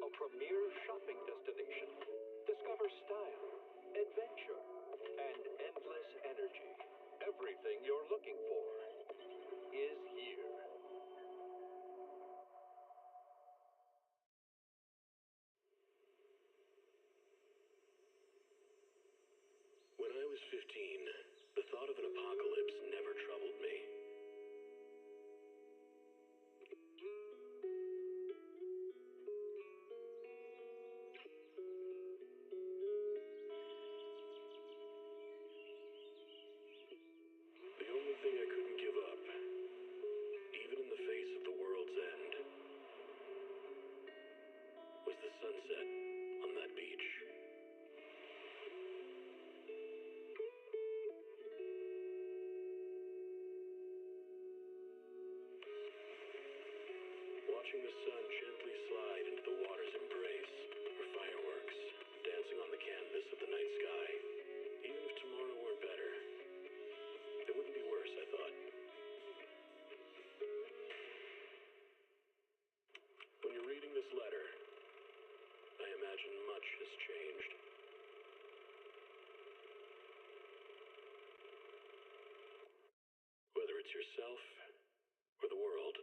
now premier shopping destination. Discover style, adventure, and endless energy. Everything you're looking for is here. When I was 15, the thought of an apocalypse never troubled me. The only thing I couldn't give up, even in the face of the world's end, was the sunset on that beach. Watching the sun gently slide into the water's embrace, or fireworks dancing on the canvas of the night sky. Even if tomorrow weren't better, it wouldn't be worse, I thought. When you're reading this letter, I imagine much has changed. Whether it's yourself or the world.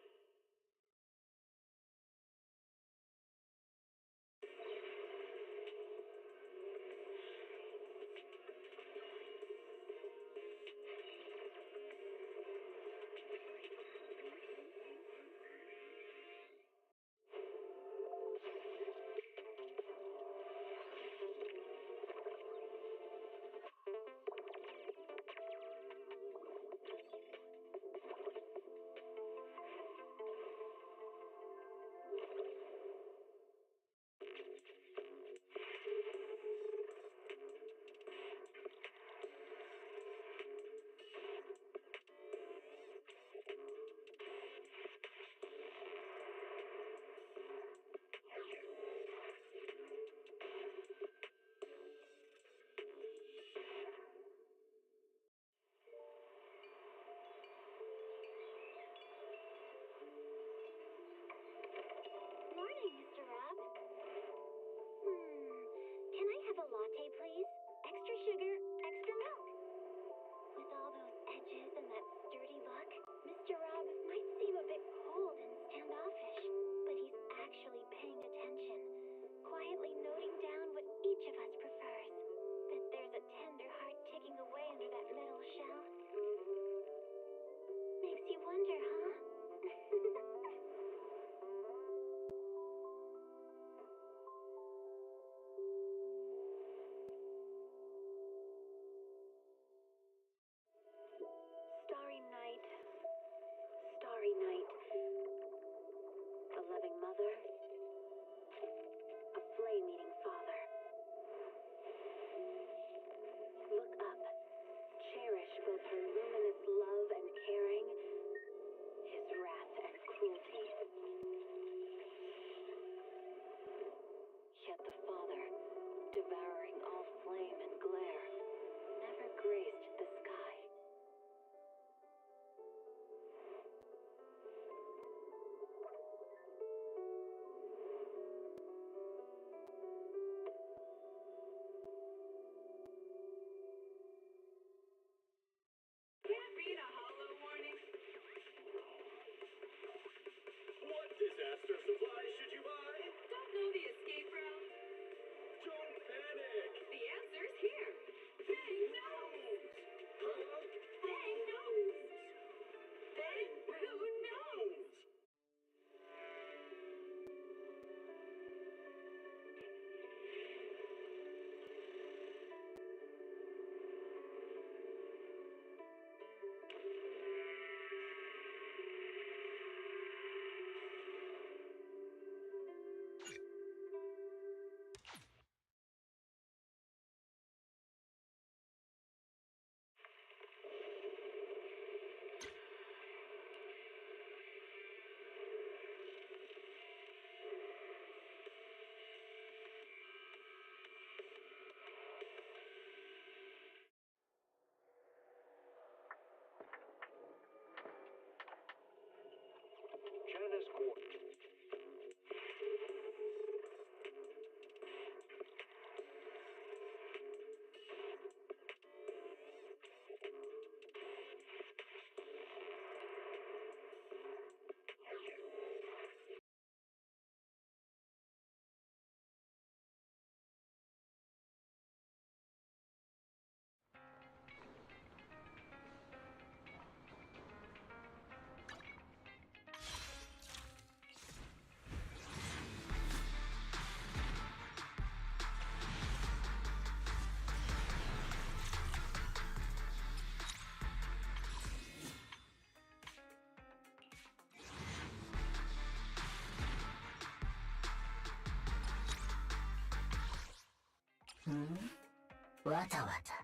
Morning, Mr. Rob. Can I have a latte, please? Extra sugar, extra milk. With all those edges and that sturdy look, Mr. Rob might seem a bit cold and standoffish, but he's actually paying attention, quietly noting down what each of us prefers. That there's a tender heart ticking away under that metal shell. Makes you wonder, huh? Starry night, starry night. A loving mother, a flame-eating father. Look up, cherish both her luminous love and caring, his wrath and cruelty. Yet the Father, devouring all flame and glare, never graced the sky. Can't beat a hollow warning. What disaster supplies should you buy? Don't know the escape route? Don't panic! The answer's here. わたわた。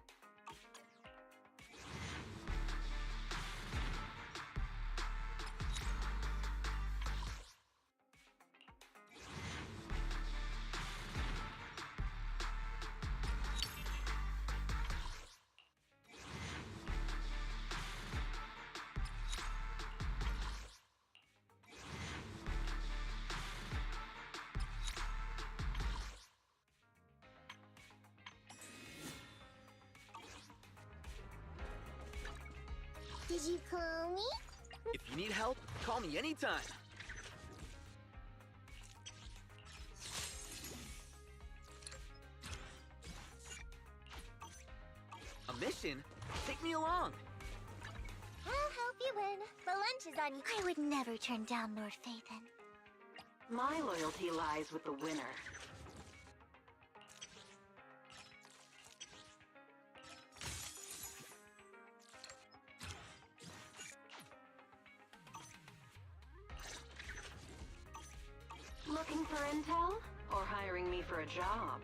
Did you call me? If you need help, call me anytime. A mission? Take me along. I'll help you win. The lunch is on you. I would never turn down Lord Phaethon. My loyalty lies with the winner. Looking for intel? Or hiring me for a job?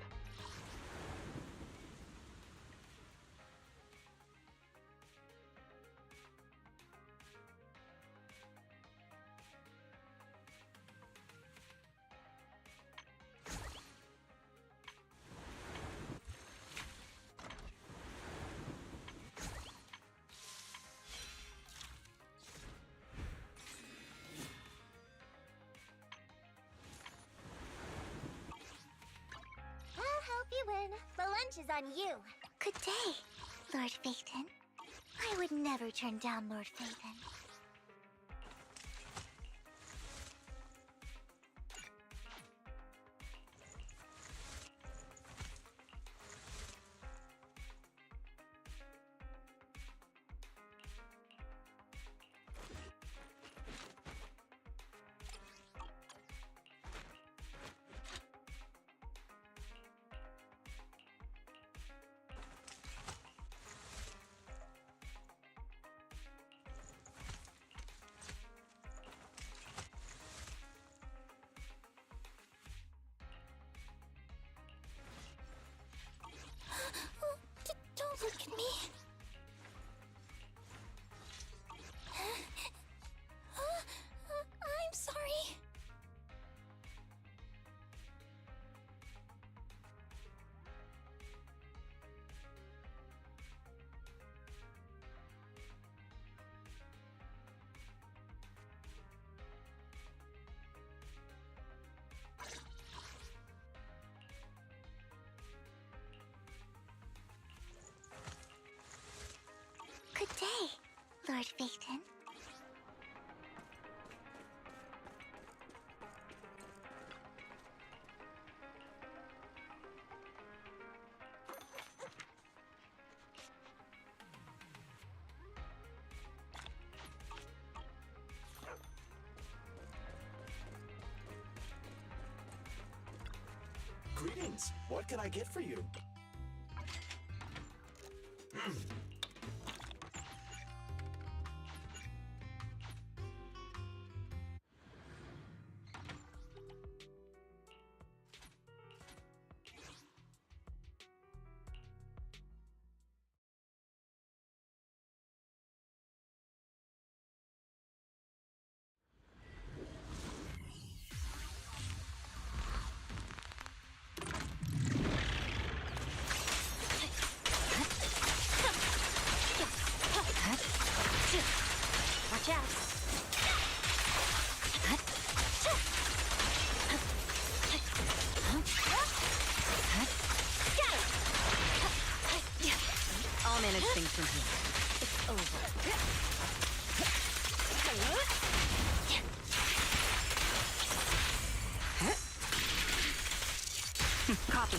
I'll help you win. The lunch is on you. Good day, Lord Phaethon. I would never turn down Lord Phaethon. Don't look at me. I'm sorry. Good day, Lord Phaethon. Greetings. What can I get for you? Watch out. I'll manage things from here. It's over. Copy.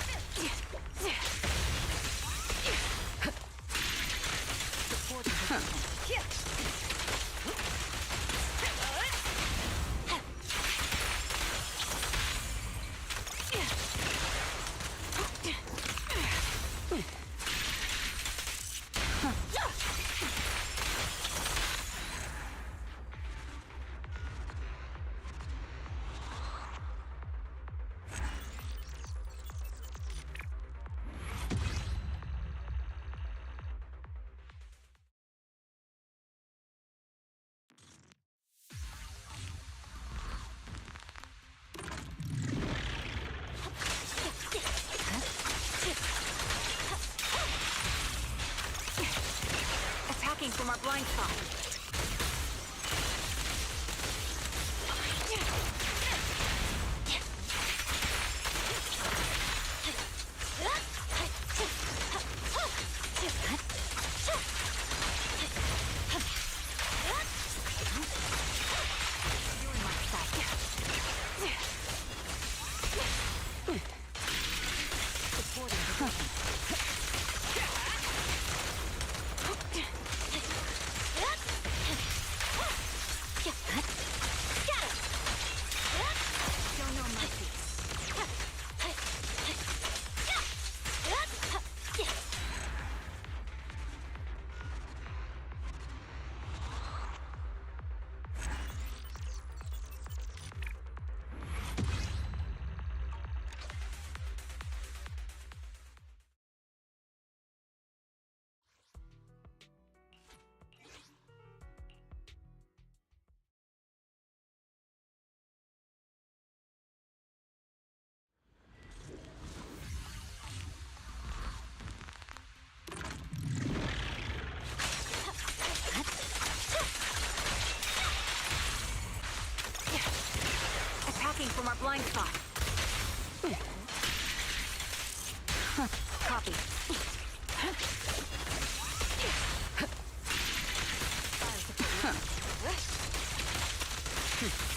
from our blind spot. Attacking from our blind spot. Copy.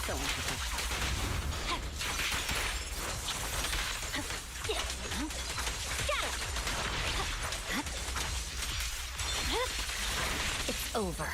So interesting. It's over.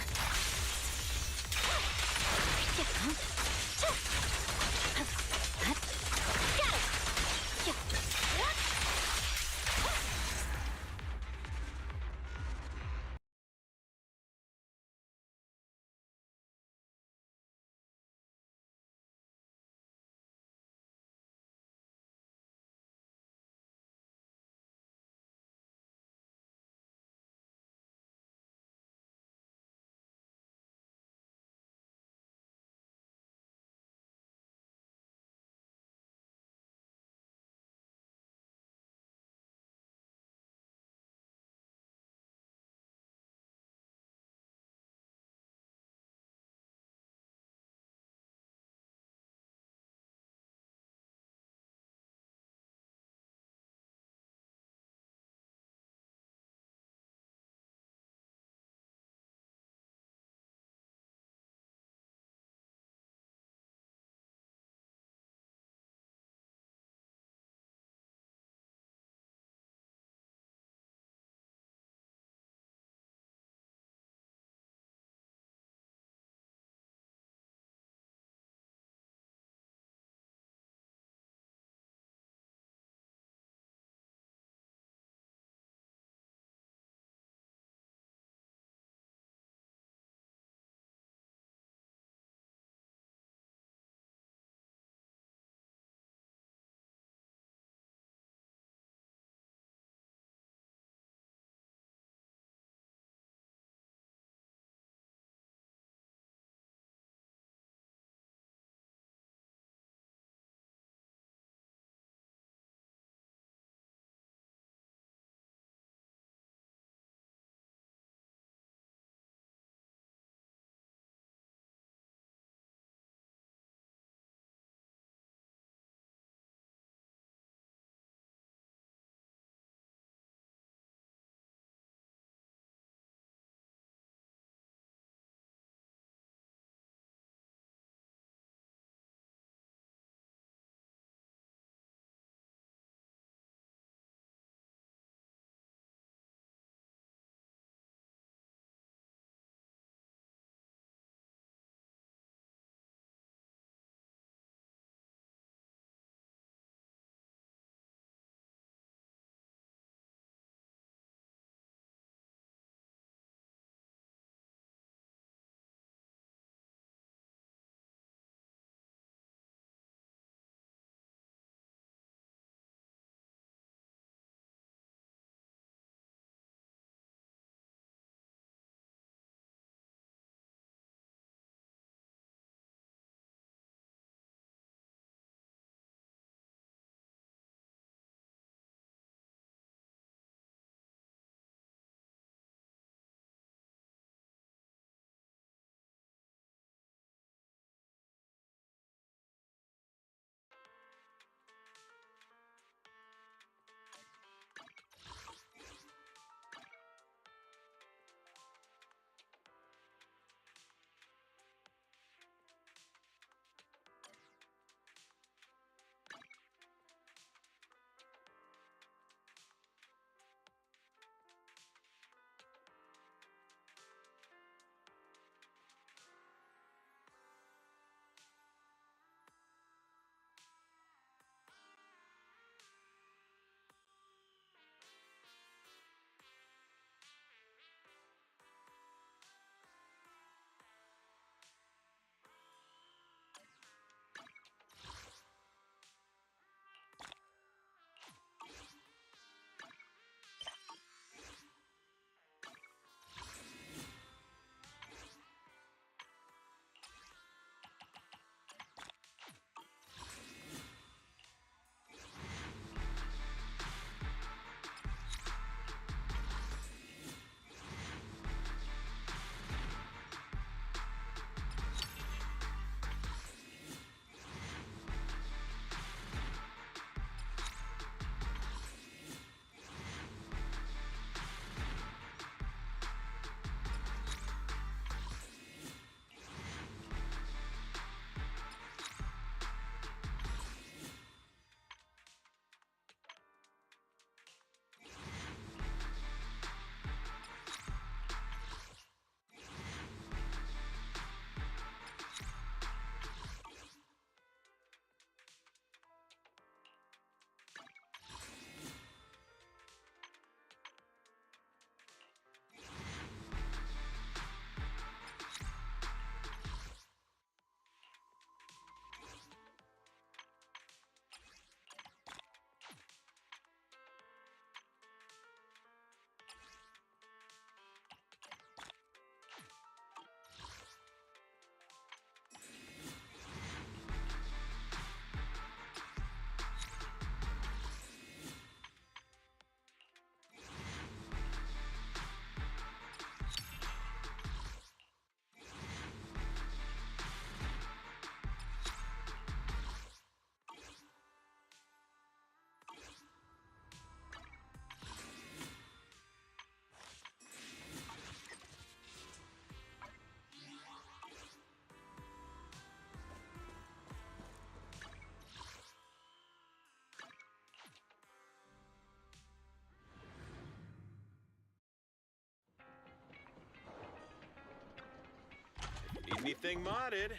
anything modded,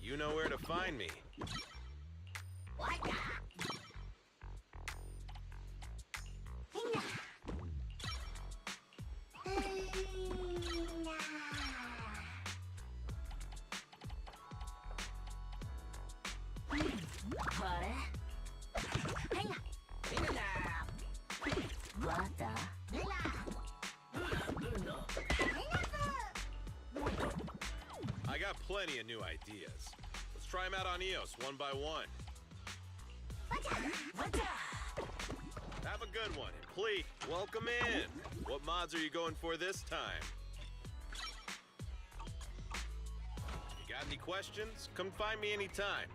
you know where to find me. I got plenty of new ideas. Let's try them out on EOS one by one. Have a good one, and please, welcome in. What mods are you going for this time? You got any questions? Come find me anytime.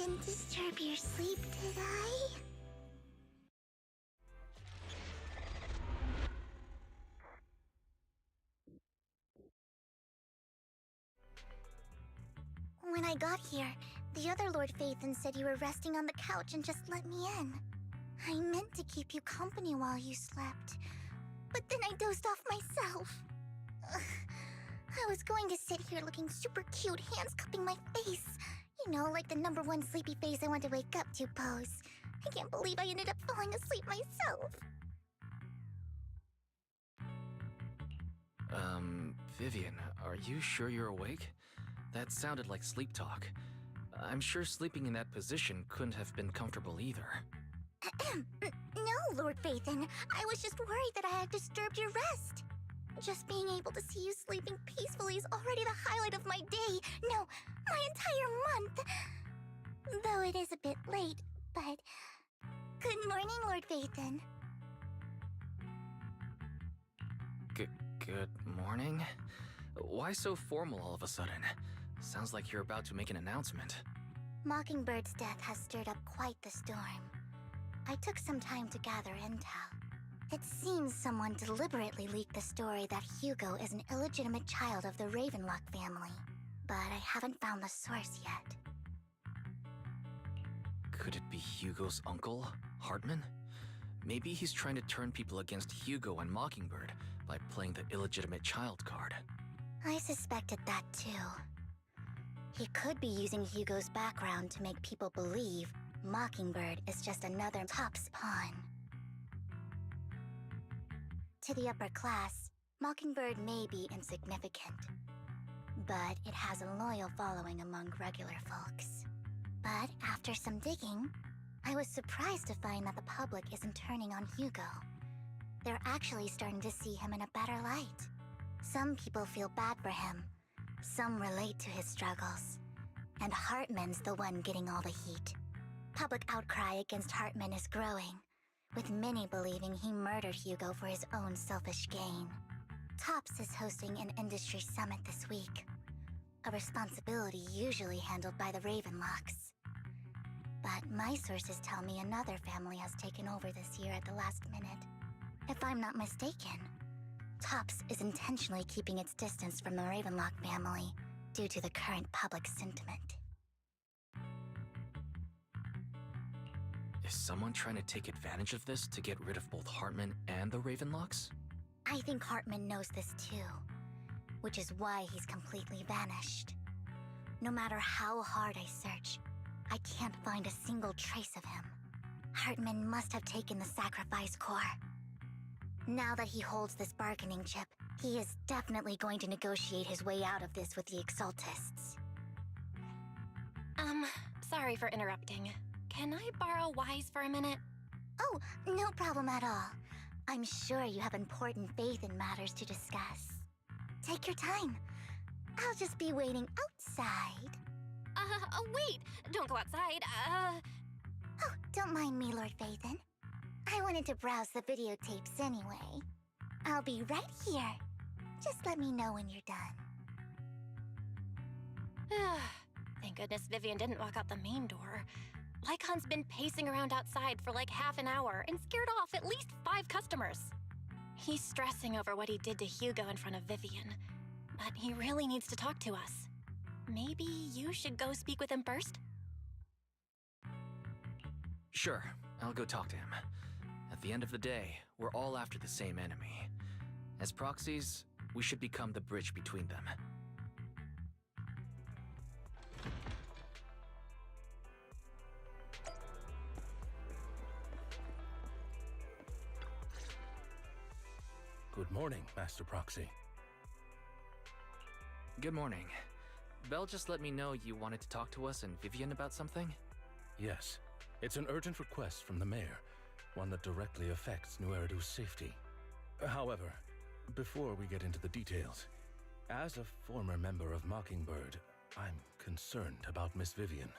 didn't disturb your sleep, did I? When I got here, the other Lord Phaethon said you were resting on the couch and just let me in. I meant to keep you company while you slept, but then I dozed off myself. Ugh. I was going to sit here looking super cute, hands cupping my face. You know, like the #1 sleepy face I want to wake up to pose. I can't believe I ended up falling asleep myself. Vivian, are you sure you're awake? That sounded like sleep talk. I'm sure sleeping in that position couldn't have been comfortable either. No, Lord Phaethon. I was just worried that I had disturbed your rest. Just being able to see you sleeping peacefully is already the highlight of my day. No, my entire month. Though it is a bit late, but... Good morning, Lord Phaethon. Good morning? Why so formal all of a sudden? Sounds like you're about to make an announcement. Mockingbird's death has stirred up quite the storm. I took some time to gather intel. It seems someone deliberately leaked the story that Hugo is an illegitimate child of the Ravenlock family, but I haven't found the source yet. Could it be Hugo's uncle, Hartman? Maybe he's trying to turn people against Hugo and Mockingbird by playing the illegitimate child card. I suspected that too. He could be using Hugo's background to make people believe Mockingbird is just another Top's pawn. To the upper class, Mockingbird may be insignificant, but it has a loyal following among regular folks. But after some digging, I was surprised to find that the public isn't turning on Hugo. They're actually starting to see him in a better light. Some people feel bad for him, some relate to his struggles, and Hartman's the one getting all the heat. Public outcry against Hartman is growing, with many believing he murdered Hugo for his own selfish gain. Tops is hosting an industry summit this week, a responsibility usually handled by the Ravenlocks. But my sources tell me another family has taken over this year at the last minute. If I'm not mistaken, Tops is intentionally keeping its distance from the Ravenlock family due to the current public sentiment. Is someone trying to take advantage of this to get rid of both Hartman and the Ravenlocks? I think Hartman knows this too, which is why he's completely vanished. No matter how hard I search, I can't find a single trace of him. Hartman must have taken the sacrifice core. Now that he holds this bargaining chip, he is definitely going to negotiate his way out of this with the Exaltists. Sorry for interrupting. Can I borrow Wise for a minute? Oh, no problem at all. I'm sure you have important Phaethon matters to discuss. Take your time. I'll just be waiting outside. Wait! Don't go outside, Oh, don't mind me, Lord Phaethon. I wanted to browse the videotapes anyway. I'll be right here. Just let me know when you're done. Thank goodness Vivian didn't walk out the main door. Lycon's been pacing around outside for like half an hour and scared off at least 5 customers. He's stressing over what he did to Hugo in front of Vivian, but he really needs to talk to us. Maybe you should go speak with him first? Sure, I'll go talk to him. At the end of the day, we're all after the same enemy. As proxies, we should become the bridge between them. Good morning, Master Proxy. Good morning. Belle just let me know you wanted to talk to us and Vivian about something? Yes, it's an urgent request from the mayor, one that directly affects New Eridu's safety. However, before we get into the details, as a former member of Mockingbird, I'm concerned about Miss Vivian.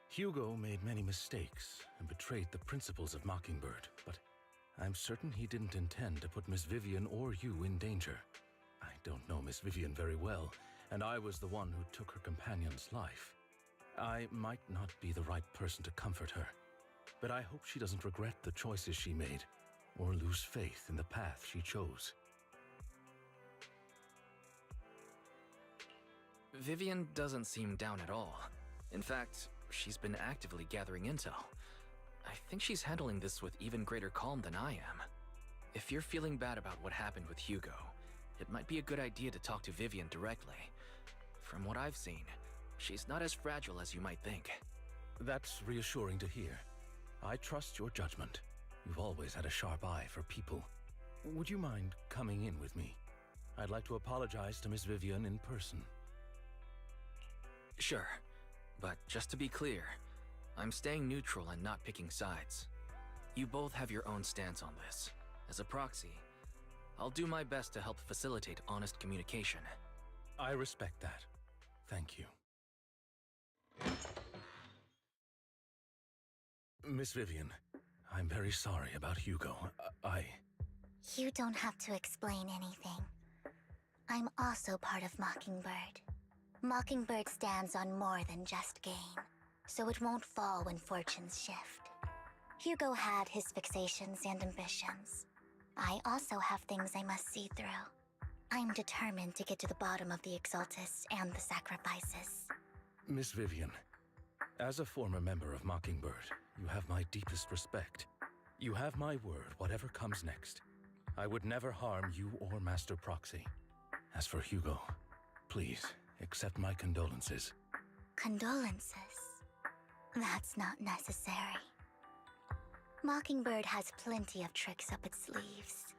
Hugo made many mistakes and betrayed the principles of Mockingbird, but I'm certain he didn't intend to put Miss Vivian or you in danger. I don't know Miss Vivian very well, and I was the one who took her companion's life. I might not be the right person to comfort her, but I hope she doesn't regret the choices she made or lose faith in the path she chose. Vivian doesn't seem down at all. In fact, she's been actively gathering intel. I think she's handling this with even greater calm than I am. If you're feeling bad about what happened with Hugo, it might be a good idea to talk to Vivian directly. From what I've seen, she's not as fragile as you might think. That's reassuring to hear. I trust your judgment. You've always had a sharp eye for people. Would you mind coming in with me? I'd like to apologize to Miss Vivian in person. Sure, but just to be clear, I'm staying neutral and not picking sides. You both have your own stance on this. As a proxy, I'll do my best to help facilitate honest communication. I respect that. Thank you. Miss Vivian, I'm very sorry about Hugo. You don't have to explain anything. I'm also part of Mockingbird. Mockingbird stands on more than just gain, so it won't fall when fortunes shift. Hugo had his fixations and ambitions. I also have things I must see through. I'm determined to get to the bottom of the Exaltists and the sacrifices. Miss Vivian, as a former member of Mockingbird, you have my deepest respect. You have my word, whatever comes next. I would never harm you or Master Proxy. As for Hugo, please, accept my condolences. Condolences? That's not necessary. Mockingbird has plenty of tricks up its sleeves.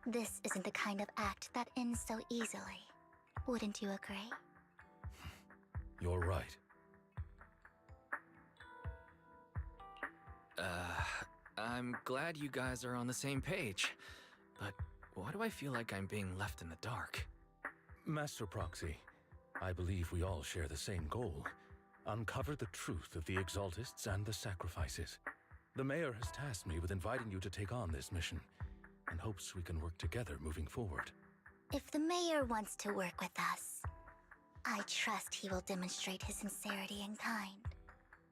This isn't the kind of act that ends so easily. Wouldn't you agree? You're right. I'm glad you guys are on the same page, but why do I feel like I'm being left in the dark? Master Proxy, I believe we all share the same goal. Uncover the truth of the Exaltists and the sacrifices. The Mayor has tasked me with inviting you to take on this mission, and hopes we can work together moving forward. If the Mayor wants to work with us, I trust he will demonstrate his sincerity and kind.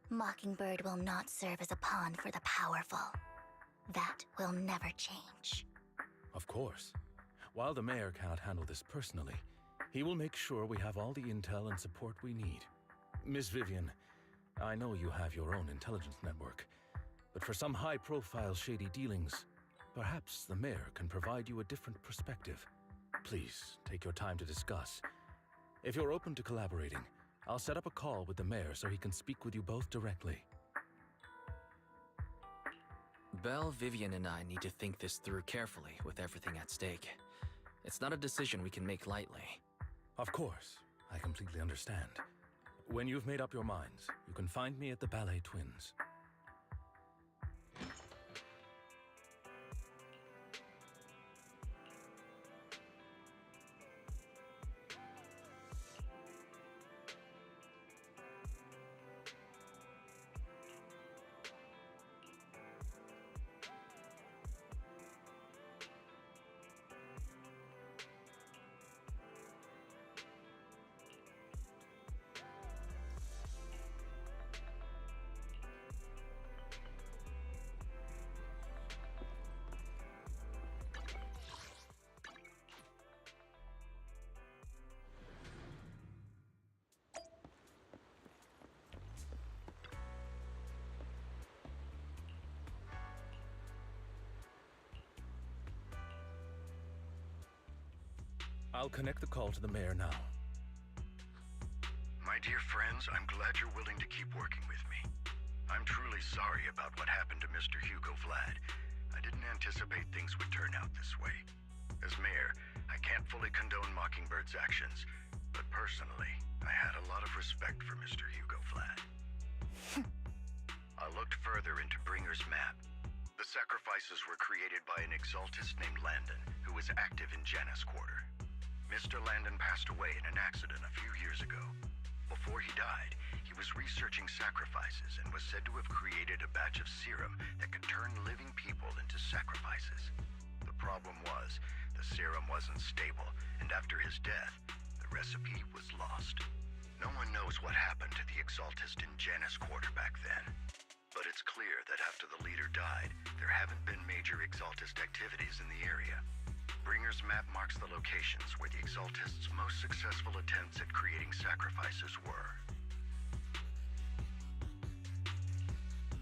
Mockingbird will not serve as a pawn for the powerful. That will never change. Of course. While the Mayor cannot handle this personally, he will make sure we have all the intel and support we need. Miss Vivian, I know you have your own intelligence network, but for some high-profile shady dealings, perhaps the Mayor can provide you a different perspective. Please, take your time to discuss. If you're open to collaborating, I'll set up a call with the Mayor so he can speak with you both directly. Belle, Vivian, and I need to think this through carefully with everything at stake. It's not a decision we can make lightly. Of course, I completely understand. When you've made up your minds, you can find me at the Ballet Twins. I'll connect the call to the Mayor now. My dear friends, I'm glad you're willing to keep working with me. I'm truly sorry about what happened to Mr. Hugo Vlad. I didn't anticipate things would turn out this way. As Mayor, I can't fully condone Mockingbird's actions, but personally, I had a lot of respect for Mr. Hugo Vlad. I looked further into Bringer's map. The sacrifices were created by an Exaltist named Landon, who was active in Janus Quarter. Mr. Landon passed away in an accident a few years ago. Before he died, he was researching sacrifices and was said to have created a batch of serum that could turn living people into sacrifices. The problem was, the serum wasn't stable, and after his death, the recipe was lost. No one knows what happened to the Exaltist in Janus Quarter back then. But it's clear that after the leader died, there haven't been major Exaltist activities in the area. Bringer's map marks the locations where the Exaltists' most successful attempts at creating sacrifices were.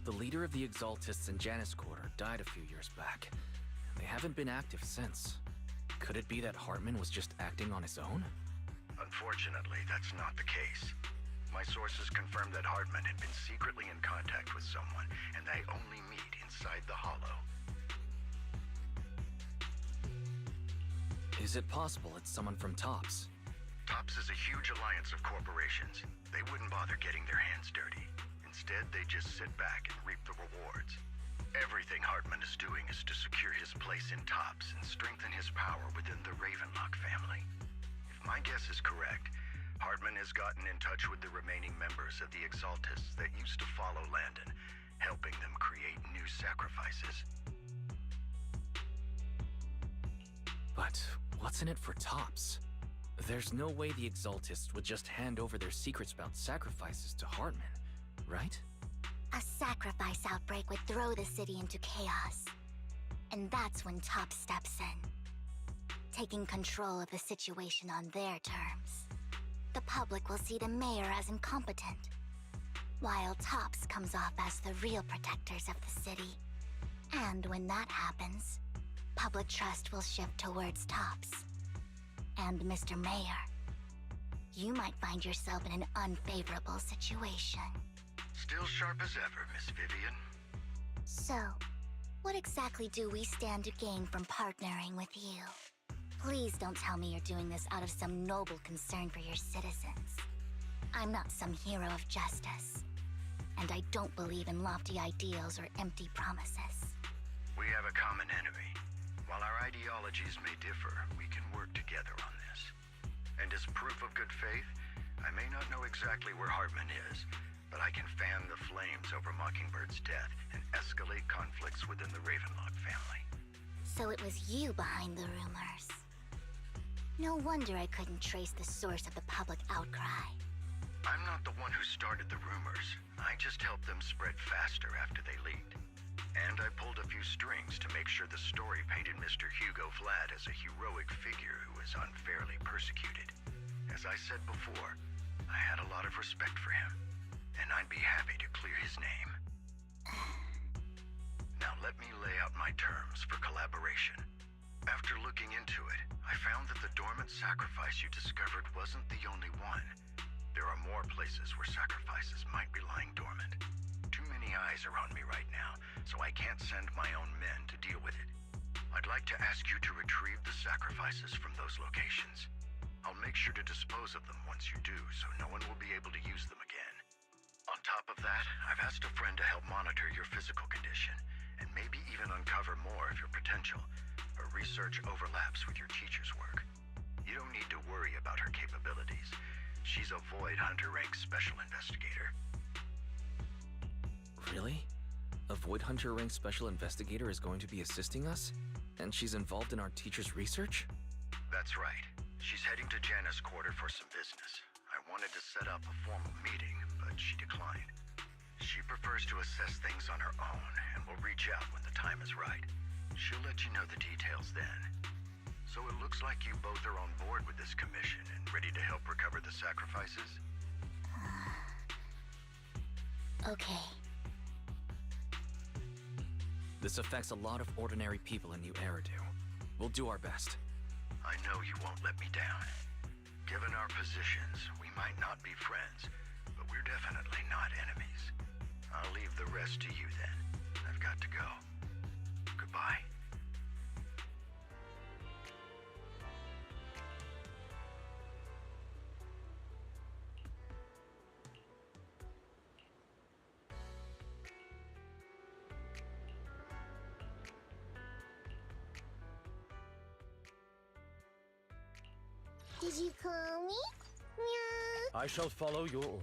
The leader of the Exaltists in Janus Quarter died a few years back. They haven't been active since. Could it be that Hartman was just acting on his own? Unfortunately, that's not the case. My sources confirmed that Hartman had been secretly in contact with someone, and they only meet inside the Hollow. Is it possible it's someone from TOPS? TOPS is a huge alliance of corporations. They wouldn't bother getting their hands dirty. Instead, they just sit back and reap the rewards. Everything Hartman is doing is to secure his place in TOPS and strengthen his power within the Ravenlock family. If my guess is correct, Hartman has gotten in touch with the remaining members of the Exaltists that used to follow Landon, helping them create new sacrifices. But what's in it for TOPS? There's no way the Exaltists would just hand over their secrets about sacrifices to Hartman, right? A sacrifice outbreak would throw the city into chaos. And that's when TOPS steps in, taking control of the situation on their terms. The public will see the mayor as incompetent, while TOPS comes off as the real protectors of the city. And when that happens, public trust will shift towards TOPS. And Mr. Mayor, you might find yourself in an unfavorable situation. Still sharp as ever, Miss Vivian. So, what exactly do we stand to gain from partnering with you? Please don't tell me you're doing this out of some noble concern for your citizens. I'm not some hero of justice, and I don't believe in lofty ideals or empty promises. We have a common enemy. While our ideologies may differ, we can work together on this. And as proof of good faith, I may not know exactly where Hartman is, but I can fan the flames over Mockingbird's death and escalate conflicts within the Ravenlock family. So it was you behind the rumors. No wonder I couldn't trace the source of the public outcry. I'm not the one who started the rumors. I just helped them spread faster after they leaked. And I pulled a few strings to make sure the story painted Mr. Hugo Vlad as a heroic figure who was unfairly persecuted. As I said before, I had a lot of respect for him, and I'd be happy to clear his name. Now let me lay out my terms for collaboration. After looking into it, I found that the dormant sacrifice you discovered wasn't the only one. There are more places where sacrifices might be lying dormant. Too many eyes are on me right now, so I can't send my own men to deal with it. I'd like to ask you to retrieve the sacrifices from those locations. I'll make sure to dispose of them once you do, so no one will be able to use them again. On top of that, I've asked a friend to help monitor your physical condition, and maybe even uncover more of your potential. Her research overlaps with your teacher's work. You don't need to worry about her capabilities. She's a Void Hunter rank special investigator. Really? A Void Hunter rank special investigator is going to be assisting us? And she's involved in our teacher's research? That's right. She's heading to Janus Quarter for some business. I wanted to set up a formal meeting, but she declined. She prefers to assess things on her own, and will reach out when the time is right. She'll let you know the details then. So it looks like you both are on board with this commission and ready to help recover the sacrifices? Okay. This affects a lot of ordinary people in New Eridu. We'll do our best. I know you won't let me down. Given our positions, we might not be friends, but we're definitely not enemies. I'll leave the rest to you then. I've got to go. Goodbye. Did you call me? Meow. I shall follow your orders.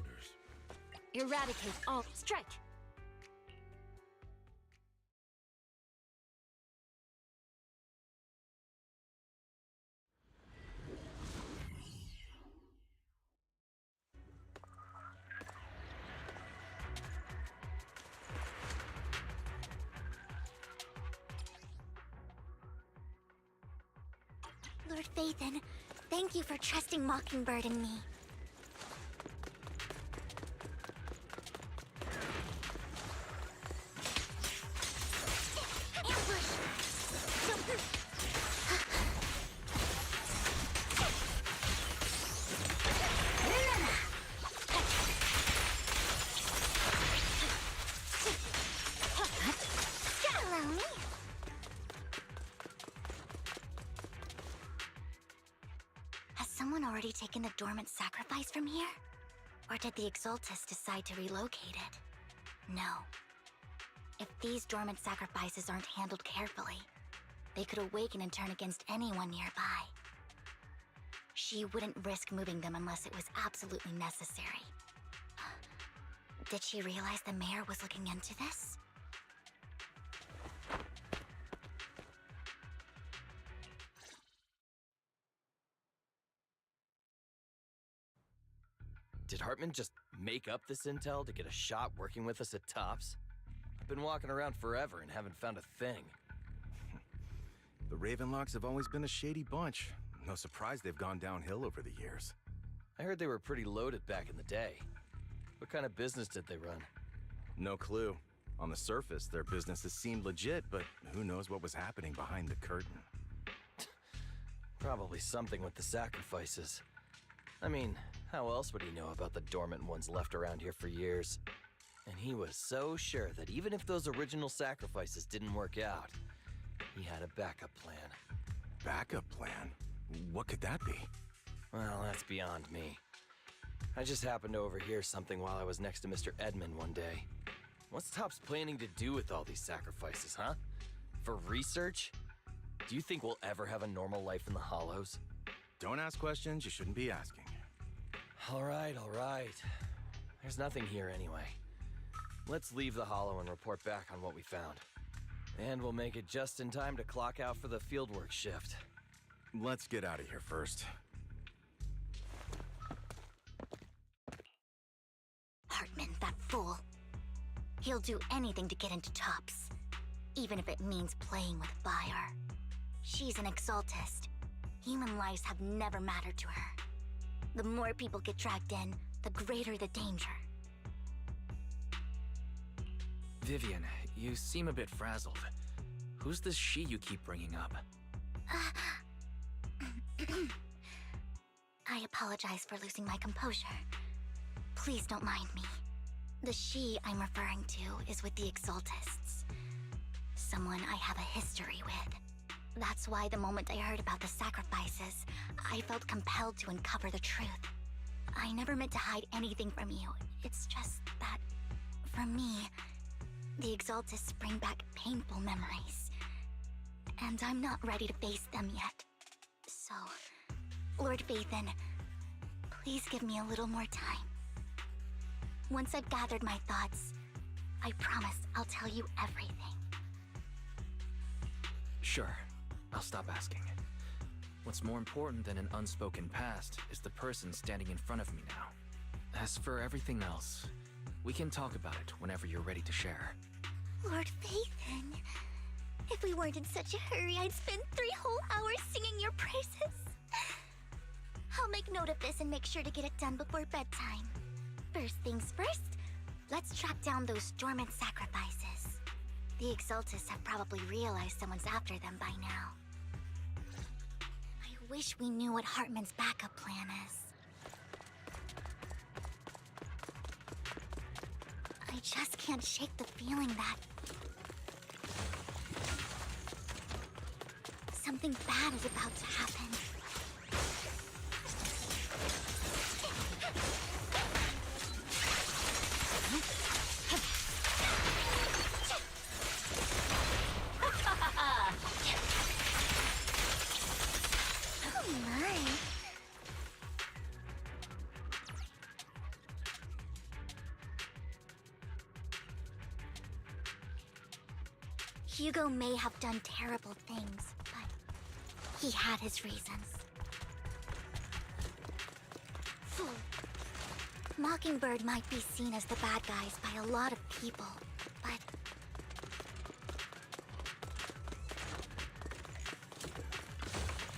Eradicate all. Strike! Lord Phaethon, thank you for trusting Mockingbird and me. Ambush! Hello, me. Has someone already taken the dormant sacrifice from here? Or did the Exaltus decide to relocate it? No. If these dormant sacrifices aren't handled carefully, they could awaken and turn against anyone nearby. She wouldn't risk moving them unless it was absolutely necessary. Did she realize the mayor was looking into this? Did Hartman just make up this intel to get a shot working with us at Tops? I've been walking around forever and haven't found a thing. The Ravenlocks have always been a shady bunch. No surprise they've gone downhill over the years. I heard they were pretty loaded back in the day. What kind of business did they run? No clue. On the surface, their businesses seemed legit, but who knows what was happening behind the curtain. Probably something with the sacrifices. I mean, how else would he know about the dormant ones left around here for years? And he was so sure that even if those original sacrifices didn't work out, he had a backup plan. Backup plan? What could that be? Well, that's beyond me. I just happened to overhear something while I was next to Mr. Edmund one day. What's Tops planning to do with all these sacrifices, huh? For research? Do you think we'll ever have a normal life in the Hollows? Don't ask questions you shouldn't be asking. All right. There's nothing here anyway. Let's leave the Hollow and report back on what we found. And we'll make it just in time to clock out for the fieldwork shift. Let's get out of here first. Hartman, that fool. He'll do anything to get into Tops, even if it means playing with fire. She's an Exaltist. Human lives have never mattered to her. The more people get dragged in, the greater the danger. Vivian, you seem a bit frazzled. Who's this she you keep bringing up? I apologize for losing my composure. Please don't mind me. The she I'm referring to is with the Exaltists. Someone I have a history with. That's why the moment I heard about the sacrifices, I felt compelled to uncover the truth. I never meant to hide anything from you. It's just that, for me, the Exaltists bring back painful memories. And I'm not ready to face them yet. So, Lord Phaethon, please give me a little more time. Once I've gathered my thoughts, I promise I'll tell you everything. Sure, I'll stop asking. What's more important than an unspoken past is the person standing in front of me now. As for everything else, we can talk about it whenever you're ready to share. Lord Phaethon, if we weren't in such a hurry, I'd spend 3 whole hours singing your praises. I'll make note of this and make sure to get it done before bedtime. First things first, let's track down those dormant sacrifices. The Exaltists have probably realized someone's after them by now. I wish we knew what Hartman's backup plan is. I just can't shake the feeling that something bad is about to happen. Oh my. Hugo may have done terrible things, but he had his reasons. Fool. Mockingbird might be seen as the bad guys by a lot of people, but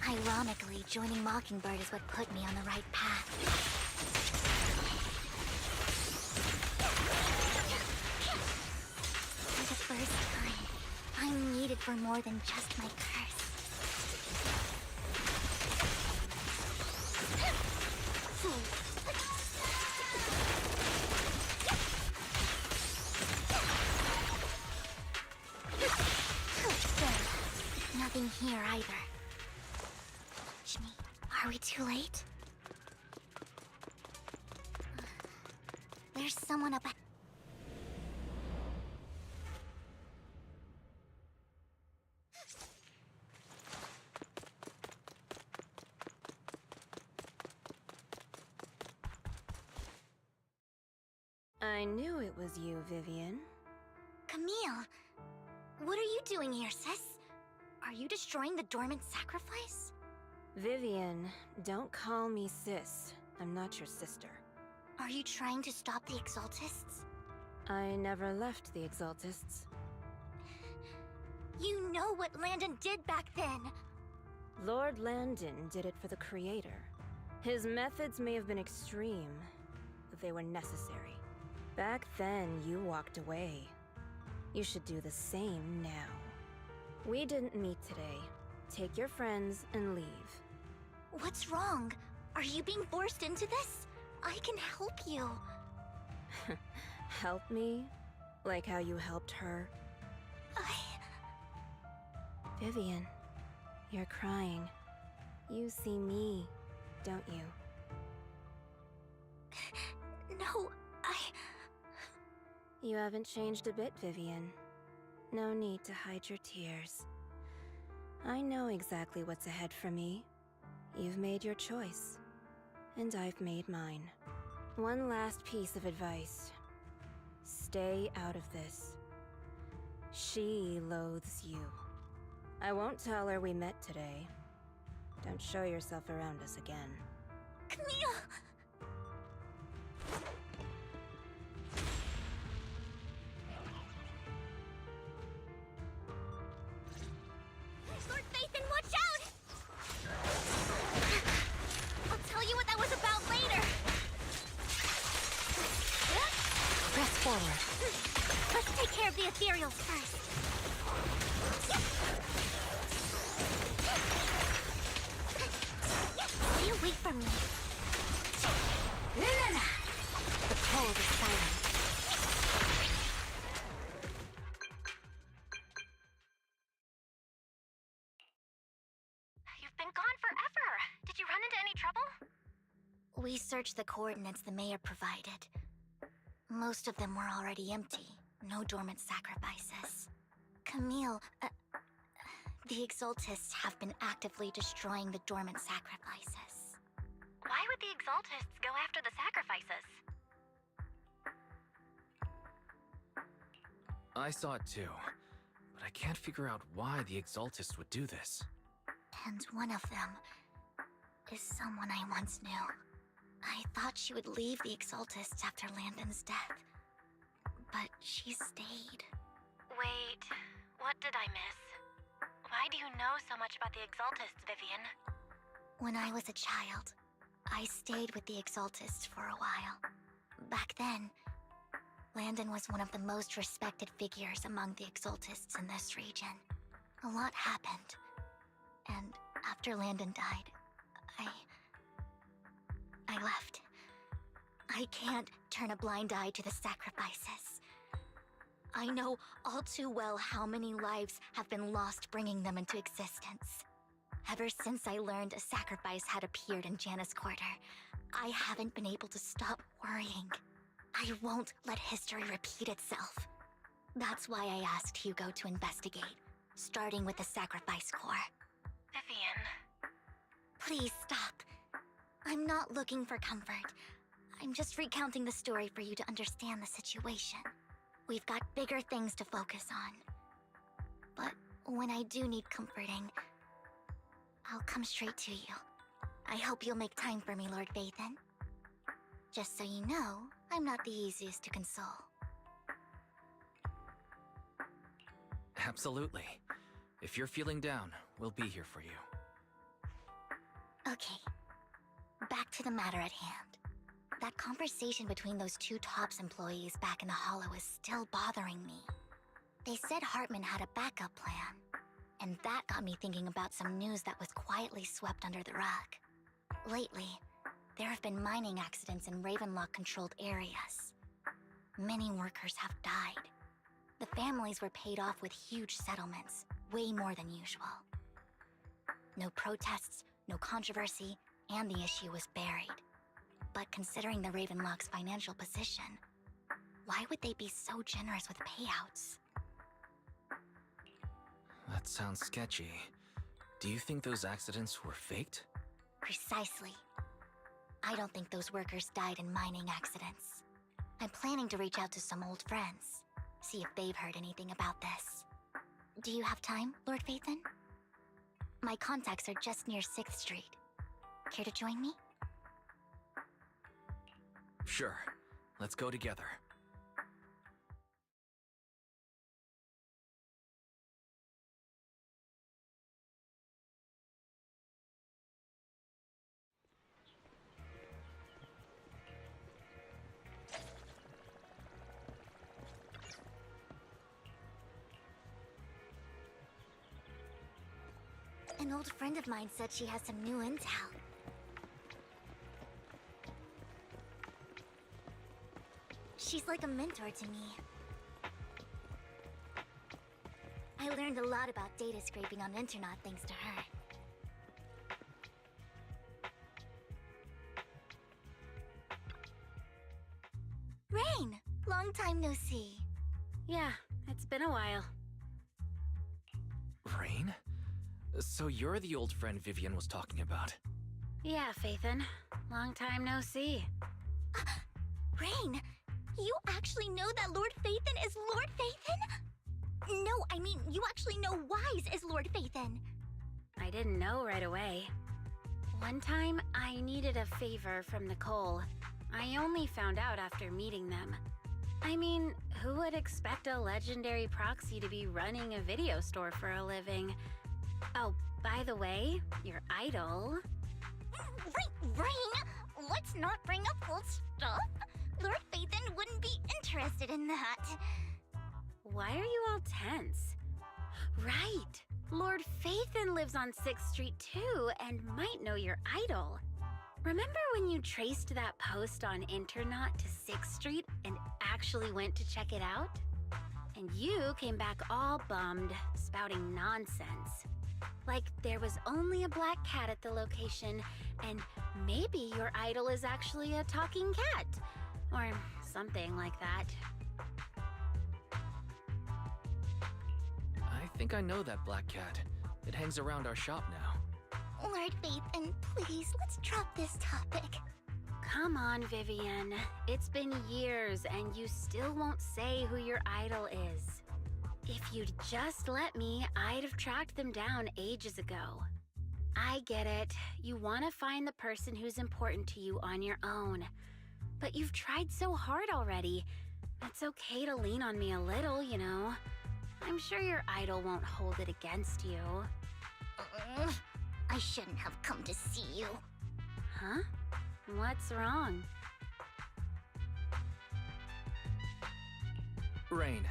ironically, joining Mockingbird is what put me on the right path. For the first time, I'm needed for more than just my curse. Nothing here either. Jimmy, are we too late? There's someone up. I knew it was you, Vivian. Camille, what are you doing here, sis? Are you destroying the dormant sacrifice? Vivian, don't call me sis. I'm not your sister. Are you trying to stop the Exaltists? I never left the Exaltists. You know what Landon did back then! Lord Landon did it for the Creator. His methods may have been extreme, but they were necessary. Back then, you walked away. You should do the same now. We didn't meet today. Take your friends and leave. What's wrong? Are you being forced into this? I can help you. Help me? Like how you helped her? Vivian, you're crying. You see me, don't you? No, You haven't changed a bit, Vivian. No need to hide your tears. I know exactly what's ahead for me. You've made your choice, and I've made mine. One last piece of advice. Stay out of this. She loathes you. I won't tell her we met today. Don't show yourself around us again. Camille! Lord Phaethon, watch out! I'll tell you what that was about later. Press forward. Let's take care of the ethereals first. Stay away from me. The cold is silent. You've been gone forever. Did you run into any trouble? We searched the coordinates the mayor provided. Most of them were already empty. No dormant sacrifices. Camille, the Exaltists have been actively destroying the dormant sacrifices. Why would the Exaltists go after the sacrifices? I saw it too, but I can't figure out why the Exaltists would do this. And one of them is someone I once knew. I thought she would leave the Exaltists after Landon's death, but she stayed. Wait, what did I miss? Why do you know so much about the Exaltists, Vivian? When I was a child, I stayed with the Exaltists for a while. Back then, Landon was one of the most respected figures among the Exaltists in this region. A lot happened, and after Landon died, I left. I can't turn a blind eye to the sacrifices. I know all too well how many lives have been lost bringing them into existence. Ever since I learned a sacrifice had appeared in Janus Quarter, I haven't been able to stop worrying. I won't let history repeat itself. That's why I asked Hugo to investigate, starting with the Sacrifice Corps. Vivian. Please stop. I'm not looking for comfort. I'm just recounting the story for you to understand the situation. We've got bigger things to focus on. But when I do need comforting, I'll come straight to you. I hope you'll make time for me, Lord Phaethon. Just so you know, I'm not the easiest to console. Absolutely. If you're feeling down, we'll be here for you. Okay, back to the matter at hand. That conversation between those two TOPS employees back in the Hollow is still bothering me. They said Hartman had a backup plan, and that got me thinking about some news that was quietly swept under the rug. Lately, there have been mining accidents in Ravenlock-controlled areas. Many workers have died. The families were paid off with huge settlements, way more than usual. No protests, no controversy, and the issue was buried. But considering the Ravenlock's financial position, why would they be so generous with payouts? That sounds sketchy. Do you think those accidents were faked? Precisely. I don't think those workers died in mining accidents. I'm planning to reach out to some old friends, see if they've heard anything about this. Do you have time, Lord Phaethon? My contacts are just near 6th Street. Care to join me? Sure. Let's go together. An old friend of mine said she has some new intel. She's like a mentor to me. I learned a lot about data scraping on Internet thanks to her. Rain! Long time no see. Yeah, it's been a while. Rain? So you're the old friend Vivian was talking about. Yeah, Phaethon. Long time no see. Rain! You actually know that Lord Phaethon is Lord Phaethon? No, I mean, you actually know Wise is Lord Phaethon. I didn't know right away. One time, I needed a favor from Nicole. I only found out after meeting them. I mean, who would expect a legendary proxy to be running a video store for a living? Oh, by the way, your idol... Rain, let's not bring up old stuff. Lord Phaethon wouldn't be interested in that. Why are you all tense? Right! Lord Phaethon lives on 6th Street too, and might know your idol. Remember when you traced that post on Internet to 6th Street and actually went to check it out? And you came back all bummed, spouting nonsense. Like there was only a black cat at the location, and maybe your idol is actually a talking cat. Or something like that. I think I know that black cat. It hangs around our shop now. Lord Phaethon, please, let's drop this topic. Come on, Vivian. It's been years, and you still won't say who your idol is. If you'd just let me, I'd have tracked them down ages ago. I get it. You want to find the person who's important to you on your own. But you've tried so hard already. It's okay to lean on me a little, you know. I'm sure your idol won't hold it against you. I shouldn't have come to see you. Huh? What's wrong? Rain,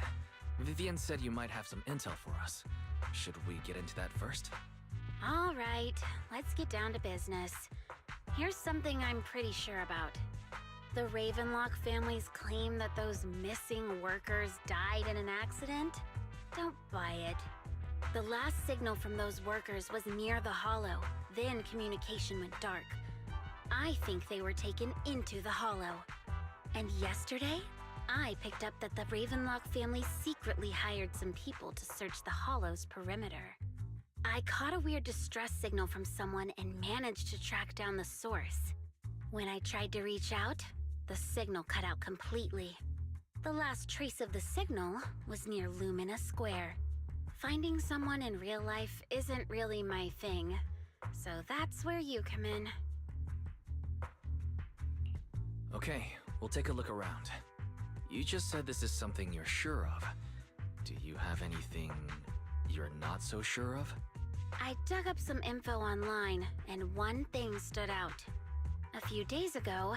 Vivian said you might have some intel for us. Should we get into that first? All right, let's get down to business. Here's something I'm pretty sure about. The Ravenlock family's claim that those missing workers died in an accident? Don't buy it. The last signal from those workers was near the Hollow, then communication went dark. I think they were taken into the Hollow. And yesterday, I picked up that the Ravenlock family secretly hired some people to search the Hollow's perimeter. I caught a weird distress signal from someone and managed to track down the source. When I tried to reach out, the signal cut out completely. The last trace of the signal was near Lumina Square. Finding someone in real life isn't really my thing, so that's where you come in. Okay, we'll take a look around. You just said this is something you're sure of. Do you have anything you're not so sure of? I dug up some info online, and one thing stood out. A few days ago,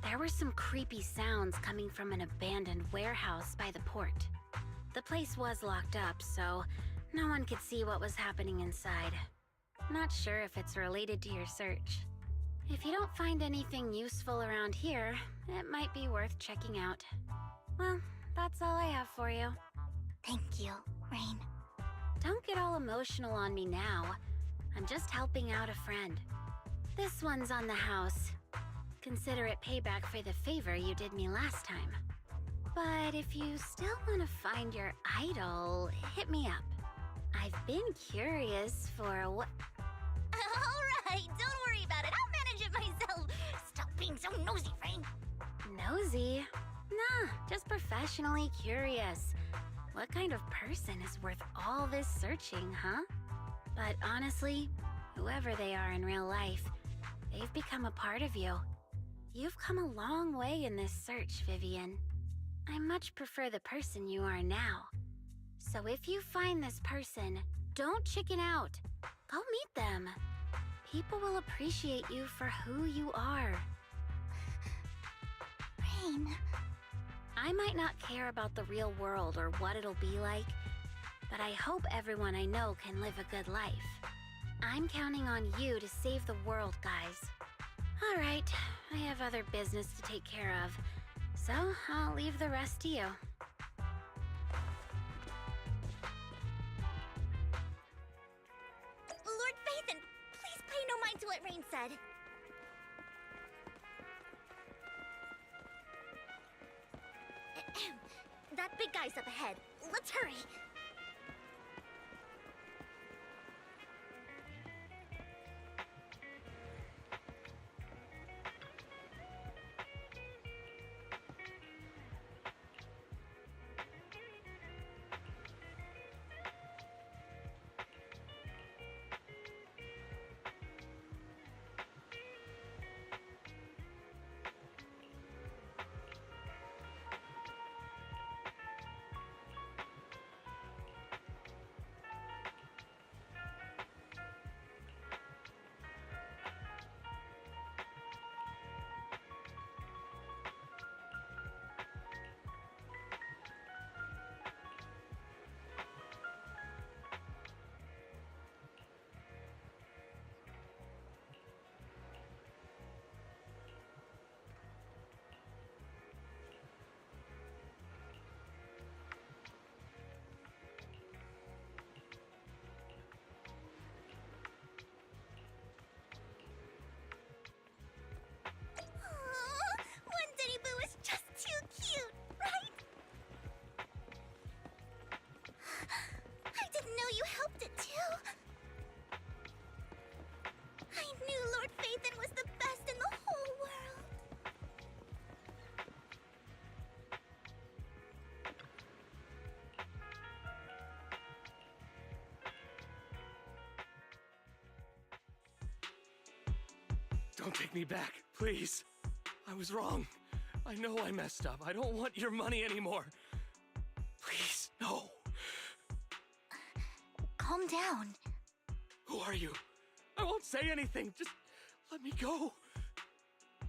there were some creepy sounds coming from an abandoned warehouse by the port. The place was locked up, so no one could see what was happening inside. Not sure if it's related to your search. If you don't find anything useful around here, it might be worth checking out. Well, that's all I have for you. Thank you, Rain. Don't get all emotional on me now. I'm just helping out a friend. This one's on the house. Consider it payback for the favor you did me last time. But if you still want to find your idol, hit me up. I've been curious for what... Alright, don't worry about it. I'll manage it myself. Stop being so nosy, Rain. Nosy? Nah, just professionally curious. What kind of person is worth all this searching, huh? But honestly, whoever they are in real life, they've become a part of you. You've come a long way in this search, Vivian. I much prefer the person you are now. So if you find this person, don't chicken out. Go meet them. People will appreciate you for who you are. Rain... I might not care about the real world or what it'll be like, but I hope everyone I know can live a good life. I'm counting on you to save the world, guys. All right, I have other business to take care of, so I'll leave the rest to you. Lord Phaethon, please pay no mind to what Rain said. That big guy's up ahead. Let's hurry. Don't take me back, please. I was wrong. I know I messed up. I don't want your money anymore. Please, no. Calm down. Who are you? I won't say anything. Just let me go.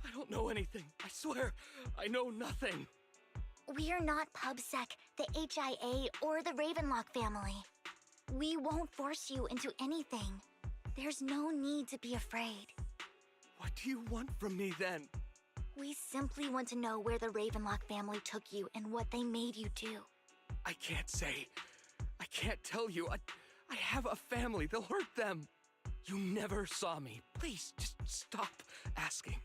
I don't know anything. I swear, I know nothing. We're not PubSec, the HIA, or the Ravenlock family. We won't force you into anything. There's no need to be afraid. What do you want from me then? We simply want to know where the Ravenlock family took you and what they made you do. I can't say. I can't tell you. I have a family. They'll hurt them. You never saw me. Please, just stop asking.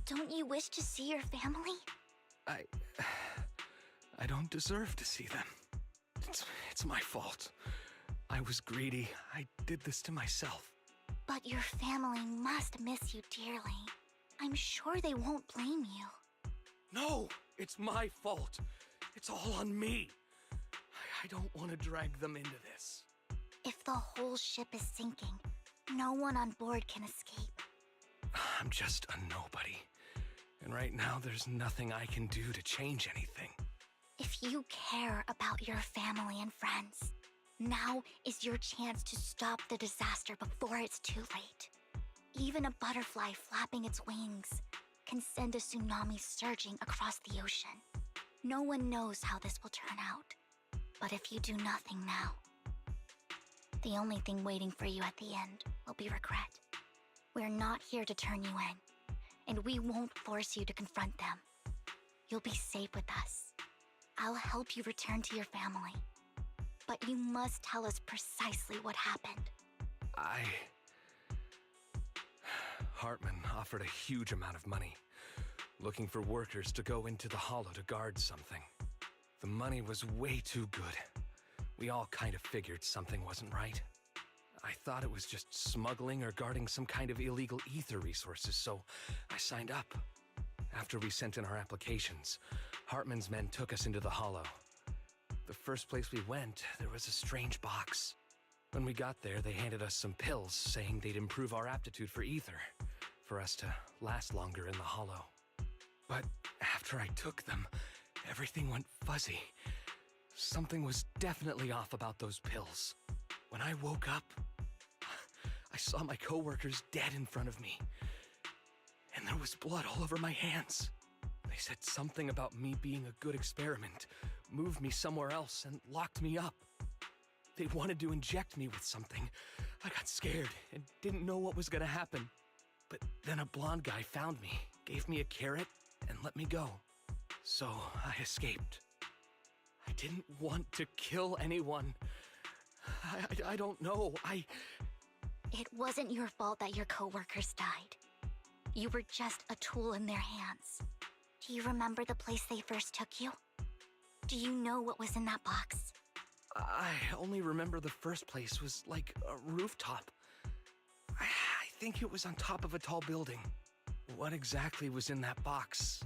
Don't you wish to see your family? I don't deserve to see them. It's my fault. I was greedy. I did this to myself. But your family must miss you dearly. I'm sure they won't blame you. No, it's my fault. It's all on me. I don't want to drag them into this. If the whole ship is sinking, no one on board can escape. I'm just a nobody. And right now, there's nothing I can do to change anything. If you care about your family and friends, Now is your chance to stop the disaster before it's too late. Even a butterfly flapping its wings can send a tsunami surging across the ocean. No one knows how this will turn out. But if you do nothing now, the only thing waiting for you at the end will be regret. We're not here to turn you in, and we won't force you to confront them. You'll be safe with us. I'll help you return to your family. But you must tell us precisely what happened. Hartman offered a huge amount of money, looking for workers to go into the hollow to guard something. The money was way too good. We all kind of figured something wasn't right. I thought it was just smuggling or guarding some kind of illegal ether resources, so I signed up. After we sent in our applications, Hartman's men took us into the hollow. The first place we went, there was a strange box. When we got there, they handed us some pills, saying they'd improve our aptitude for ether, for us to last longer in the hollow. But after I took them, everything went fuzzy. Something was definitely off about those pills. When I woke up, I saw my coworkers dead in front of me. And there was blood all over my hands. They said something about me being a good experiment, moved me somewhere else, and locked me up. They wanted to inject me with something. I got scared and didn't know what was gonna happen. But then a blonde guy found me, gave me a carrot, and let me go. So I escaped. I didn't want to kill anyone. I don't know. It wasn't your fault that your coworkers died. You were just a tool in their hands. Do you remember the place they first took you? Do you know what was in that box? I only remember the first place was like a rooftop. I think it was on top of a tall building. What exactly was in that box?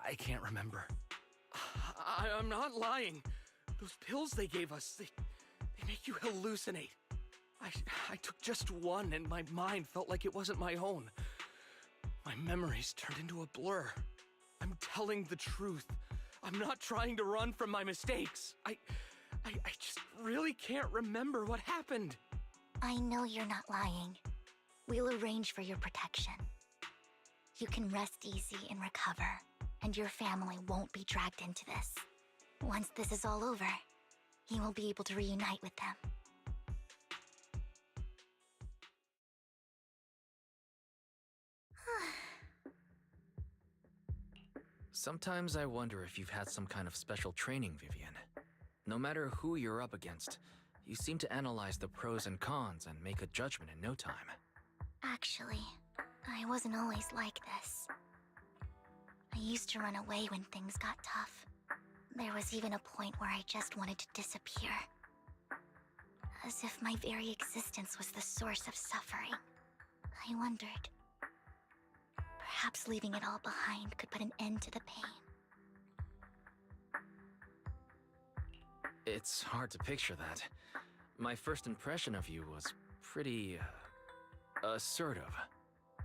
I can't remember. I'm not lying. Those pills they gave us, they make you hallucinate. I took just one and my mind felt like it wasn't my own. My memories turned into a blur. I'm telling the truth. I'm not trying to run from my mistakes. I just really can't remember what happened. I know you're not lying. We'll arrange for your protection. You can rest easy and recover, and your family won't be dragged into this. Once this is all over, you will be able to reunite with them. Sometimes I wonder if you've had some kind of special training, Vivian. No matter who you're up against, you seem to analyze the pros and cons and make a judgment in no time. Actually, I wasn't always like this. I used to run away when things got tough. There was even a point where I just wanted to disappear. As if my very existence was the source of suffering. I wondered. Perhaps leaving it all behind could put an end to the pain. It's hard to picture that. My first impression of you was pretty, assertive.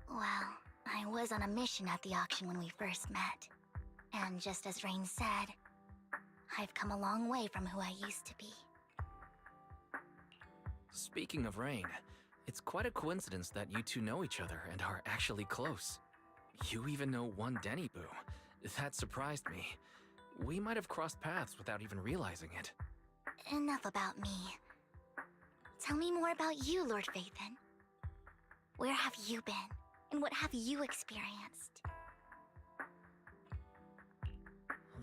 Well, I was on a mission at the auction when we first met. And just as Rain said, I've come a long way from who I used to be. Speaking of Rain, it's quite a coincidence that you two know each other and are actually close. You even know one Denny Boo. That surprised me. We might have crossed paths without even realizing it. Enough about me. Tell me more about you, Lord Phaethon. Where have you been? And what have you experienced?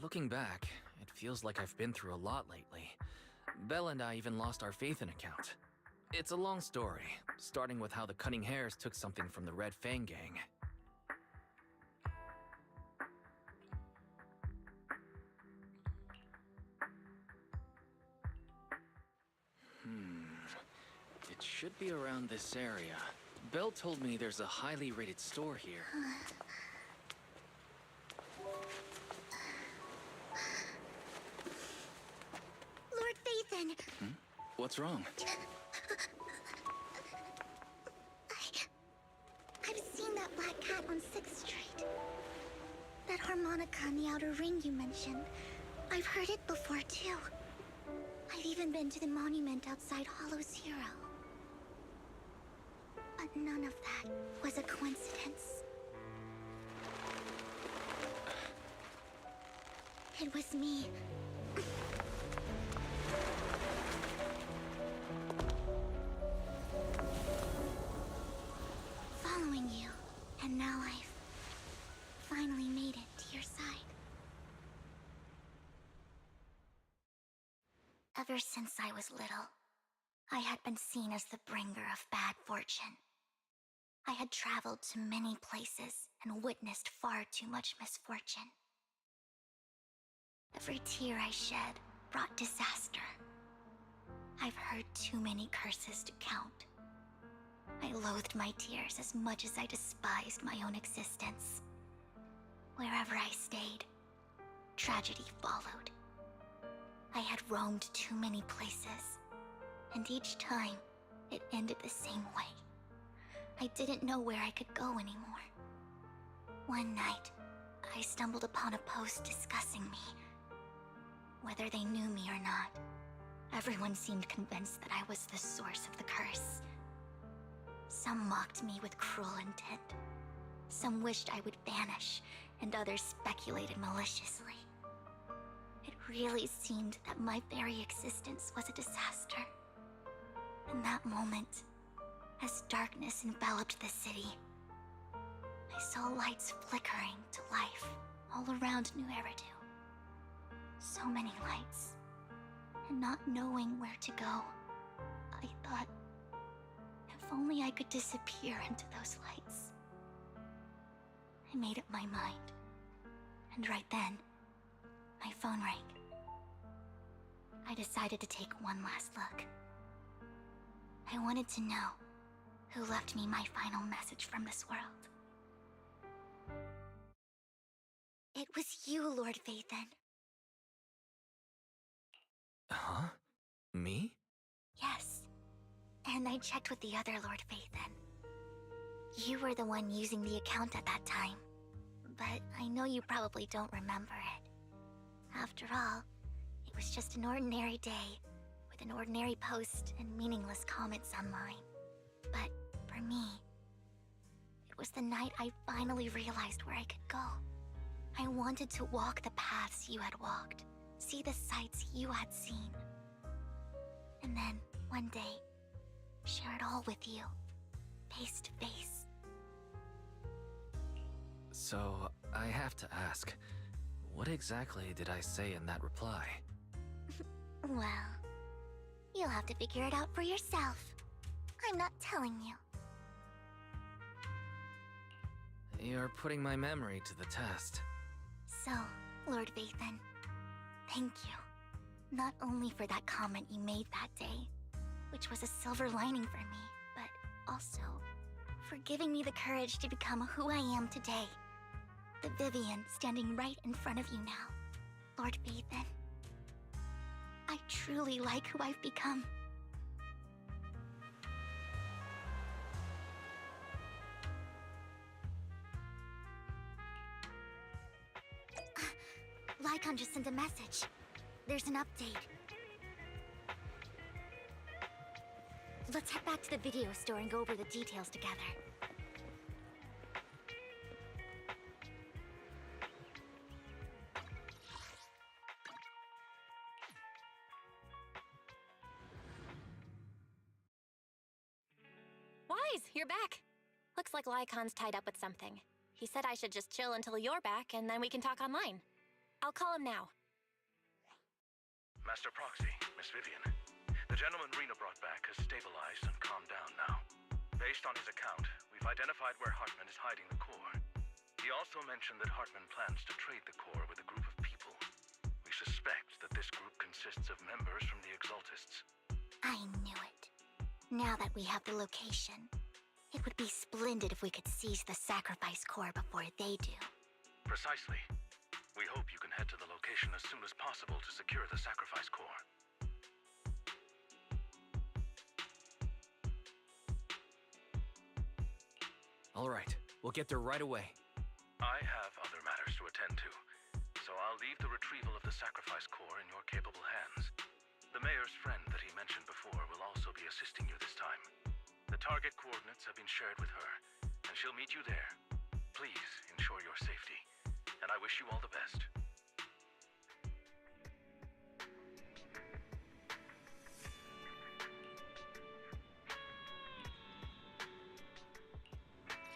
Looking back, it feels like I've been through a lot lately. Belle and I even lost our Phaethon account. It's a long story, starting with how the Cunning Hares took something from the Red Fang gang. It should be around this area. Belle told me there's a highly rated store here. Lord Phaethon! What's wrong? I've seen that black cat on 6th Street. That harmonica in the outer ring you mentioned. I've heard it before, too. I've even been to the monument outside Hollow Zero. But none of that was a coincidence. It was me. Following you, and now I've finally made it to your side. Ever since I was little, I had been seen as the bringer of bad fortune. I had traveled to many places and witnessed far too much misfortune. Every tear I shed brought disaster. I've heard too many curses to count. I loathed my tears as much as I despised my own existence. Wherever I stayed, tragedy followed. I had roamed too many places, and each time, it ended the same way. I didn't know where I could go anymore. One night, I stumbled upon a post discussing me. Whether they knew me or not, everyone seemed convinced that I was the source of the curse. Some mocked me with cruel intent. Some wished I would vanish, and others speculated maliciously. It really seemed that my very existence was a disaster. In that moment, as darkness enveloped the city, I saw lights flickering to life all around New Eridu. So many lights, and not knowing where to go, I thought, if only I could disappear into those lights. I made up my mind, and right then, my phone rang. I decided to take one last look. I wanted to know who left me my final message from this world. It was you, Lord Vathan. Huh? Me? Yes. And I checked with the other Lord Vathan. You were the one using the account at that time, but I know you probably don't remember it. After all, it was just an ordinary day, with an ordinary post and meaningless comments online. But for me, it was the night I finally realized where I could go. I wanted to walk the paths you had walked, see the sights you had seen. And then, one day, share it all with you, face to face. So, I have to ask, what exactly did I say in that reply? Well, you'll have to figure it out for yourself. I'm not telling you. You're putting my memory to the test. So, Lord Vathan, thank you. Not only for that comment you made that day, which was a silver lining for me, but also for giving me the courage to become who I am today. The Vivian standing right in front of you now. Lord Vathan, I truly like who I've become. Lycon just sent a message. There's an update. Let's head back to the video store and go over the details together. Wise, you're back. Looks like Lycon's tied up with something. He said I should just chill until you're back, and then we can talk online. I'll call him now. Master Proxy, Miss Vivian. The gentleman Rena brought back has stabilized and calmed down now. Based on his account, we've identified where Hartman is hiding the core. He also mentioned that Hartman plans to trade the core with a group of people. We suspect that this group consists of members from the Exaltists. I knew it. Now that we have the location, it would be splendid if we could seize the sacrifice core before they do. Precisely. We hope you can head to the location as soon as possible to secure the sacrifice core. All right, we'll get there right away. I have other matters to attend to, so I'll leave the retrieval of the sacrifice core in your capable hands. The mayor's friend that he mentioned before will also be assisting you this time. The target coordinates have been shared with her, and she'll meet you there. Please ensure your safety, and I wish you all the best.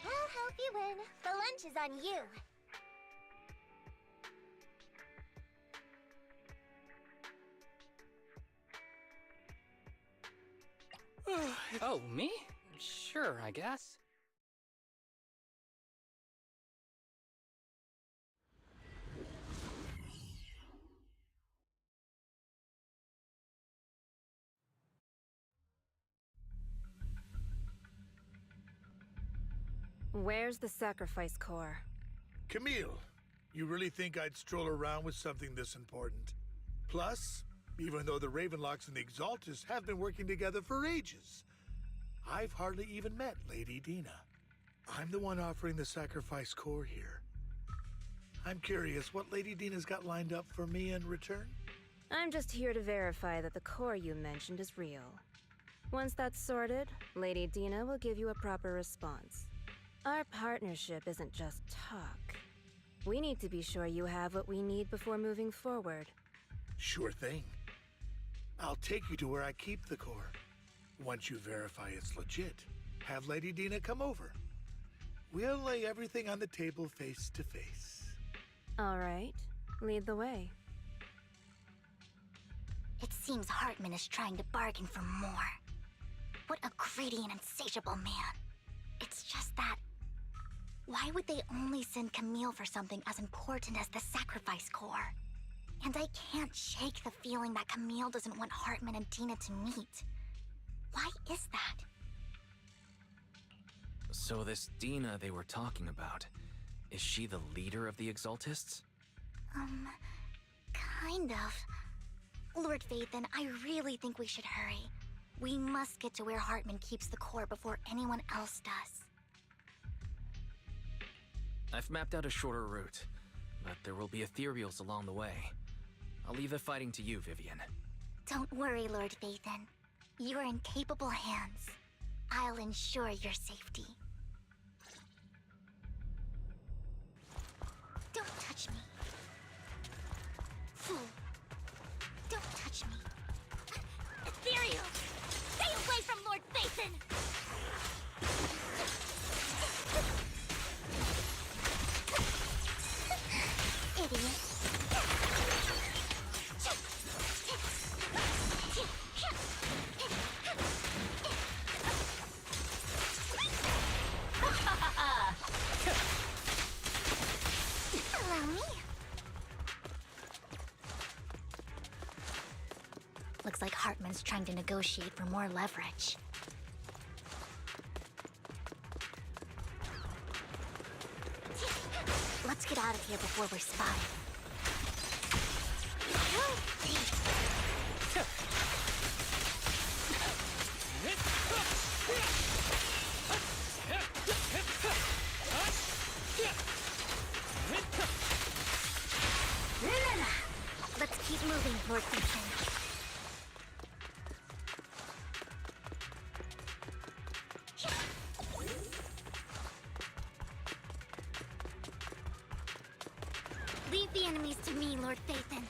I'll help you win. The lunch is on you. Oh, me? Sure, I guess. Where's the sacrifice core? Camille, you really think I'd stroll around with something this important? Plus, even though the Ravenlocks and the Exaltus have been working together for ages, I've hardly even met Lady Dina. I'm the one offering the sacrifice core here. I'm curious what Lady Dina's got lined up for me in return? I'm just here to verify that the core you mentioned is real. Once that's sorted, Lady Dina will give you a proper response. Our partnership isn't just talk. We need to be sure you have what we need before moving forward. Sure thing. I'll take you to where I keep the core. Once you verify it's legit, have Lady Dina come over. We'll lay everything on the table face to face. All right, lead the way. It seems Hartman is trying to bargain for more. What a greedy and insatiable man. It's just that... why would they only send Camille for something as important as the sacrifice core? And I can't shake the feeling that Camille doesn't want Hartman and Dina to meet. Why is that? So this Dina they were talking about, is she the leader of the Exaltists? Kind of. Lord Phaethon, I really think we should hurry. We must get to where Hartman keeps the core before anyone else does. I've mapped out a shorter route, but there will be ethereals along the way. I'll leave the fighting to you, Vivian. Don't worry, Lord Phaethon. You're in capable hands. I'll ensure your safety. Don't touch me. Fool. Don't touch me. Ethereal! Stay away from Lord Phaethon! Idiot. Allow me. Looks like Hartman's trying to negotiate for more leverage. Let's get out of here before we're spotted. Let's keep moving, Lord Phaethon. Leave the enemies to me, Lord Phaethon.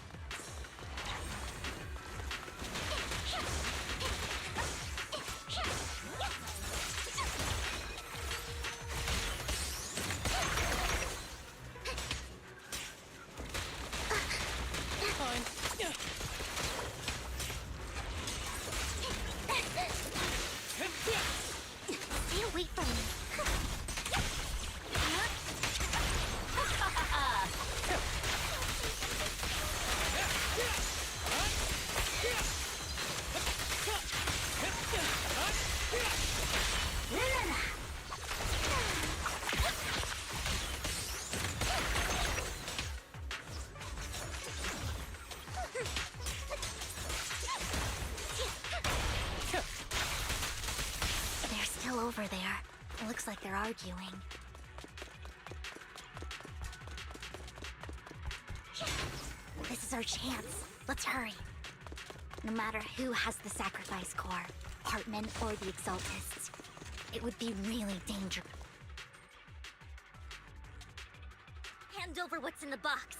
Stay away from me. They're still over there. It looks like they're arguing. This is our chance. Let's hurry. No matter who has the sacrifice core, Hartman or the Exaltists, it would be really dangerous. Hand over what's in the box.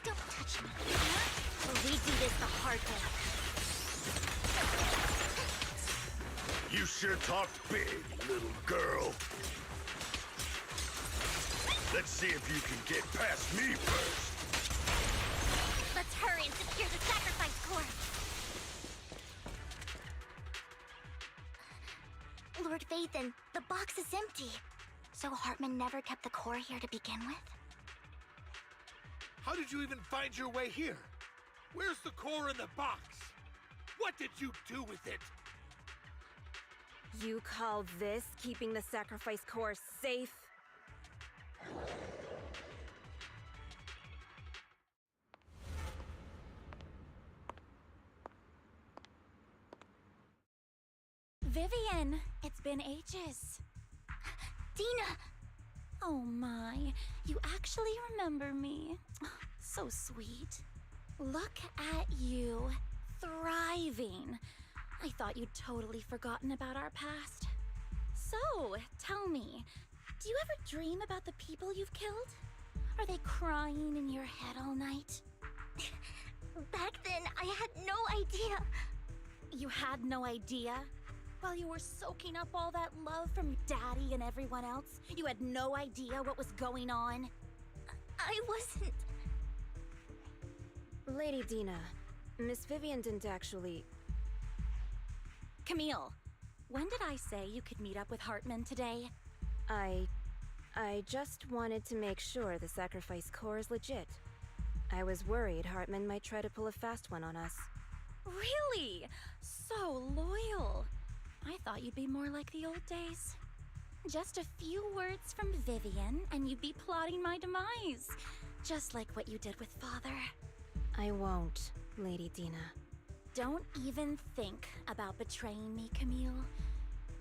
Don't touch me. Or we do this the hard way. You sure talk big, little girl. Let's see if you can get past me first. Let's hurry and secure the sacrifice core. Lord Vathan, the box is empty. So Hartman never kept the core here to begin with? How did you even find your way here? Where's the core in the box? What did you do with it? You call this keeping the sacrifice core safe? Vivian, it's been ages. Dina! Oh my, you actually remember me. So sweet. Look at you, thriving. I thought you'd totally forgotten about our past. So, tell me, do you ever dream about the people you've killed? Are they crying in your head all night? Back then, I had no idea. You had no idea? While you were soaking up all that love from Daddy and everyone else, you had no idea what was going on? I wasn't... Lady Dina, Miss Vivian didn't actually... Camille, when did I say you could meet up with Hartman today? I just wanted to make sure the sacrifice core is legit. I was worried Hartman might try to pull a fast one on us. Really? So loyal. I thought you'd be more like the old days. Just a few words from Vivian, and you'd be plotting my demise. Just like what you did with Father. I won't, Lady Dina. Don't even think about betraying me, Camille.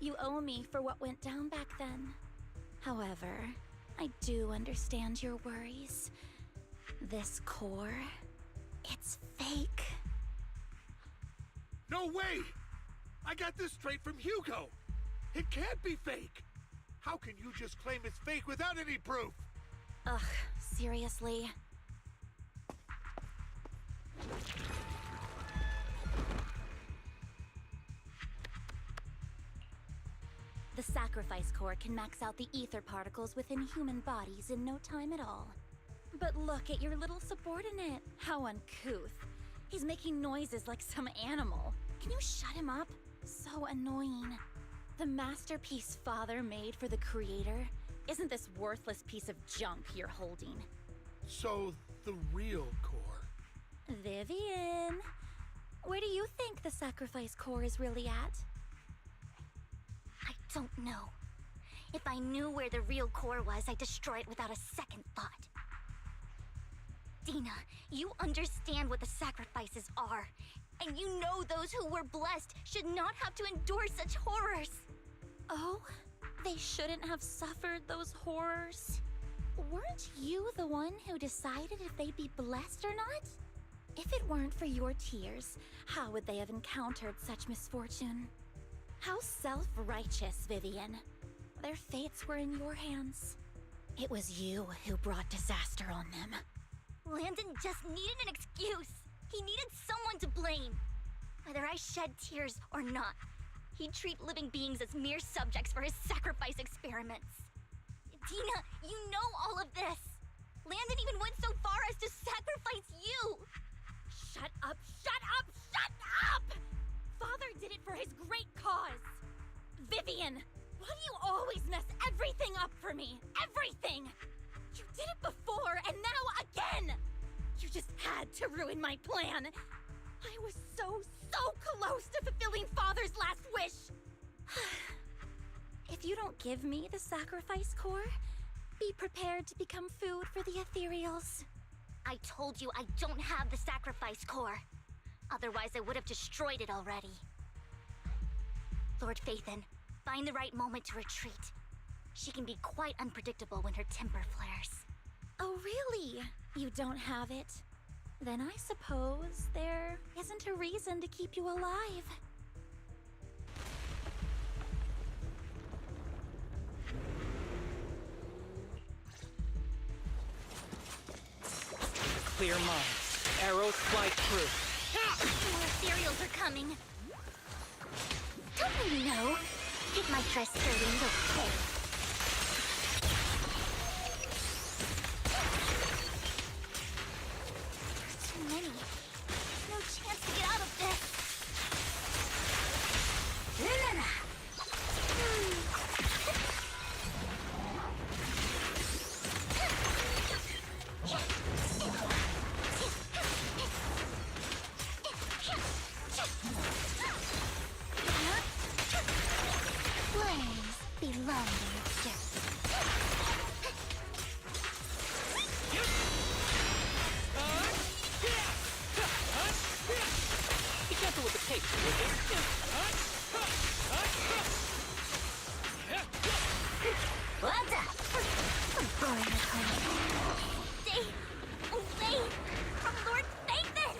You owe me for what went down back then. However, I do understand your worries. This core, it's fake. No way! I got this straight from Hugo! It can't be fake! How can you just claim it's fake without any proof? Ugh, seriously? The sacrifice core can max out the ether particles within human bodies in no time at all. But look at your little subordinate. How uncouth. He's making noises like some animal. Can you shut him up? So annoying. The masterpiece Father made for the Creator isn't this worthless piece of junk you're holding. So, the real core. Vivian, where do you think the sacrifice core is really at? I don't know. If I knew where the real core was, I'd destroy it without a second thought. Dina, you understand what the sacrifices are. And you know those who were blessed should not have to endure such horrors. Oh, they shouldn't have suffered those horrors. Weren't you the one who decided if they'd be blessed or not? If it weren't for your tears, how would they have encountered such misfortune? How self-righteous, Vivian. Their fates were in your hands. It was you who brought disaster on them. Landon just needed an excuse. He needed someone to blame. Whether I shed tears or not, he'd treat living beings as mere subjects for his sacrifice experiments. Dina, you know all of this. Landon even went so far as to sacrifice you. Shut up, shut up, shut up! Father did it for his great cause. Vivian, why do you always mess everything up for me? Everything! You did it before, and now again! You just had to ruin my plan. I was so close to fulfilling Father's last wish. If you don't give me the sacrifice core, be prepared to become food for the ethereals. I told you I don't have the sacrifice core. Otherwise, I would have destroyed it already. Lord Vathan, find the right moment to retreat. She can be quite unpredictable when her temper flares. Oh, really? You don't have it? then I suppose there isn't a reason to keep you alive. Clear minds. Arrows fly true. More cereals are coming. Don't you know? Take my dress skirt and okay. Too many. No chance to get out of this. Flames belong in its depths. Be gentle with the cake, will you? What's up? I'm going to come. Stay away from Lord Nathan!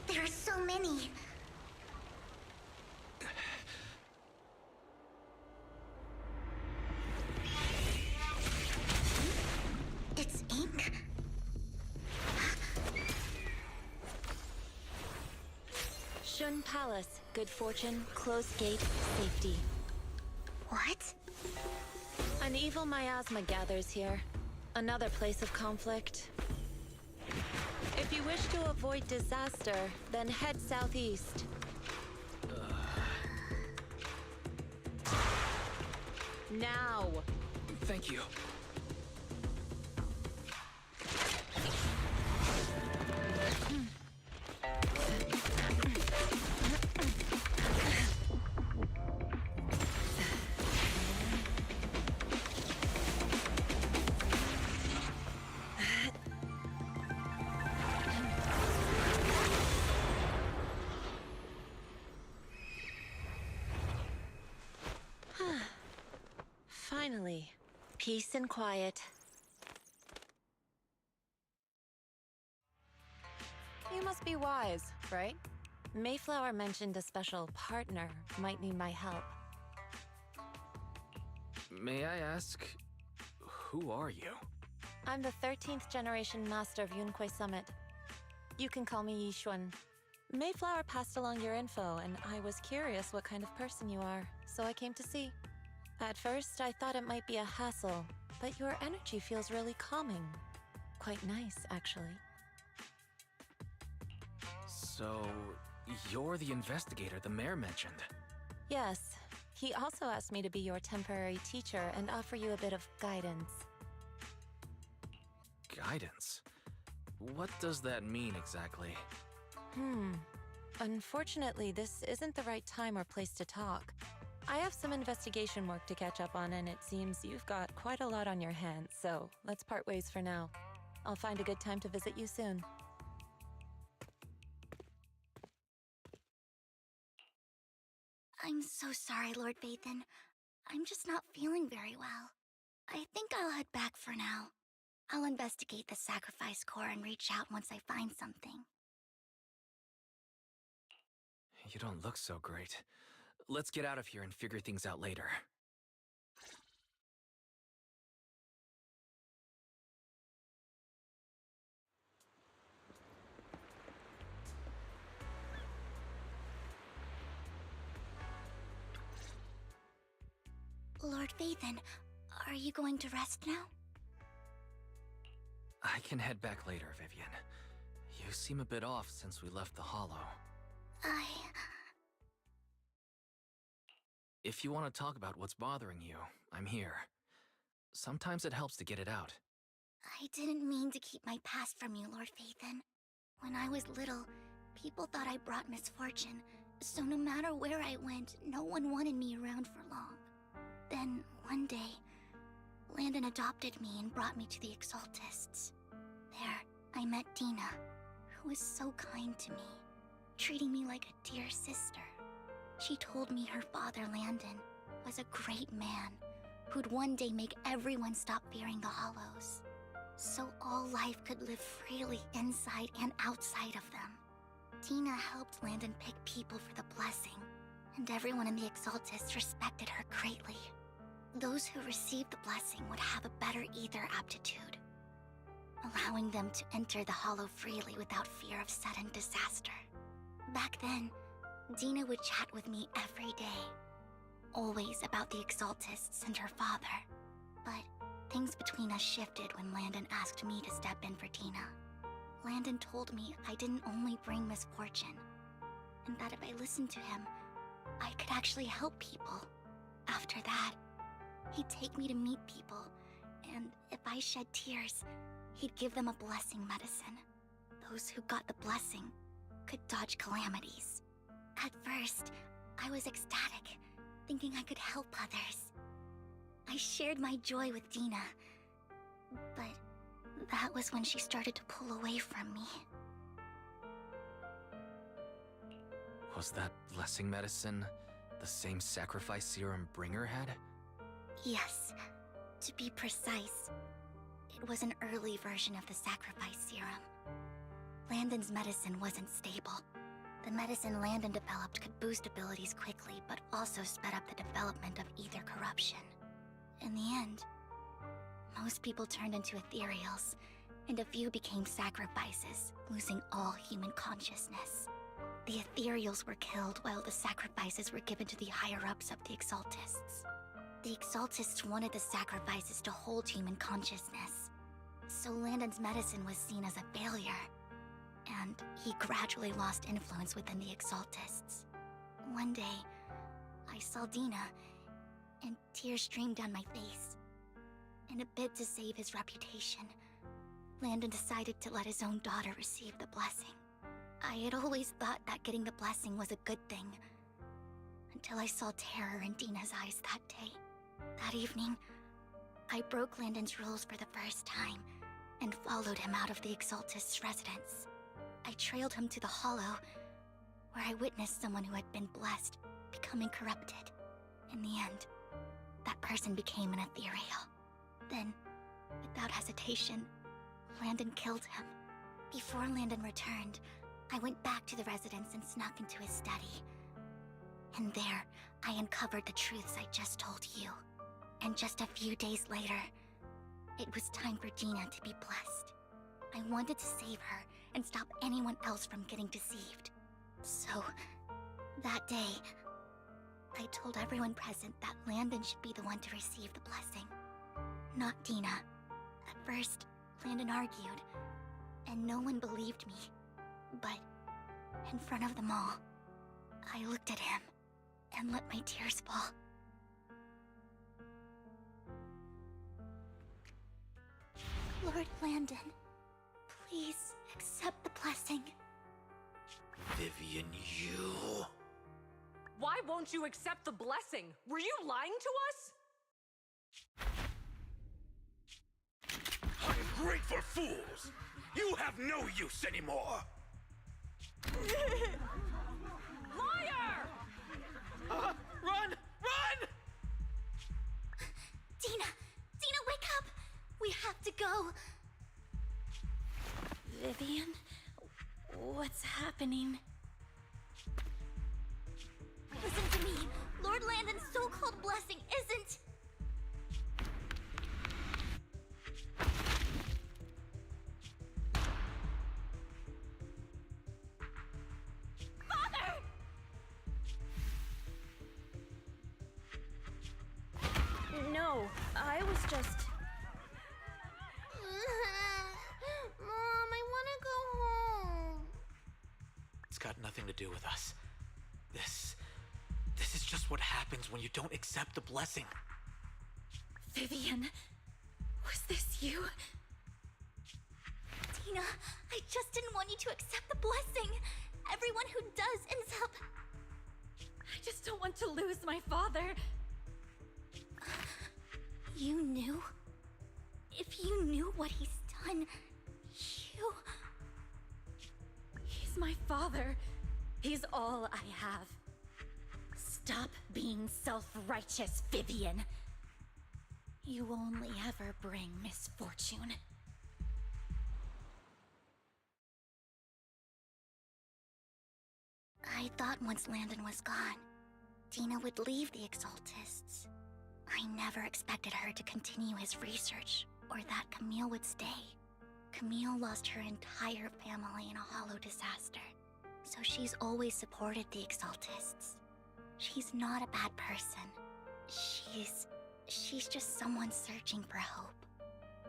There are so many. It's ink. Shun Palace. Good fortune, closed gate, safety. What? An evil miasma gathers here. Another place of conflict. If you wish to avoid disaster, then head southeast. Now! Thank you. Finally, peace and quiet. You must be wise, right? Mayflower mentioned a special partner might need my help. May I ask, who are you? I'm the 13th generation master of Yunque Summit. You can call me Yixuan. Mayflower passed along your info, and I was curious what kind of person you are, so I came to see. At first, I thought it might be a hassle, but your energy feels really calming. Quite nice, actually. So, you're the investigator the mayor mentioned? Yes. He also asked me to be your temporary teacher and offer you a bit of guidance. Guidance? What does that mean exactly? Unfortunately, this isn't the right time or place to talk. I have some investigation work to catch up on, and it seems you've got quite a lot on your hands, so let's part ways for now. I'll find a good time to visit you soon. I'm so sorry, Lord Vathan. I'm just not feeling very well. I think I'll head back for now. I'll investigate the Sacrifice Core and reach out once I find something. You don't look so great. Let's get out of here and figure things out later. Lord Vathan, are you going to rest now? I can head back later, Vivian. You seem a bit off since we left the Hollow. If you want to talk about what's bothering you, I'm here. Sometimes it helps to get it out. I didn't mean to keep my past from you, Lord Vathan. When I was little, people thought I brought misfortune, so no matter where I went, no one wanted me around for long. Then, one day, Landon adopted me and brought me to the Exaltists. There, I met Dina, who was so kind to me, treating me like a dear sister. She told me her father, Landon, was a great man, who'd one day make everyone stop fearing the Hollows. so all life could live freely inside and outside of them. Tina helped Landon pick people for the blessing, and everyone in the Exaltists respected her greatly. Those who received the blessing would have a better ether aptitude, allowing them to enter the Hollow freely without fear of sudden disaster. Back then, Dina would chat with me every day, always about the Exaltists and her father. But things between us shifted when Landon asked me to step in for Dina. Landon told me I didn't only bring misfortune, and that if I listened to him, I could actually help people. After that, he'd take me to meet people, and if I shed tears, he'd give them a blessing medicine. Those who got the blessing could dodge calamities. At first, I was ecstatic, thinking I could help others. I shared my joy with Dina, but that was when she started to pull away from me. Was that blessing medicine the same sacrifice serum Bringer had? Yes. To be precise, it was an early version of the sacrifice serum. Landon's medicine wasn't stable. The medicine Landon developed could boost abilities quickly, but also sped up the development of ether corruption. In the end, most people turned into ethereals, and a few became sacrifices, losing all human consciousness. The ethereals were killed while the sacrifices were given to the higher-ups of the Exaltists. The Exaltists wanted the sacrifices to hold human consciousness, so Landon's medicine was seen as a failure, and he gradually lost influence within the Exaltists. One day, I saw Dina, and tears streamed down my face. In a bid to save his reputation, Landon decided to let his own daughter receive the blessing. I had always thought that getting the blessing was a good thing, until I saw terror in Dina's eyes that day. That evening, I broke Landon's rules for the first time, and followed him out of the Exaltist's residence. I trailed him to the Hollow, where I witnessed someone who had been blessed becoming corrupted. In the end, that person became an ethereal. Then, without hesitation, Landon killed him. Before Landon returned, I went back to the residence and snuck into his study. And there, I uncovered the truths I just told you. And just a few days later, it was time for Dina to be blessed. I wanted to save her and stop anyone else from getting deceived. So, that day, I told everyone present that Landon should be the one to receive the blessing, not Dina. At first, Landon argued, and no one believed me. But, in front of them all, I looked at him and let my tears fall. Lord Landon, please accept the blessing. Vivian, you... Why won't you accept the blessing? Were you lying to us? Ungrateful fools! You have no use anymore! Liar! Run! Run! Dina! Dina, wake up! We have to go! Vivian? What's happening? Listen to me! Lord Landon's so-called blessing isn't... Father! No, I was just... Mom, I want to go home. It's got nothing to do with us. This is just what happens when you don't accept the blessing. Vivian, was this you? Dina, I just didn't want you to accept the blessing. Everyone who does ends up... I just don't want to lose my father. You knew? If you knew what he's done, you... He's my father. He's all I have. Stop being self-righteous, Vivian. You only ever bring misfortune. I thought once Landon was gone, Dina would leave the Exaltists. I never expected her to continue his research, or that Camille would stay. Camille lost her entire family in a hollow disaster, so she's always supported the Exaltists. She's not a bad person. She's just someone searching for hope.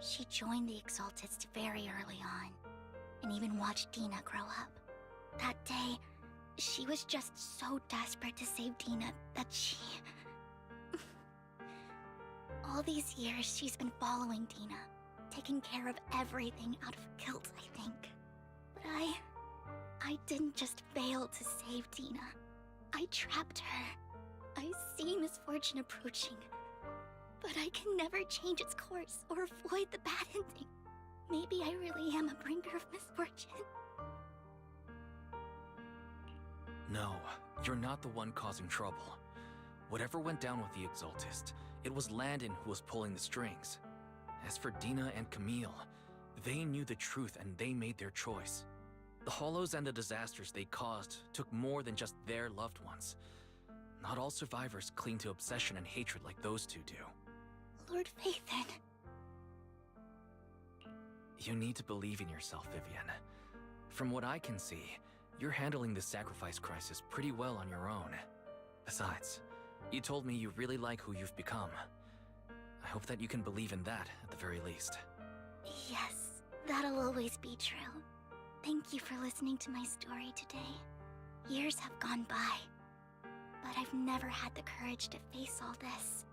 She joined the Exaltists very early on, and even watched Dina grow up. That day, she was just so desperate to save Dina that she... All these years, she's been following Dina, taking care of everything out of guilt, I think. But I didn't just fail to save Dina. I trapped her. I see misfortune approaching, but I can never change its course or avoid the bad ending. Maybe I really am a bringer of misfortune. No, you're not the one causing trouble. Whatever went down with the Exaltist, it was Landon who was pulling the strings. As for Dina and Camille, they knew the truth and they made their choice. The Hollows and the disasters they caused took more than just their loved ones. Not all survivors cling to obsession and hatred like those two do. Lord Phaethon. You need to believe in yourself, Vivian. From what I can see, you're handling the sacrifice crisis pretty well on your own. Besides, you told me you really like who you've become. I hope that you can believe in that, at the very least. Yes, that'll always be true. Thank you for listening to my story today. Years have gone by, but I've never had the courage to face all this.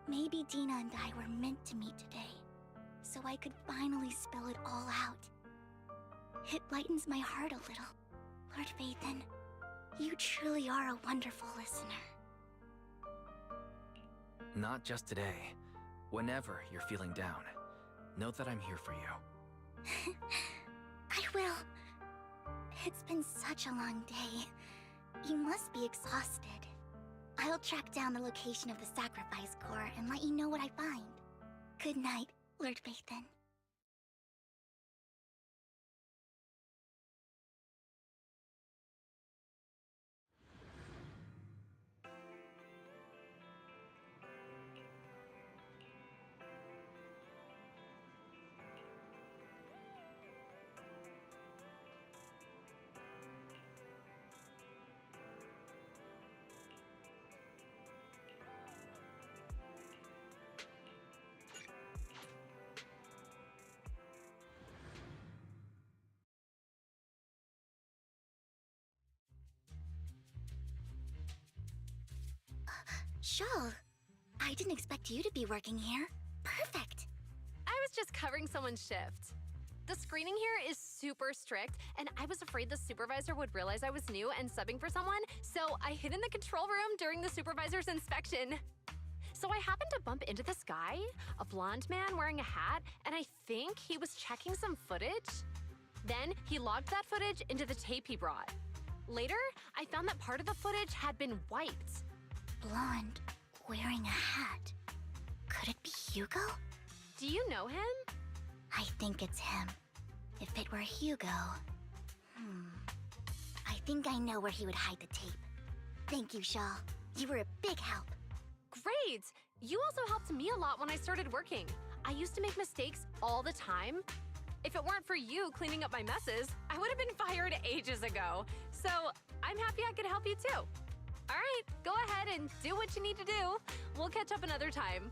Maybe Dina and I were meant to meet today, so I could finally spill it all out. It lightens my heart a little. Lord Phaethon, you truly are a wonderful listener. Not just today. Whenever you're feeling down, know that I'm here for you. I will. It's been such a long day. You must be exhausted. I'll track down the location of the Sacrifice Core and let you know what I find. Good night, Lord Phaethon. Shawl, I didn't expect you to be working here. Perfect. I was just covering someone's shift. The screening here is super strict, and I was afraid the supervisor would realize I was new and subbing for someone, so I hid in the control room during the supervisor's inspection. So I happened to bump into this guy, a blonde man wearing a hat, and I think he was checking some footage. Then he logged that footage into the tape he brought. Later, I found that part of the footage had been wiped. Blonde, wearing a hat. Could it be Hugo? Do you know him? I think it's him. If it were Hugo... I think I know where he would hide the tape. Thank you, Shaw. You were a big help. Great! You also helped me a lot when I started working. I used to make mistakes all the time. If it weren't for you cleaning up my messes, I would have been fired ages ago. So I'm happy I could help you too. All right, go ahead and do what you need to do. We'll catch up another time.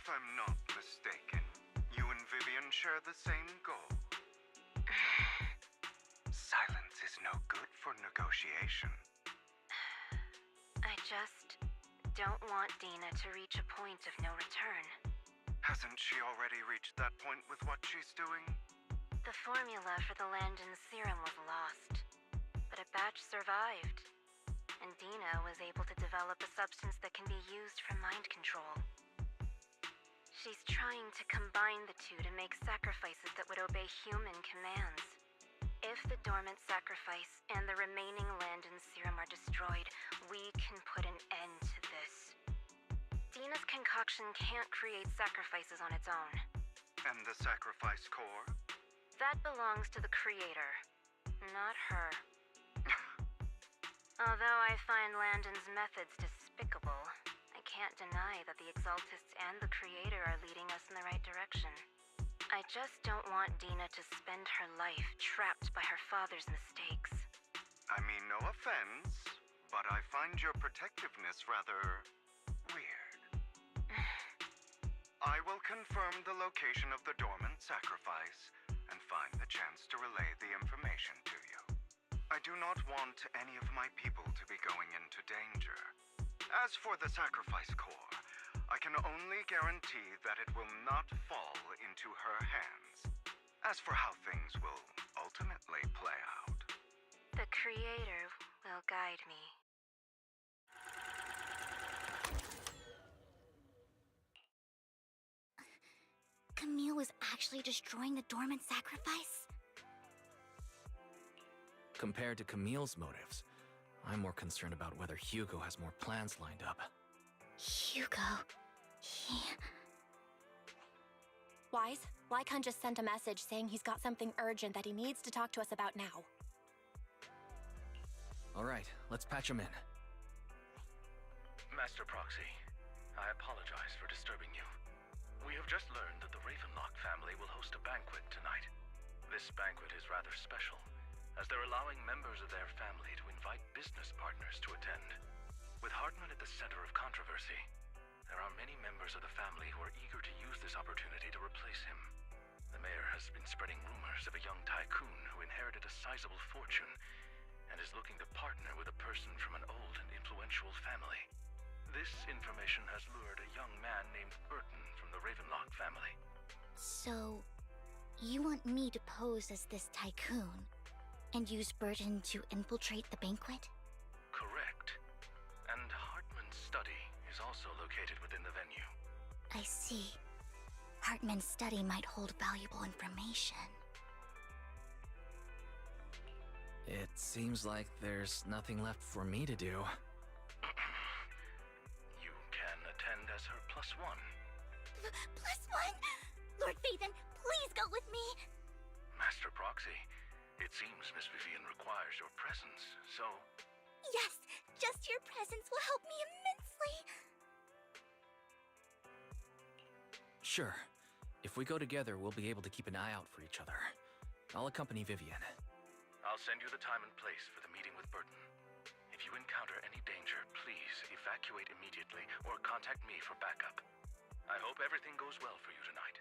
I'm not mistaken, you and Vivian share the same goal. Silence is no good for negotiation. I just don't want Dina to reach a point of no return. Hasn't she already reached that point with what she's doing? The formula for the Landon serum was lost, but a batch survived, and Dina was able to develop a substance that can be used for mind control. She's trying to combine the two to make sacrifices that would obey human commands. If the dormant sacrifice and the remaining Landon serum are destroyed, we can put an end to this. Dina's concoction can't create sacrifices on its own. And the sacrifice core? That belongs to the Creator, not her. Although I find Landon's methods despicable, I can't deny that the Exaltists and the Creator are leading us in the right direction. I just don't want Dina to spend her life trapped by her father's mistakes. I mean, no offense, but I find your protectiveness rather weird. I will confirm the location of the dormant sacrifice and find the chance to relay the information to you. I do not want any of my people to be going into danger. As for the sacrifice core, I can only guarantee that it will not fall into her hands. As for how things will ultimately play out, the Creator will guide me. Camille was actually destroying the dormant sacrifice? Compared to Camille's motives, I'm more concerned about whether Hugo has more plans lined up. Hugo... Wise, Lycon just sent a message saying he's got something urgent that he needs to talk to us about now. Alright, let's patch him in. Master Proxy, I apologize for disturbing you. We have just learned that the Ravenlock family will host a banquet tonight. This banquet is rather special, as they're allowing members of their family to invite business partners to attend. With Hartman at the center of controversy, there are many members of the family who are eager to use this opportunity to replace him. The mayor has been spreading rumors of a young tycoon who inherited a sizable fortune and is looking to partner with a person from an old and influential family. This information has lured a young man named Burton from the Ravenlock family. So, you want me to pose as this tycoon and use Burton to infiltrate the banquet? Correct. And Hartman's study is also located within the venue. I see. Hartman's study might hold valuable information. It seems like there's nothing left for me to do. You can attend as her +1. +1? Lord Phaethon, please go with me! Master Proxy, it seems Miss Vivian requires your presence, so... Yes, just your presence will help me immensely! Sure. If we go together, we'll be able to keep an eye out for each other. I'll accompany Vivian. I'll send you the time and place for the meeting with Burton. If you encounter any danger, please evacuate immediately or contact me for backup. I hope everything goes well for you tonight.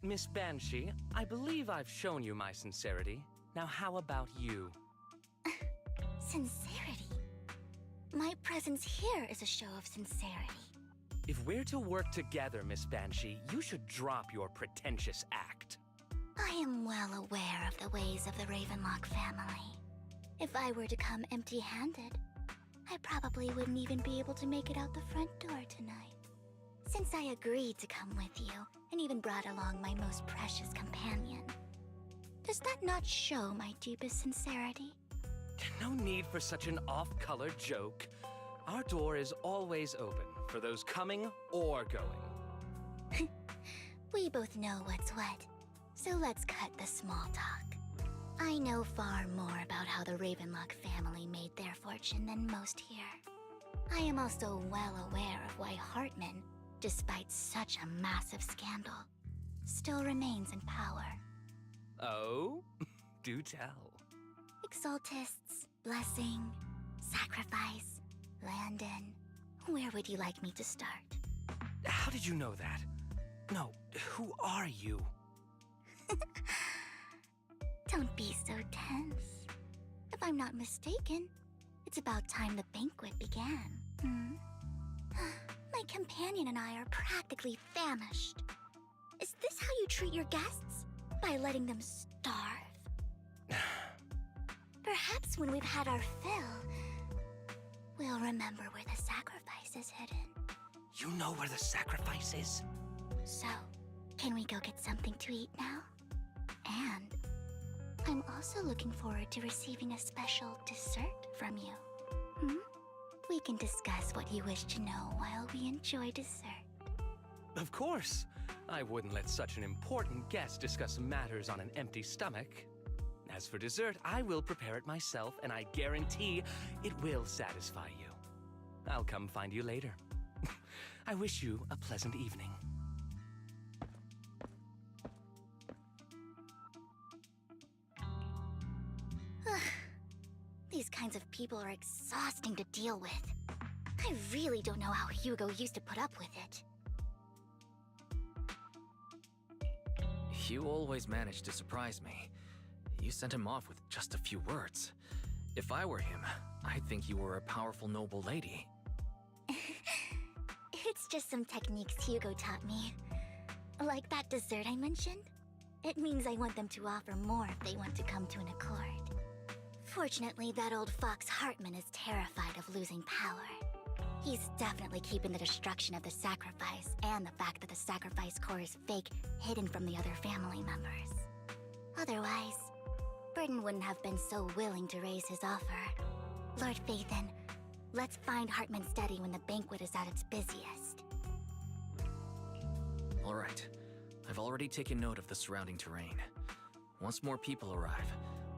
Miss Banshee, I believe I've shown you my sincerity. Now how about you? Sincerity? My presence here is a show of sincerity. If we're to work together, Miss Banshee, you should drop your pretentious act. I am well aware of the ways of the Ravenlock family. If I were to come empty-handed, I probably wouldn't even be able to make it out the front door tonight. Since I agreed to come with you, and even brought along my most precious companion, does that not show my deepest sincerity? No need for such an off-color joke. Our door is always open for those coming or going. We both know what's what, so let's cut the small talk. I know far more about how the Ravenlock family made their fortune than most here. I am also well aware of why Hartman, despite such a massive scandal, still remains in power. Oh? Do tell. Exaltists, blessing, sacrifice, Landon. Where would you like me to start? How did you know that? No, who are you? Don't be so tense. If I'm not mistaken, it's about time the banquet began. My companion and I are practically famished. Is this how you treat your guests? By letting them starve? Perhaps when we've had our fill, we'll remember where the sacrifice is hidden. You know where the sacrifice is? So, can we go get something to eat now? And I'm also looking forward to receiving a special dessert from you. We can discuss what you wish to know while we enjoy dessert. Of course. I wouldn't let such an important guest discuss matters on an empty stomach. As for dessert, I will prepare it myself, and I guarantee it will satisfy you. I'll come find you later. I wish you a pleasant evening. These kinds of people are exhausting to deal with. I really don't know how Hugo used to put up with it. You always manage to surprise me. You sent him off with just a few words. If I were him, I'd think you were a powerful noble lady. It's just some techniques Hugo taught me. Like that dessert I mentioned. It means I want them to offer more if they want to come to an accord. Fortunately, that old fox Hartman is terrified of losing power. He's definitely keeping the destruction of the sacrifice and the fact that the sacrifice core is fake hidden from the other family members. Otherwise, Burden wouldn't have been so willing to raise his offer. Lord Phaethon, let's find Hartman's study when the banquet is at its busiest. All right. I've already taken note of the surrounding terrain. Once more people arrive,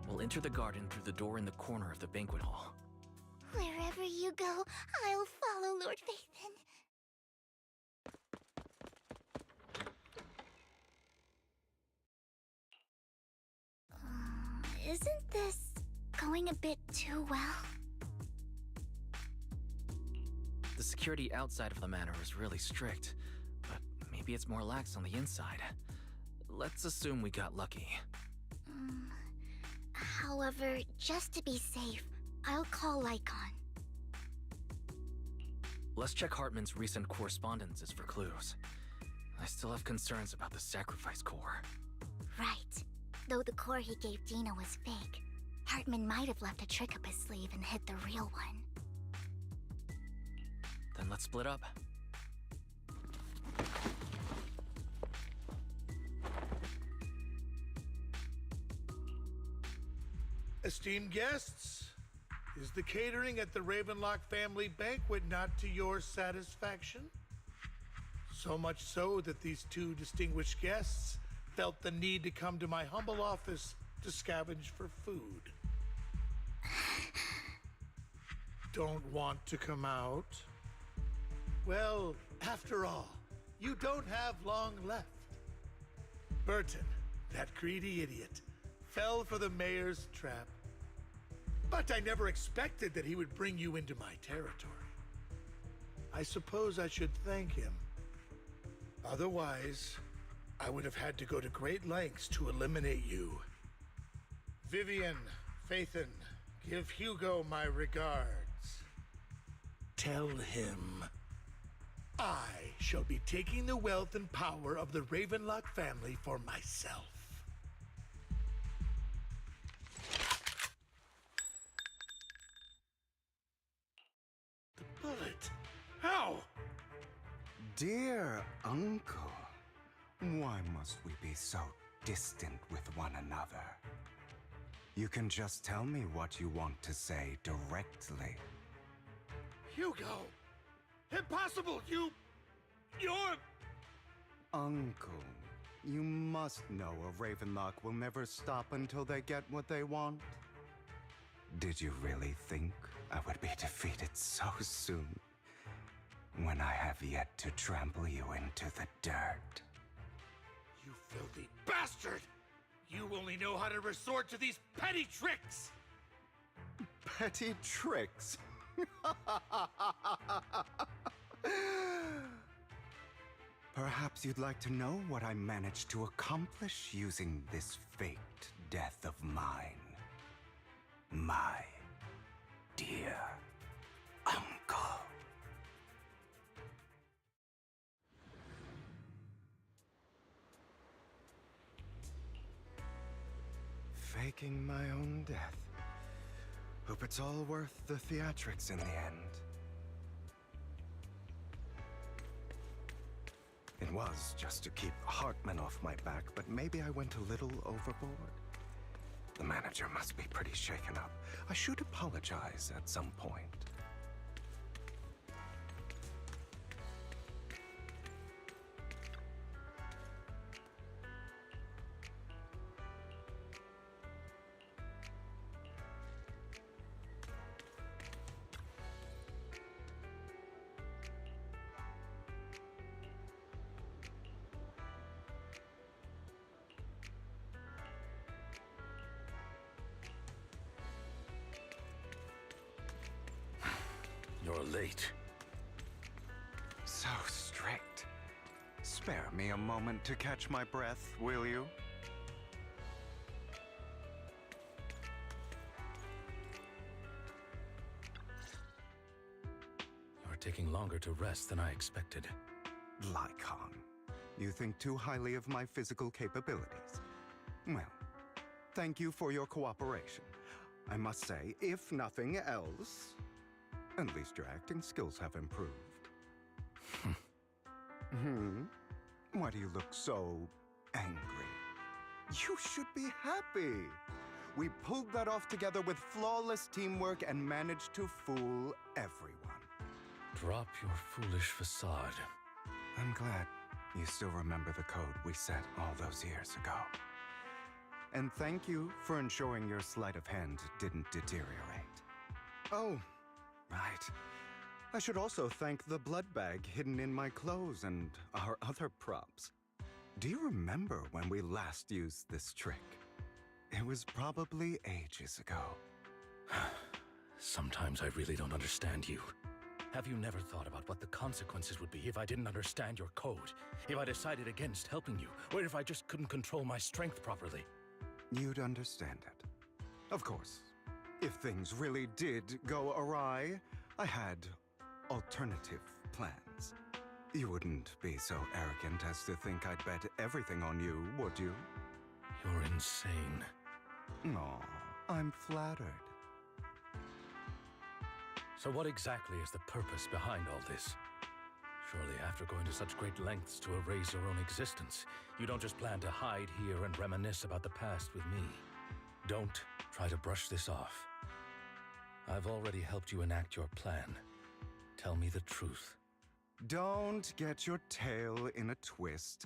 we'll enter the garden through the door in the corner of the banquet hall. Wherever you go, I'll follow, Lord Phaethon. Isn't this going a bit too well? The security outside of the manor is really strict, but maybe it's more lax on the inside. Let's assume we got lucky. However, just to be safe, I'll call Lycon. Let's check Hartman's recent correspondences for clues. I still have concerns about the sacrifice core. Right. Though the core he gave Dina was fake, Hartman might have left a trick up his sleeve and hid the real one. Then let's split up. Esteemed guests, is the catering at the Ravenlock family banquet not to your satisfaction? So much so that these two distinguished guests felt the need to come to my humble office to scavenge for food. Don't want to come out? Well, after all, you don't have long left. Burton, that greedy idiot, fell for the mayor's trap. But I never expected that he would bring you into my territory. I suppose I should thank him. Otherwise, I would have had to go to great lengths to eliminate you. Vivian, Phaethon, give Hugo my regards. Tell him I shall be taking the wealth and power of the Ravenlock family for myself. The bullet. How? Dear Uncle, why must we be so distant with one another? You can just tell me what you want to say directly. Hugo! Impossible! You're... Uncle, you must know a Ravenlock will never stop until they get what they want. Did you really think I would be defeated so soon? When I have yet to trample you into the dirt. You filthy bastard! You only know how to resort to these petty tricks! Petty tricks? Perhaps you'd like to know what I managed to accomplish using this faked death of mine. My dear uncle. Faking my own death. Hope it's all worth the theatrics in the end. It was just to keep Hartman off my back, but maybe I went a little overboard. The manager must be pretty shaken up. I should apologize at some point. You're late. So strict. Spare me a moment to catch my breath, will you? You're taking longer to rest than I expected. Lycon, you think too highly of my physical capabilities. Well, thank you for your cooperation. I must say, if nothing else, at least your acting skills have improved. Why do you look so angry? You should be happy. We pulled that off together with flawless teamwork and managed to fool everyone. Drop your foolish facade. I'm glad you still remember the code we set all those years ago. And thank you for ensuring your sleight of hand didn't deteriorate. Oh, right. I should also thank the blood bag hidden in my clothes and our other props. Do you remember when we last used this trick? It was probably ages ago. Sometimes I really don't understand you. Have you never thought about what the consequences would be if I didn't understand your code? If I decided against helping you? Or if I just couldn't control my strength properly? You'd understand it. Of course. If things really did go awry, I had alternative plans. You wouldn't be so arrogant as to think I'd bet everything on you, would you? You're insane. Aw, I'm flattered. So what exactly is the purpose behind all this? Surely after going to such great lengths to erase your own existence, you don't just plan to hide here and reminisce about the past with me. Don't try to brush this off. I've already helped you enact your plan. Tell me the truth. Don't get your tail in a twist.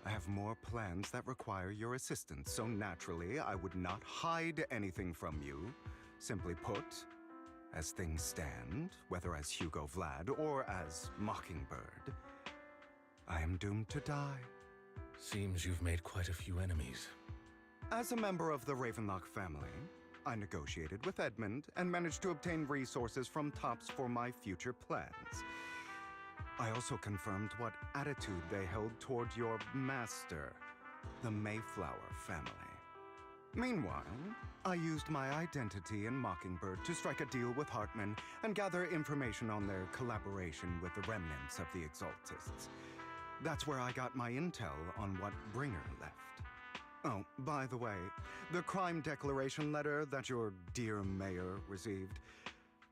I have more plans that require your assistance, so naturally I would not hide anything from you. Simply put, as things stand, whether as Hugo Vlad or as Mockingbird, I am doomed to die. Seems you've made quite a few enemies. As a member of the Ravenlock family, I negotiated with Edmund and managed to obtain resources from Tops for my future plans. I also confirmed what attitude they held toward your master, the Mayflower family. Meanwhile, I used my identity in Mockingbird to strike a deal with Hartman and gather information on their collaboration with the remnants of the Exaltists. That's where I got my intel on what Bringer left. Oh, by the way, the crime declaration letter that your dear mayor received,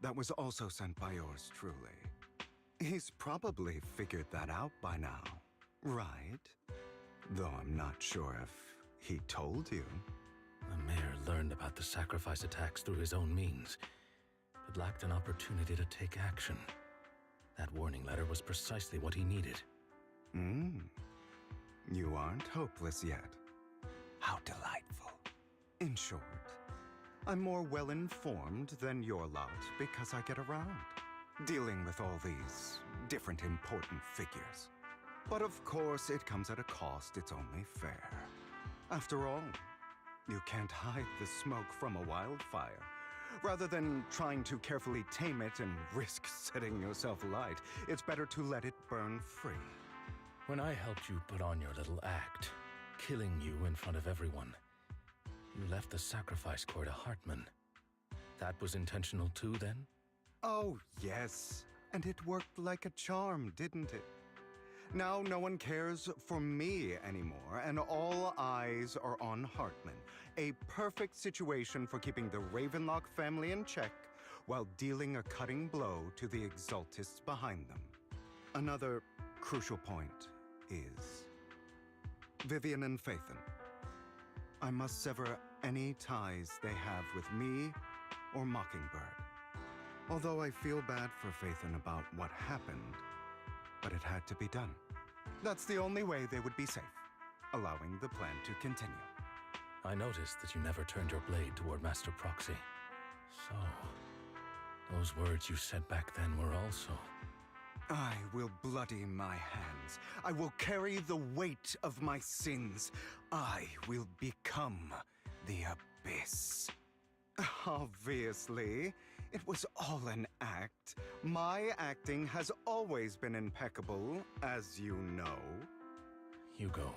that was also sent by yours truly. He's probably figured that out by now, right? Though I'm not sure if he told you. The mayor learned about the sacrifice attacks through his own means, but lacked an opportunity to take action. That warning letter was precisely what he needed. You aren't hopeless yet. How delightful. In short, I'm more well-informed than your lot because I get around, dealing with all these different important figures. But of course, it comes at a cost. It's only fair. After all, you can't hide the smoke from a wildfire. Rather than trying to carefully tame it and risk setting yourself alight, it's better to let it burn free. When I helped you put on your little act, killing you in front of everyone, you left the sacrifice core to Hartman. That was intentional too, then? Oh, yes. And it worked like a charm, didn't it? Now no one cares for me anymore, and all eyes are on Hartman. A perfect situation for keeping the Ravenlock family in check while dealing a cutting blow to the Exaltists behind them. Another crucial point is Vivian and Phaethon. I must sever any ties they have with me or Mockingbird. Although I feel bad for Phaethon about what happened, but it had to be done. That's the only way they would be safe, allowing the plan to continue. I noticed that you never turned your blade toward Master Proxy. So, those words you said back then were also... I will bloody my hands. I will carry the weight of my sins. I will become the Abyss. Obviously, it was all an act. My acting has always been impeccable, as you know. Hugo,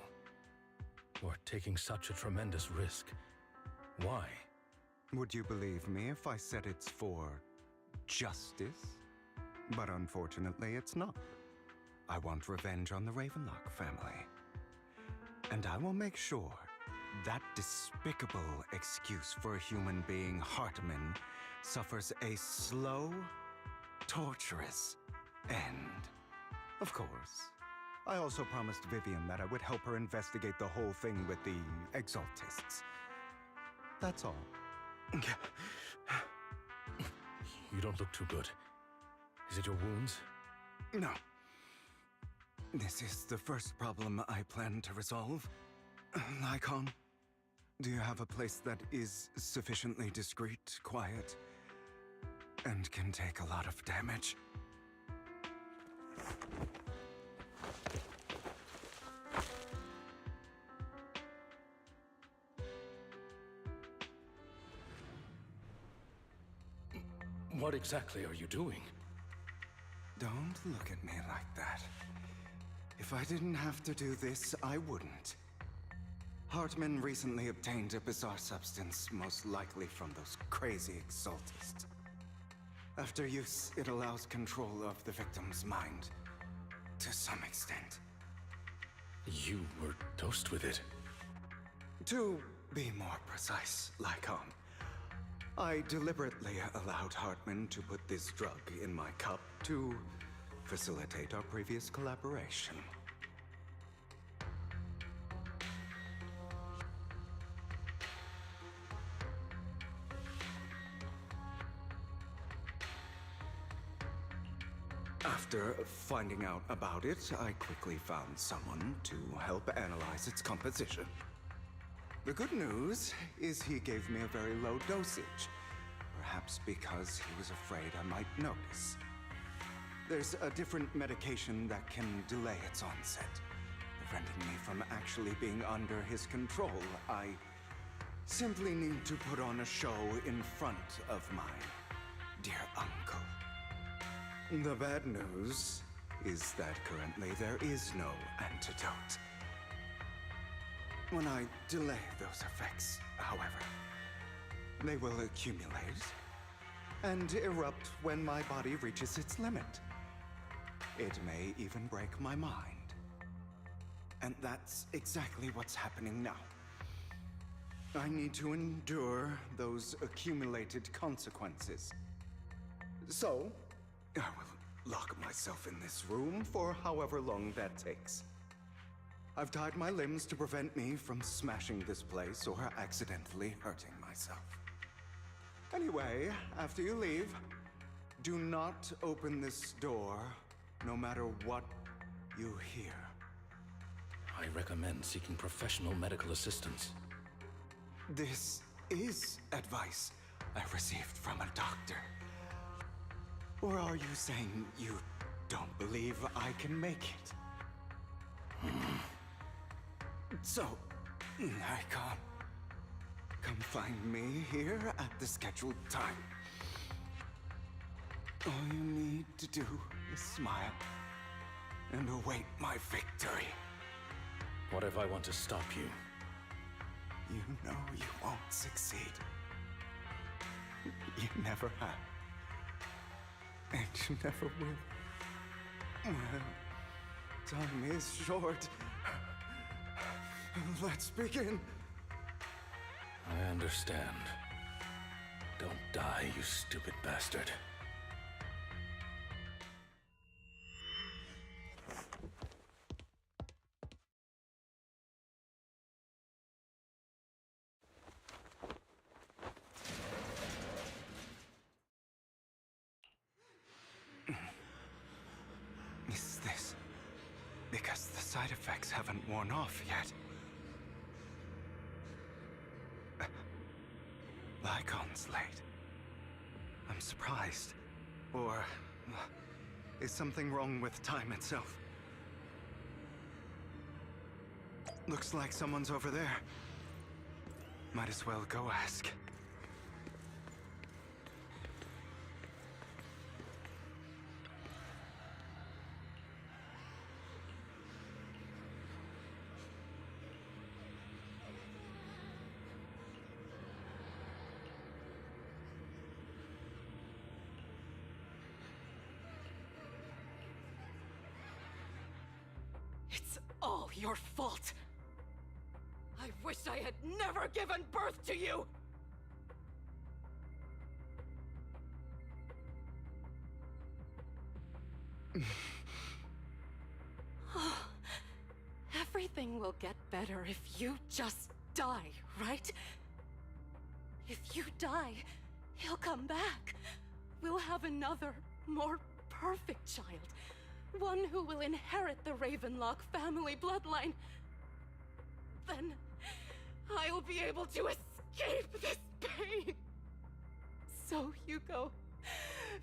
you're taking such a tremendous risk. Why? Would you believe me if I said it's for justice? But unfortunately, it's not. I want revenge on the Ravenlock family. And I will make sure that despicable excuse for a human being, Hartman, suffers a slow, torturous end. Of course. I also promised Vivian that I would help her investigate the whole thing with the Exaltists. That's all. You don't look too good. Is it your wounds? No. This is the first problem I plan to resolve. Lycon, do you have a place that is sufficiently discreet, quiet, and can take a lot of damage? What exactly are you doing? Don't look at me like that. If I didn't have to do this, I wouldn't. Hartman recently obtained a bizarre substance, most likely from those crazy Exaltists. After use, it allows control of the victim's mind, to some extent. You were dosed with it? To be more precise, Lycon, I deliberately allowed Hartman to put this drug in my cup to facilitate our previous collaboration. After finding out about it, I quickly found someone to help analyze its composition. The good news is he gave me a very low dosage, perhaps because he was afraid I might notice. There's a different medication that can delay its onset, preventing me from actually being under his control. I simply need to put on a show in front of my dear uncle. The bad news is that currently there is no antidote. When I delay those effects, however, they will accumulate and erupt when my body reaches its limit. It may even break my mind. And that's exactly what's happening now. I need to endure those accumulated consequences. So, I will lock myself in this room for however long that takes. I've tied my limbs to prevent me from smashing this place or accidentally hurting myself. Anyway, after you leave, do not open this door, no matter what you hear. I recommend seeking professional medical assistance. This is advice I received from a doctor. Or are you saying you don't believe I can make it? So, Nikon, come find me here at the scheduled time. All you need to do is smile and await my victory. What if I want to stop you? You know you won't succeed. You never have. And you never will. Well, time is short. Let's begin. I understand. Don't die, you stupid bastard. Is this because the side effects haven't worn off yet? Lycon's late. I'm surprised. Or is something wrong with time itself? Looks like someone's over there. Might as well go ask. It's all your fault. I wish I had never given birth to you! Everything will get better if you just die, right? If you die, he'll come back. We'll have another, more perfect child. One who will inherit the Ravenlock family bloodline. Then I'll be able to escape this pain. So, Hugo,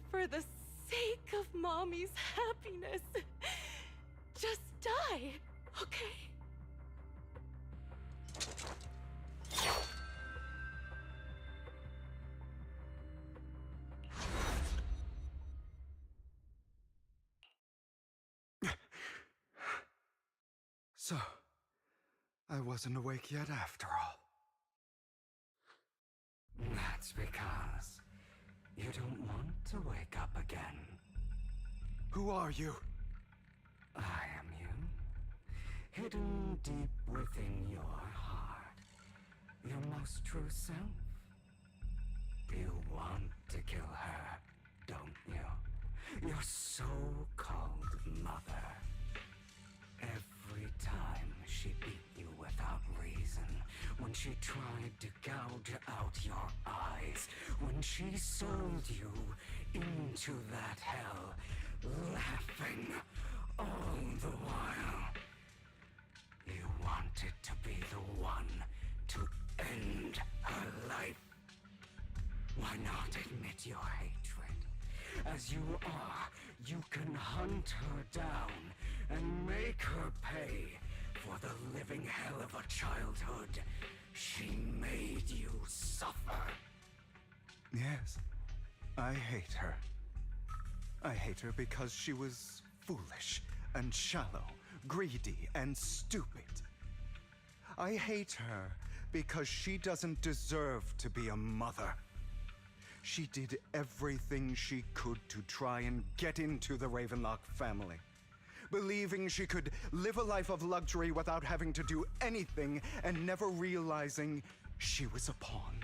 for the sake of Mommy's happiness, just die, okay? So, I wasn't awake yet after all. That's because you don't want to wake up again. Who are you? I am you. Hidden deep within your heart. Your most true self. You want to kill her, don't you? Your so-called mother. Every time she beat you without reason, when she tried to gouge out your eyes, when she sold you into that hell, laughing all the while. You wanted to be the one to end her life. Why not admit your hatred? As you are, you can hunt her down and make her pay for the living hell of a childhood she made you suffer. Yes, I hate her. I hate her because she was foolish and shallow, greedy and stupid. I hate her because she doesn't deserve to be a mother. She did everything she could to try and get into the Ravenlock family, believing she could live a life of luxury without having to do anything and never realizing she was a pawn,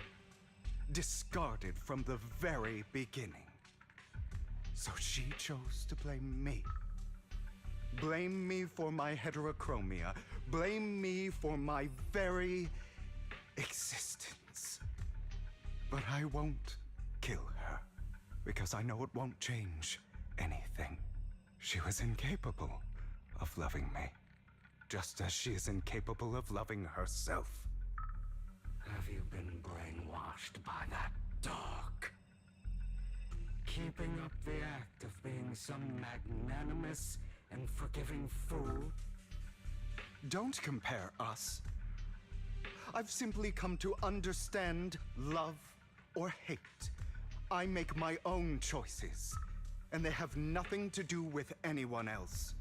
discarded from the very beginning. So she chose to blame me. Blame me for my heterochromia. Blame me for my very existence. But I won't kill her, because I know it won't change anything. She was incapable of loving me, just as she is incapable of loving herself. Have you been brainwashed by that dog? Keeping up the act of being some magnanimous and forgiving fool? Don't compare us. I've simply come to understand love or hate. I make my own choices, and they have nothing to do with anyone else.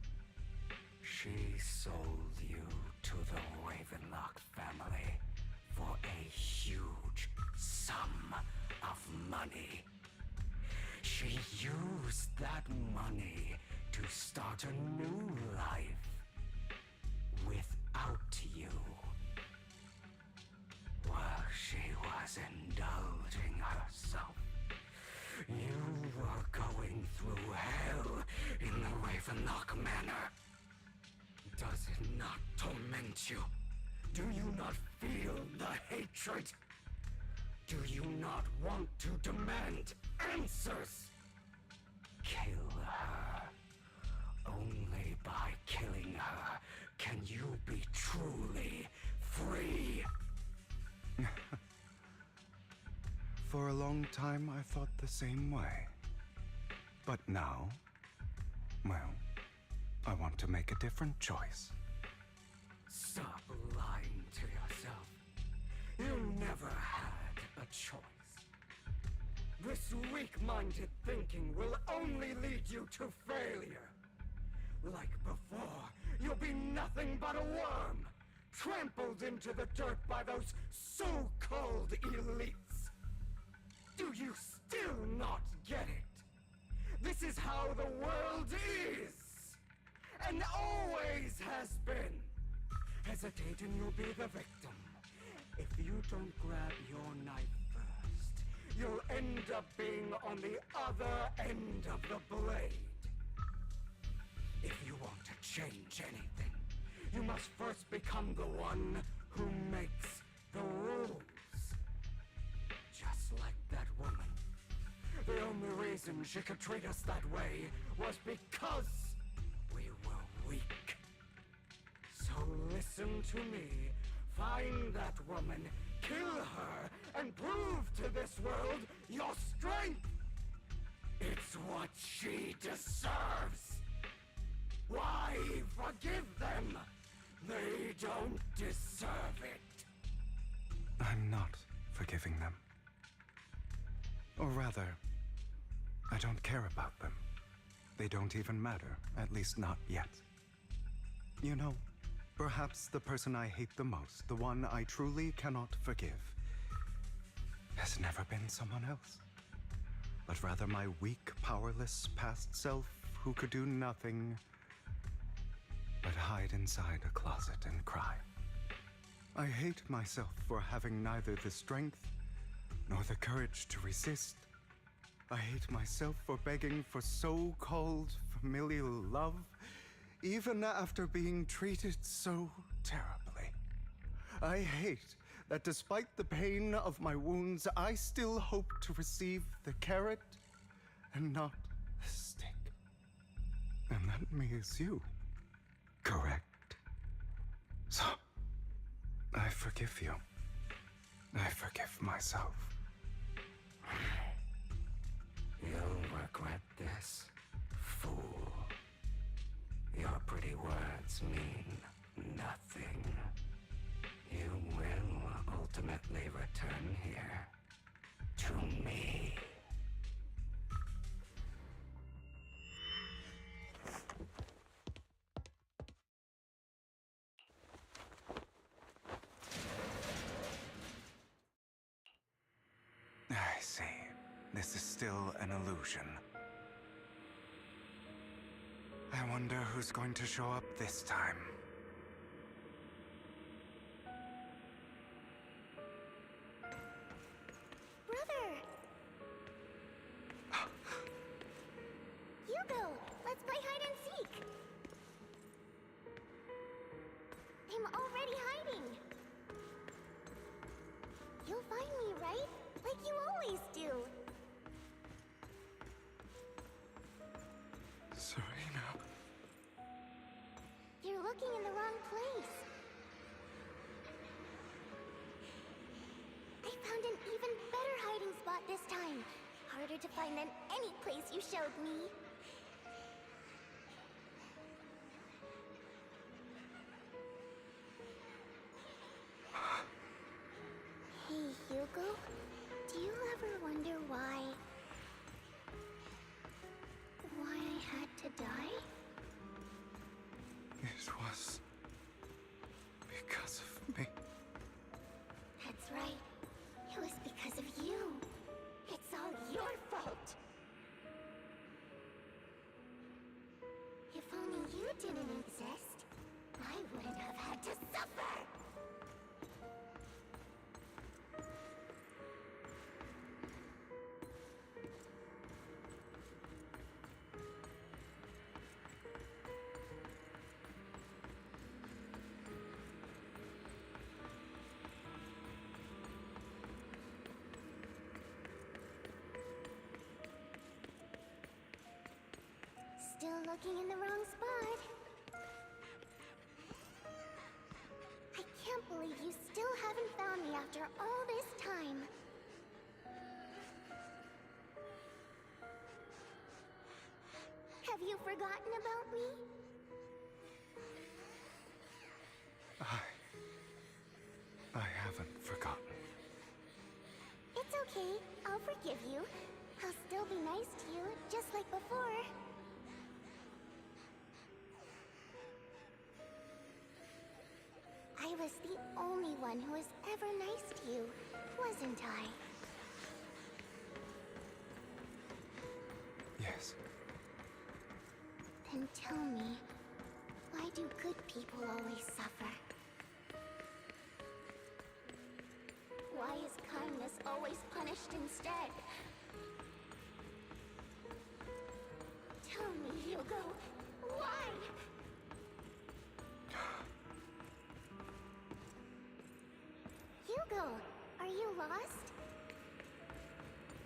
She sold you to the Ravenlock family for a huge sum of money. She used that money to start a new life without you. While she was indulging herself, you were going through hell in the Ravenlock Manor. Does it not torment you? Do you not feel the hatred? Do you not want to demand answers? Kill her. Only by killing her can you be truly free. For a long time, I thought the same way. But now, well, I want to make a different choice. Stop lying to yourself. You never had a choice. This weak-minded thinking will only lead you to failure. Like before, you'll be nothing but a worm, trampled into the dirt by those so-called elites. Do you still not get it? This is how the world is, and always has been. Hesitate and you'll be the victim. If you don't grab your knife first, you'll end up being on the other end of the blade. If you want to change anything, you must first become the one who makes the rules. Just like that woman. The only reason she could treat us that way was because we were weak. So listen to me. Find that woman, kill her, and prove to this world your strength. It's what she deserves. Why forgive them? They don't deserve it. I'm not forgiving them. Or rather, I don't care about them. They don't even matter, at least not yet. You know, perhaps the person I hate the most, the one I truly cannot forgive, has never been someone else, but rather my weak, powerless past self who could do nothing but hide inside a closet and cry. I hate myself for having neither the strength nor the courage to resist. I hate myself for begging for so-called familial love, even after being treated so terribly. I hate that despite the pain of my wounds, I still hope to receive the carrot and not the stick. And that me is you, correct? So, I forgive you. I forgive myself. You'll regret this, fool. Your pretty words mean nothing. You will ultimately return here to me. this is still an illusion. I wonder who's going to show up this time. Brother! Hugo, let's play hide and seek! I'm already hiding! You'll find me, right? Like you always do! Serena. You're looking in the wrong place. I found an even better hiding spot this time. Harder to find than any place you showed me. Hey, Hugo. Do you ever wonder why I had to die? It was because of me. That's right. It was because of you. It's all your fault. If only you didn't exist, I wouldn't have had to suffer. Still looking in the wrong spot. I can't believe you still haven't found me after all this time. Have you forgotten about me? I haven't forgotten. It's okay. I'll forgive you. I'll still be nice to you, just like before. I was the only one who was ever nice to you, wasn't I? Yes. Then tell me, why do good people always suffer? Why is kindness always punished instead? Tell me, Hugo, why? Hugo, are you lost?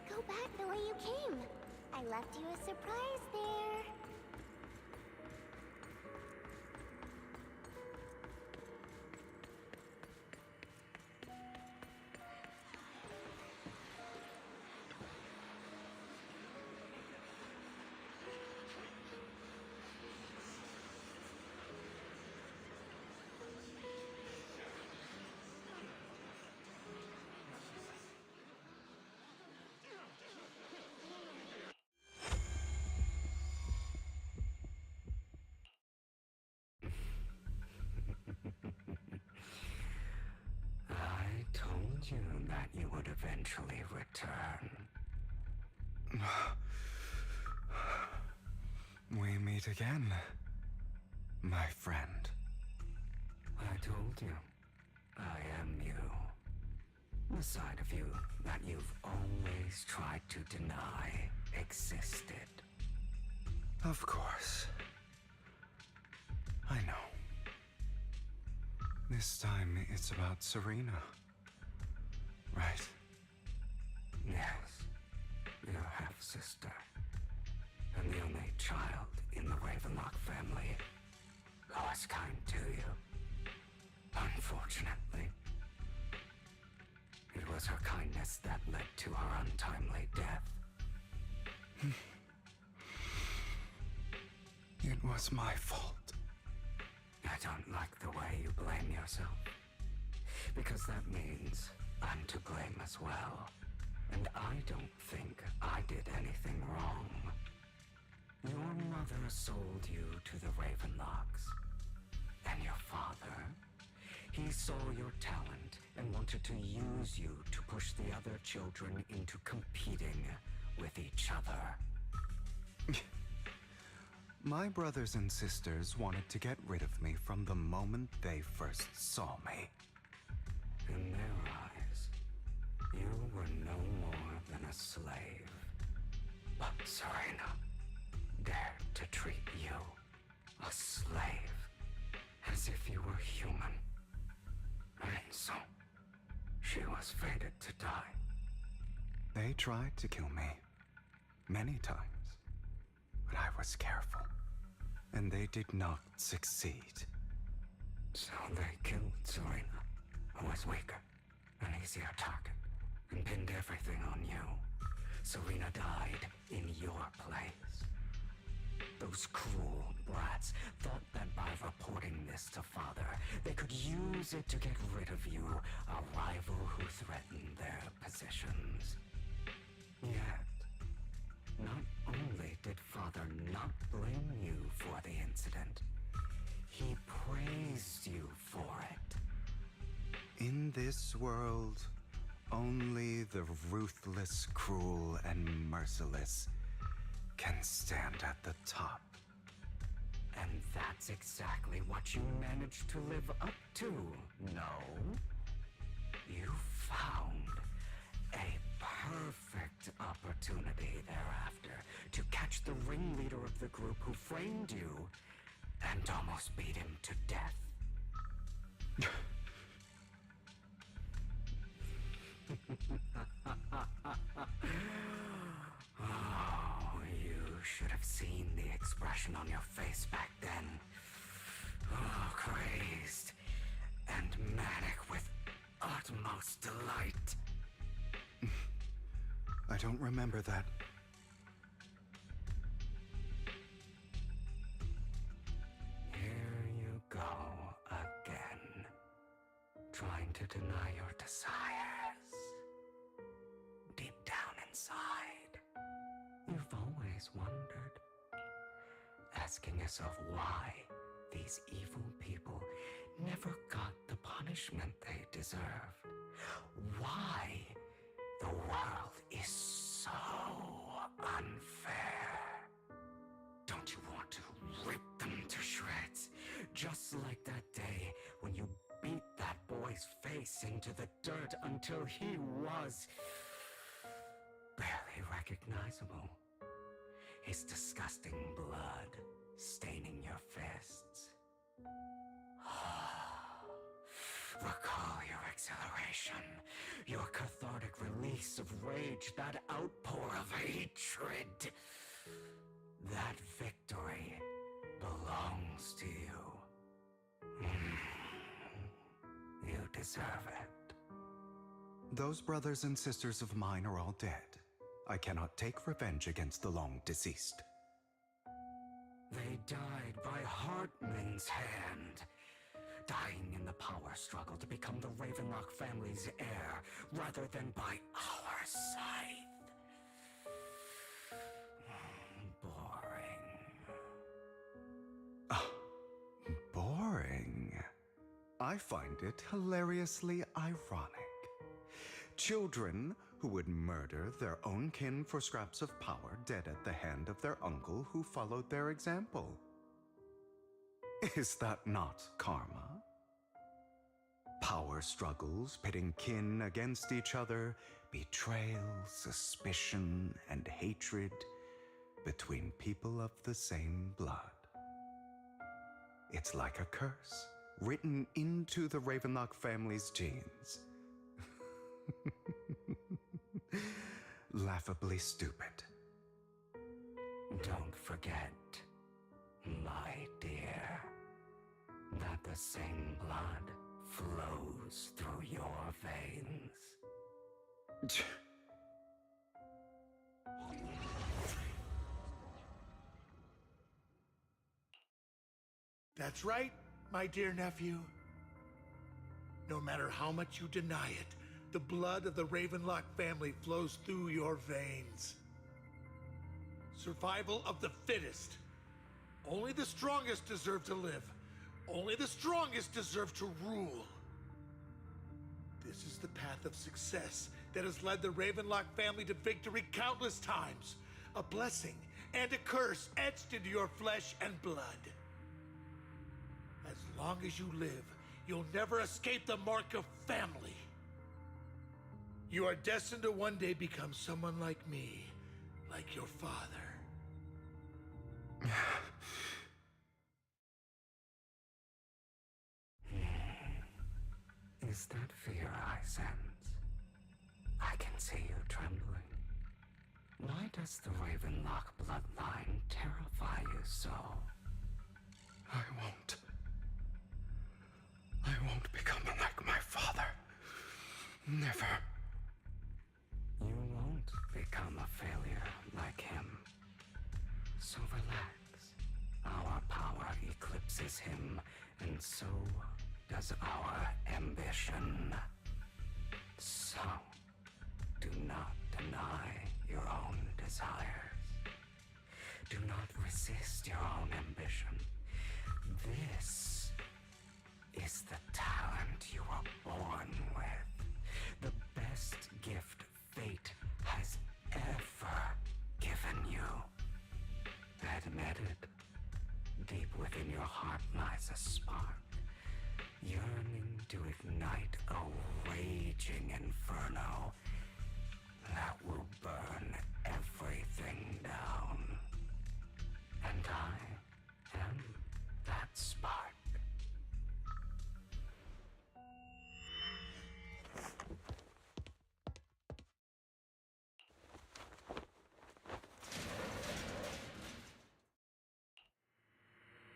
Go back the way you came. I left you a surprise there. I told you that you would eventually return. We meet again, my friend. I told you, I am you. The side of you that you've always tried to deny existed. Of course. I know. This time it's about Serena. Right? Yes, your half-sister. And the only child in the Ravenlock family who was kind to you. Unfortunately, it was her kindness that led to her untimely death. It was my fault. I don't like the way you blame yourself. Because that means I'm to blame as well. And I don't think I did anything wrong. Your mother sold you to the Ravenlocks. And your father, he saw your talent and wanted to use you to push the other children into competing with each other. My brothers and sisters wanted to get rid of me from the moment they first saw me. In their eyes, you were no more than a slave. But Serena dared to treat you, a slave, as if you were human. And so, she was fated to die. They tried to kill me many times, but I was careful, and they did not succeed. So they killed Serena, who was weaker, an easier target, and pinned everything on you. Serena died in your place. Those cruel brats thought that by reporting this to Father, they could use it to get rid of you, a rival who threatened their positions. Yet, not only did Father not blame you for the incident, he praised you for it. In this world, only the ruthless, cruel, and merciless can stand at the top. And that's exactly what you managed to live up to, no? You found a perfect opportunity thereafter to catch the ringleader of the group who framed you and almost beat him to death. Oh, you should have seen the expression on your face back then. Oh, crazed and manic with utmost delight. I don't remember that. Here you go again, trying to deny your desires. Deep down inside, you've always wondered, asking yourself why these evil people never got the punishment they deserved. Why the world is so unfair. Don't you want to rip them to shreds? Just like that day when you beat that boy's face into the dirt until he was barely recognizable. His disgusting blood staining your fists. Recall your exhilaration, your cathartic release of rage, that outpour of hatred. That victory belongs to you. You deserve it. Those brothers and sisters of mine are all dead. I cannot take revenge against the long deceased. They died by Hartman's hand. Dying in the power struggle to become the Ravenlock family's heir, rather than by our scythe. Boring. Boring? I find it hilariously ironic. Children who would murder their own kin for scraps of power dead at the hand of their uncle who followed their example. Is that not karma? Power struggles pitting kin against each other, betrayal, suspicion, and hatred between people of the same blood. It's like a curse written into the Ravenlock family's genes. Laughably stupid. Don't forget, my dear, that the same blood flows through your veins. That's right, my dear nephew. No matter how much you deny it, the blood of the Ravenlock family flows through your veins. Survival of the fittest. Only the strongest deserve to live. Only the strongest deserve to rule. This is the path of success that has led the Ravenlock family to victory countless times. A blessing and a curse etched into your flesh and blood. As long as you live, you'll never escape the mark of family. You are destined to one day become someone like me, like your father. Is that fear I sense? I can see you trembling. Why does the Ravenlock bloodline terrify you so? I won't. I won't become like my father. Never. You won't become a failure like him. So relax. Our power eclipses him, and so does our ambition. So, do not deny your own desires. Do not resist your own ambition. This is the talent you were born with. The best gift fate has ever given you. Admit it. Deep within your heart lies a spark, yearning to ignite a raging inferno that will burn everything down. And I am that spark.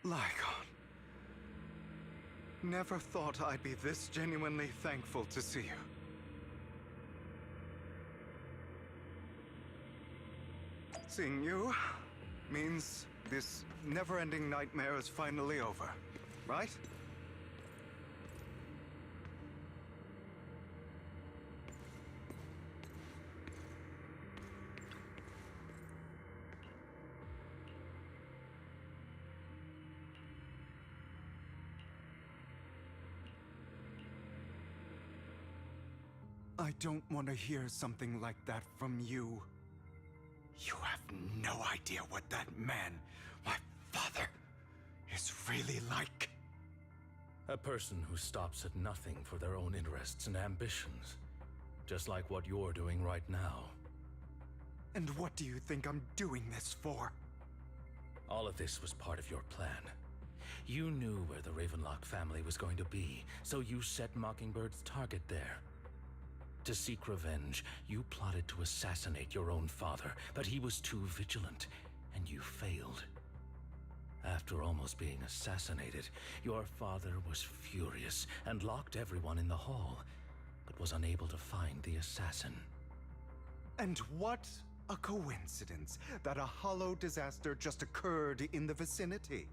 Lygon. Never thought I'd be this genuinely thankful to see you. Seeing you means this never-ending nightmare is finally over, right? I don't want to hear something like that from you. You have no idea what that man, my father, is really like. A person who stops at nothing for their own interests and ambitions. Just like what you're doing right now. And what do you think I'm doing this for? All of this was part of your plan. You knew where the Ravenlock family was going to be, so you set Mockingbird's target there. To seek revenge, you plotted to assassinate your own father, but he was too vigilant, and you failed. After almost being assassinated, your father was furious and locked everyone in the hall, but was unable to find the assassin. And what a coincidence that a hollow disaster just occurred in the vicinity.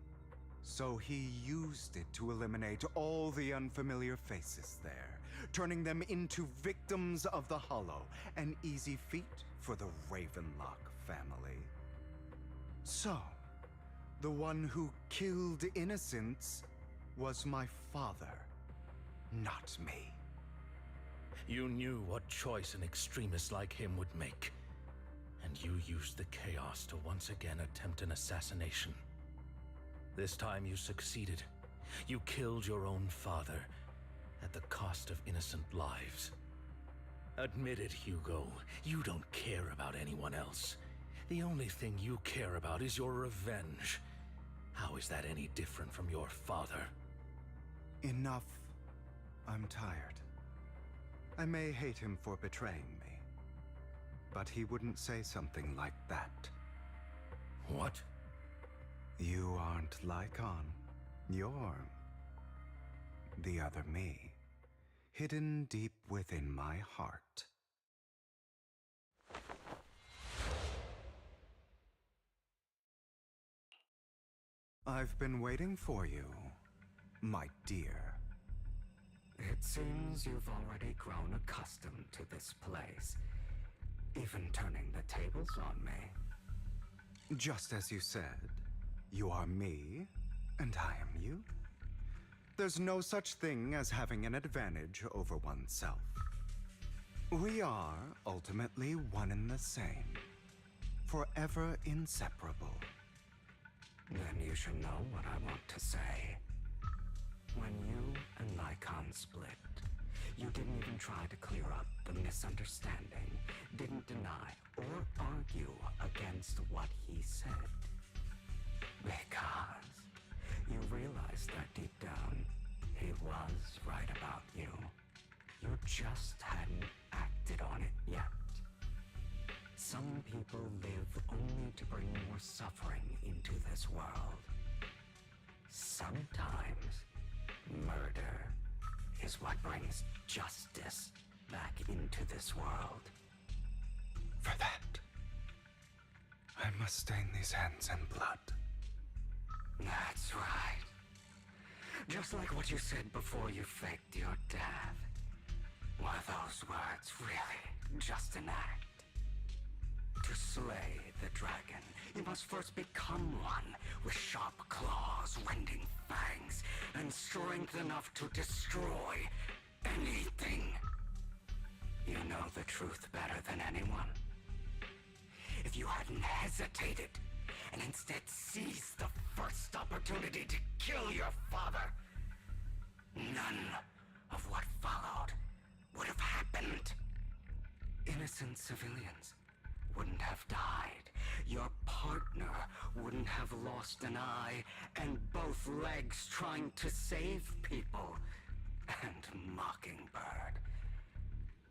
So he used it to eliminate all the unfamiliar faces there, turning them into victims of the Hollow, an easy feat for the Ravenlock family. So, the one who killed innocents was my father, not me. You knew what choice an extremist like him would make, and you used the chaos to once again attempt an assassination. This time you succeeded. You killed your own father, at the cost of innocent lives. Admit it, Hugo. You don't care about anyone else. The only thing you care about is your revenge. How is that any different from your father? Enough. I'm tired. I may hate him for betraying me, but he wouldn't say something like that. What? You aren't Lygon. You're the other me, hidden deep within my heart. I've been waiting for you, my dear. It seems you've already grown accustomed to this place, even turning the tables on me. Just as you said, you are me, and I am you. There's no such thing as having an advantage over oneself. We are ultimately one and the same. Forever inseparable. Then you should know what I want to say. When you and Lycon split, you didn't even try to clear up the misunderstanding, didn't deny or argue against what he said. Because you realized that deep down, he was right about you. You just hadn't acted on it yet. Some people live only to bring more suffering into this world. Sometimes, murder is what brings justice back into this world. For that, I must stain these hands in blood. That's right. Just like what you said before you faked your death. Were those words really just an act? To slay the dragon, you must first become one with sharp claws, rending fangs, and strength enough to destroy anything. You know the truth better than anyone. If you hadn't hesitated, and instead seized the first opportunity to kill your father, none of what followed would have happened. Innocent civilians wouldn't have died. Your partner wouldn't have lost an eye and both legs trying to save people. And Mockingbird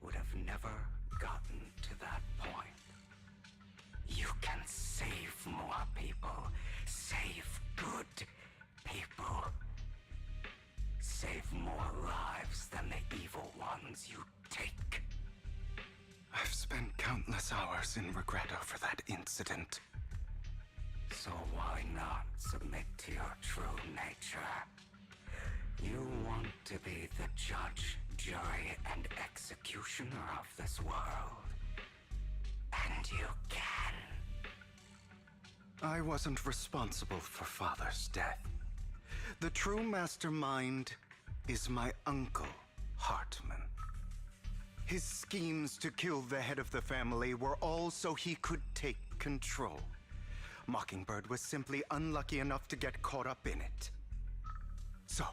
would have never gotten to that point. You can save more people. Save good people. Save more lives than the evil ones you take. I've spent countless hours in regret over that incident. So why not submit to your true nature? You want to be the judge, jury, and executioner of this world. And you can. I wasn't responsible for Father's death. The true mastermind is my uncle, Hartman. His schemes to kill the head of the family were all so he could take control. Mockingbird was simply unlucky enough to get caught up in it. So,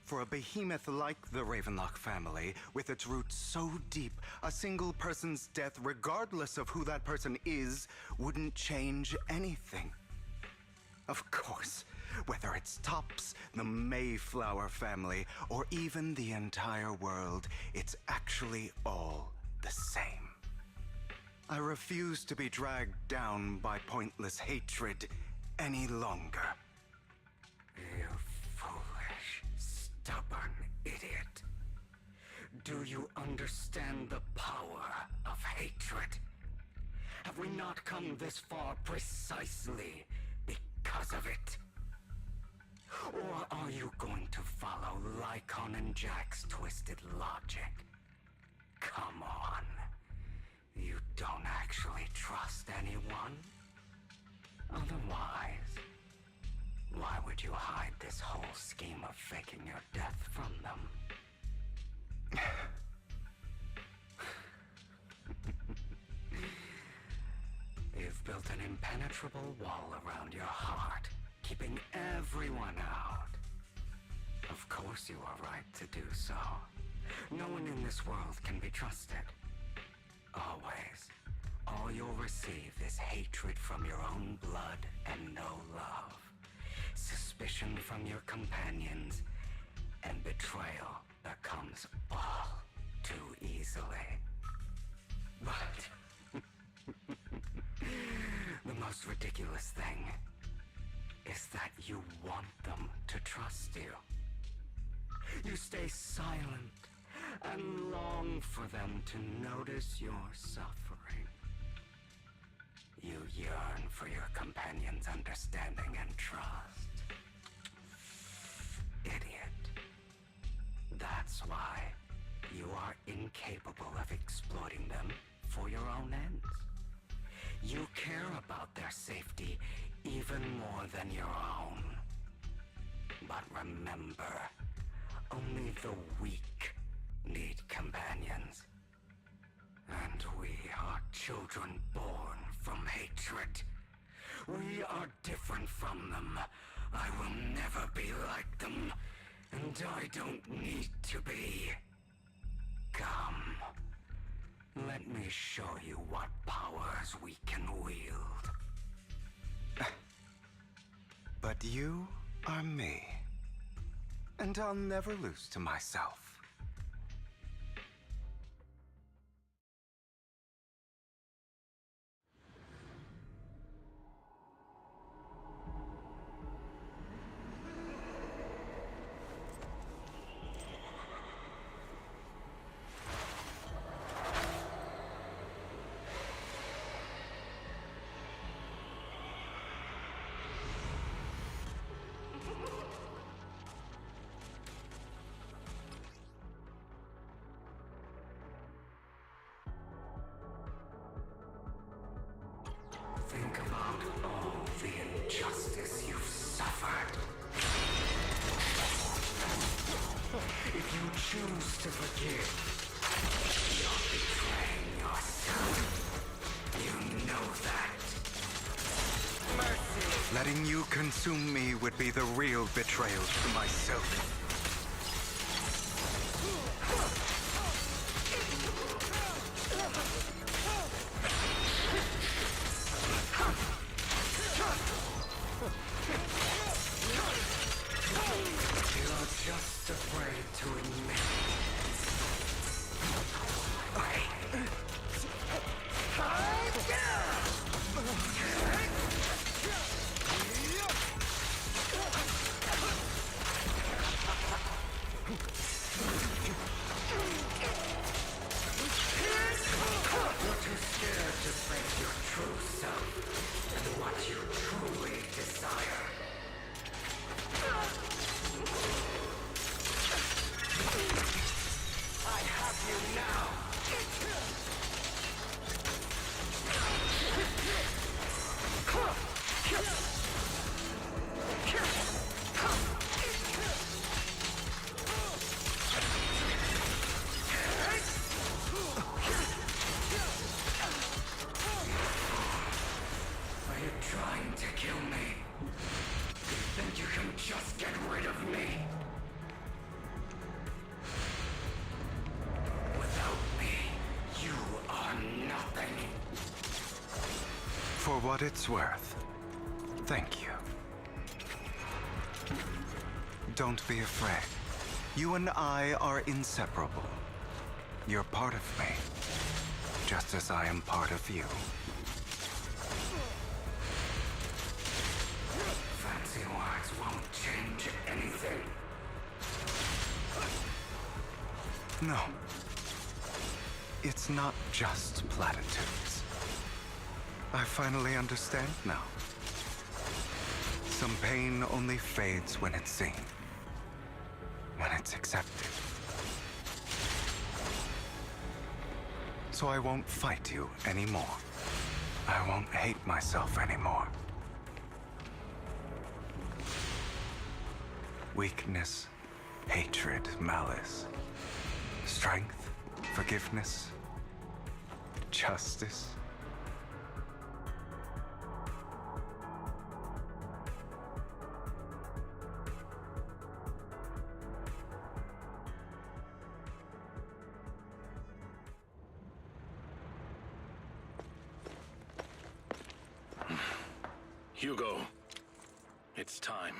for a behemoth like the Ravenlock family, with its roots so deep, a single person's death, regardless of who that person is, wouldn't change anything. Of course, whether it's Topps, the Mayflower family, or even the entire world, it's actually all the same. I refuse to be dragged down by pointless hatred any longer. You foolish, stubborn idiot. Do you understand the power of hatred? Have we not come this far precisely because of it? Or are you going to follow Lycon and Jack's twisted logic? Come on. You don't actually trust anyone? Otherwise, why would you hide this whole scheme of faking your death from them? You've built an impenetrable wall around your heart, keeping everyone out. Of course you are right to do so. No one in this world can be trusted. Always. All you'll receive is hatred from your own blood and no love. Suspicion from your companions, and betrayal that comes all too easily. But the most ridiculous thing is that you want them to trust you. You stay silent and long for them to notice your suffering. You yearn for your companion's understanding and trust. Idiot. That's why you are incapable of exploiting them for your own ends. You care about their safety even more than your own. But remember, only the weak need companions. children born from hatred. We are different from them. I will never be like them, and I don't need to be. Come. Let me show you what powers we can wield. But you are me. And I'll never lose to myself. Think about all the injustice you've suffered. If you choose to forgive, you're betraying yourself. You know that. Mercy! Letting you consume me would be the real betrayal to myself. You're just afraid to admit You're too scared to face your true self and what you truly desire. I have you now. Are you trying to kill me? You think you can just get rid of me? Without me, you are nothing. For what it's worth, thank you. Don't be afraid. You and I are inseparable. You're part of me, just as I am part of you. Fancy words won't change anything. No. It's not just platitudes. I finally understand now. Some pain only fades when it's seen. When it's accepted. So I won't fight you anymore. I won't hate myself anymore. Weakness, hatred, malice, strength, forgiveness, justice. Hugo, it's time.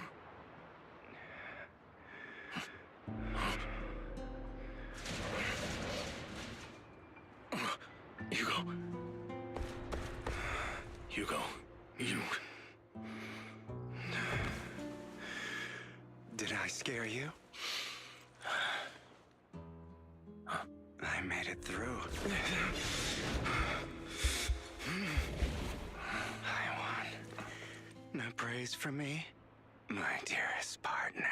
Hugo, you... Did I scare you? I made it through. I won. No praise for me, my dearest partner.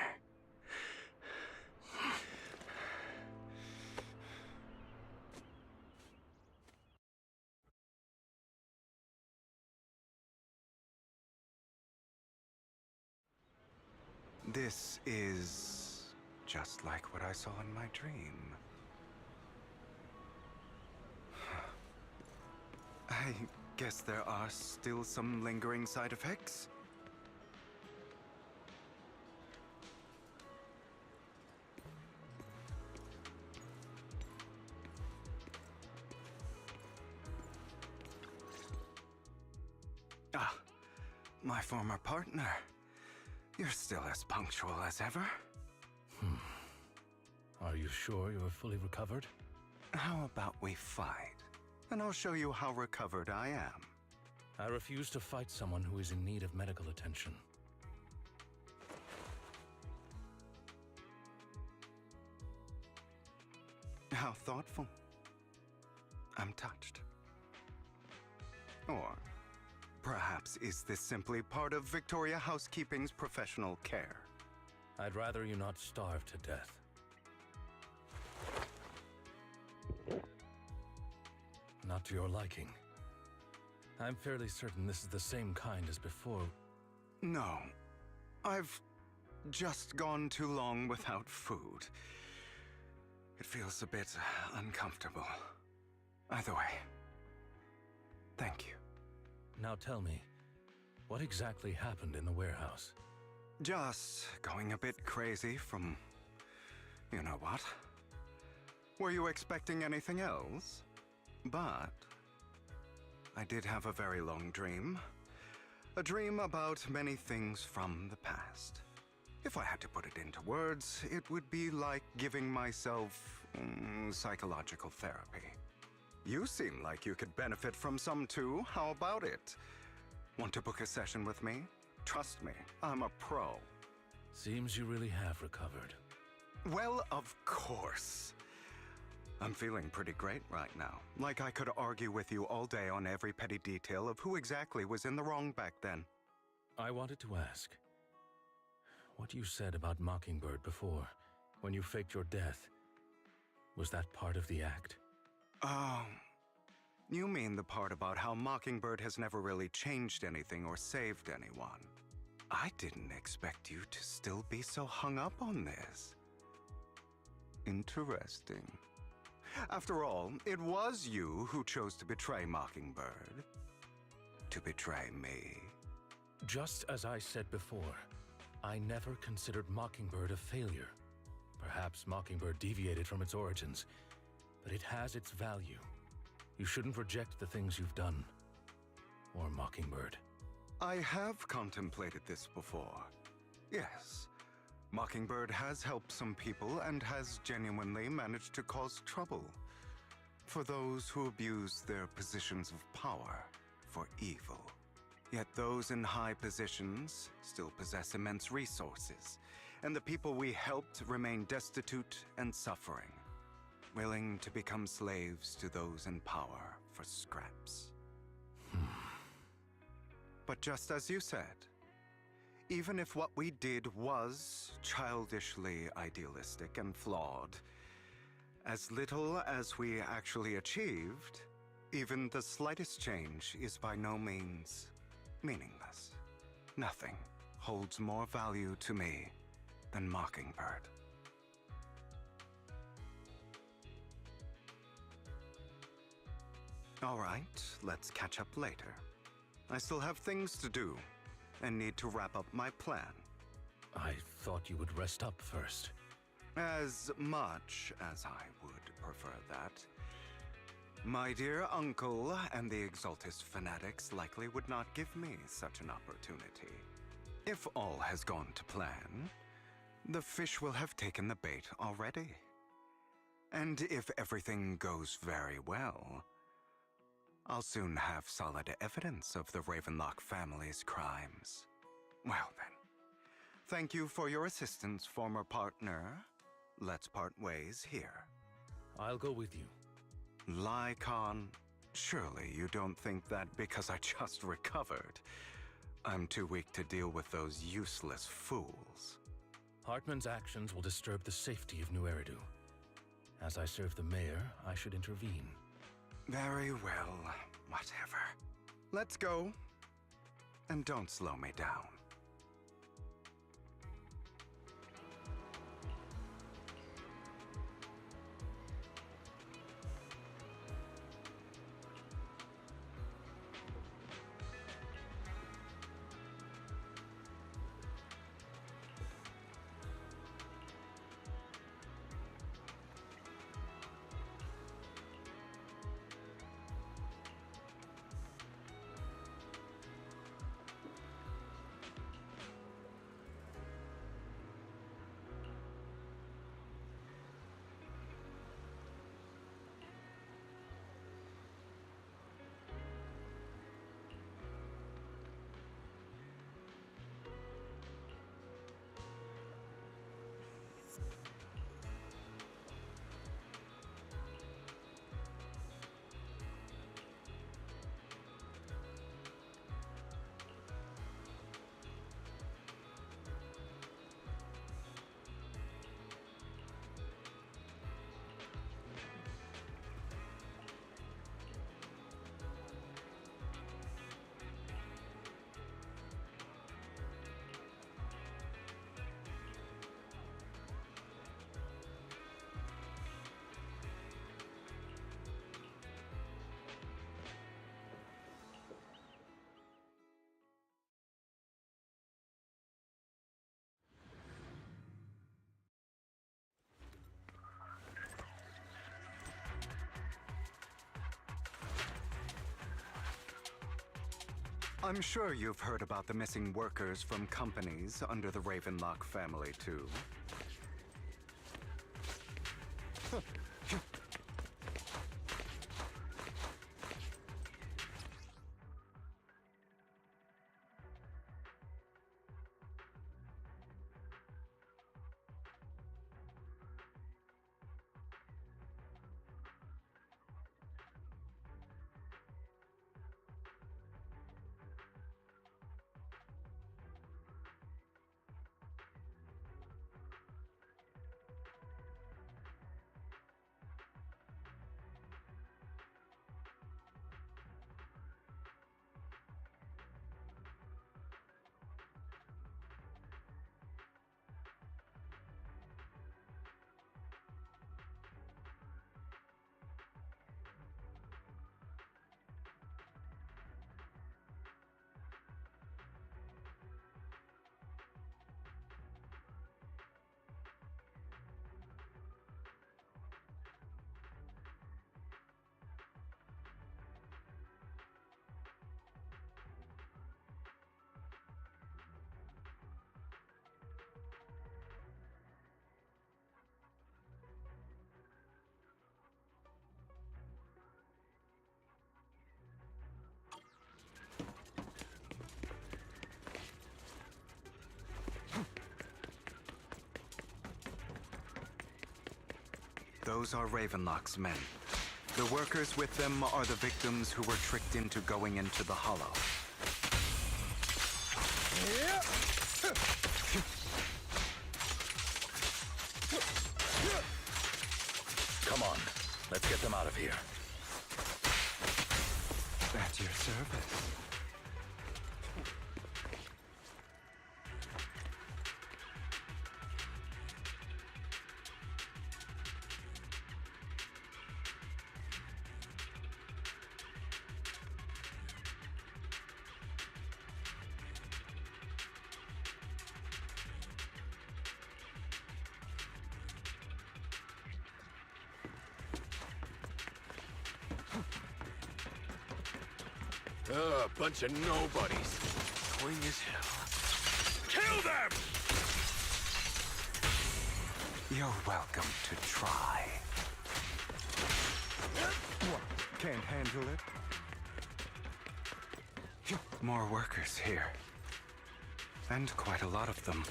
This is just like what I saw in my dream. I guess there are still some lingering side effects. Ah, my former partner. You're still as punctual as ever. Are you sure you're fully recovered? How about we fight? And I'll show you how recovered I am. I refuse to fight someone who is in need of medical attention. How thoughtful. I'm touched. Or perhaps is this simply part of Victoria Housekeeping's professional care? I'd rather you not starve to death. Not to your liking. I'm fairly certain this is the same kind as before. No. I've just gone too long without food. It feels a bit uncomfortable. Either way, thank you. Now tell me, what exactly happened in the warehouse? Just going a bit crazy from... you know what? Were you expecting anything else? But I did have a very long dream. A dream about many things from the past. If I had to put it into words, it would be like giving myself psychological therapy. You seem like you could benefit from some too. How about it? Want to book a session with me? Trust me, I'm a pro. Seems you really have recovered. Well, of course. I'm feeling pretty great right now. Like I could argue with you all day on every petty detail of who exactly was in the wrong back then. I wanted to ask, what you said about Mockingbird before, when you faked your death, was that part of the act? Oh, you mean the part about how Mockingbird has never really changed anything or saved anyone. I didn't expect you to still be so hung up on this. Interesting. After all, it was you who chose to betray Mockingbird. To betray me. Just as I said before, I never considered Mockingbird a failure. Perhaps Mockingbird deviated from its origins, but it has its value. You shouldn't reject the things you've done. Or Mockingbird. I have contemplated this before. Yes. Mockingbird has helped some people and has genuinely managed to cause trouble for those who abuse their positions of power for evil. Yet those in high positions still possess immense resources, and the people we helped remain destitute and suffering, willing to become slaves to those in power for scraps. But just as you said, even if what we did was childishly idealistic and flawed, as little as we actually achieved, even the slightest change is by no means meaningless. Nothing holds more value to me than Mockingbird. All right, let's catch up later. I still have things to do and need to wrap up my plan. I thought you would rest up first. As much as I would prefer that. My dear uncle and the Exaltist fanatics likely would not give me such an opportunity. If all has gone to plan, the fish will have taken the bait already. And if everything goes very well, I'll soon have solid evidence of the Ravenlock family's crimes. Well then, thank you for your assistance, former partner. Let's part ways here. I'll go with you. Lycon, surely you don't think that because I just recovered, I'm too weak to deal with those useless fools. Hartman's actions will disturb the safety of New Eridu. As I serve the mayor, I should intervene. Very well, whatever. Let's go. And don't slow me down. I'm sure you've heard about the missing workers from companies under the Ravenlock family, too. Those are Ravenlock's men. The workers with them are the victims who were tricked into going into the Hollow. Come on, let's get them out of here. At your service. Bunch of nobodies. Clean as hell. Kill them! You're welcome to try. What? Can't handle it? More workers here. And quite a lot of them.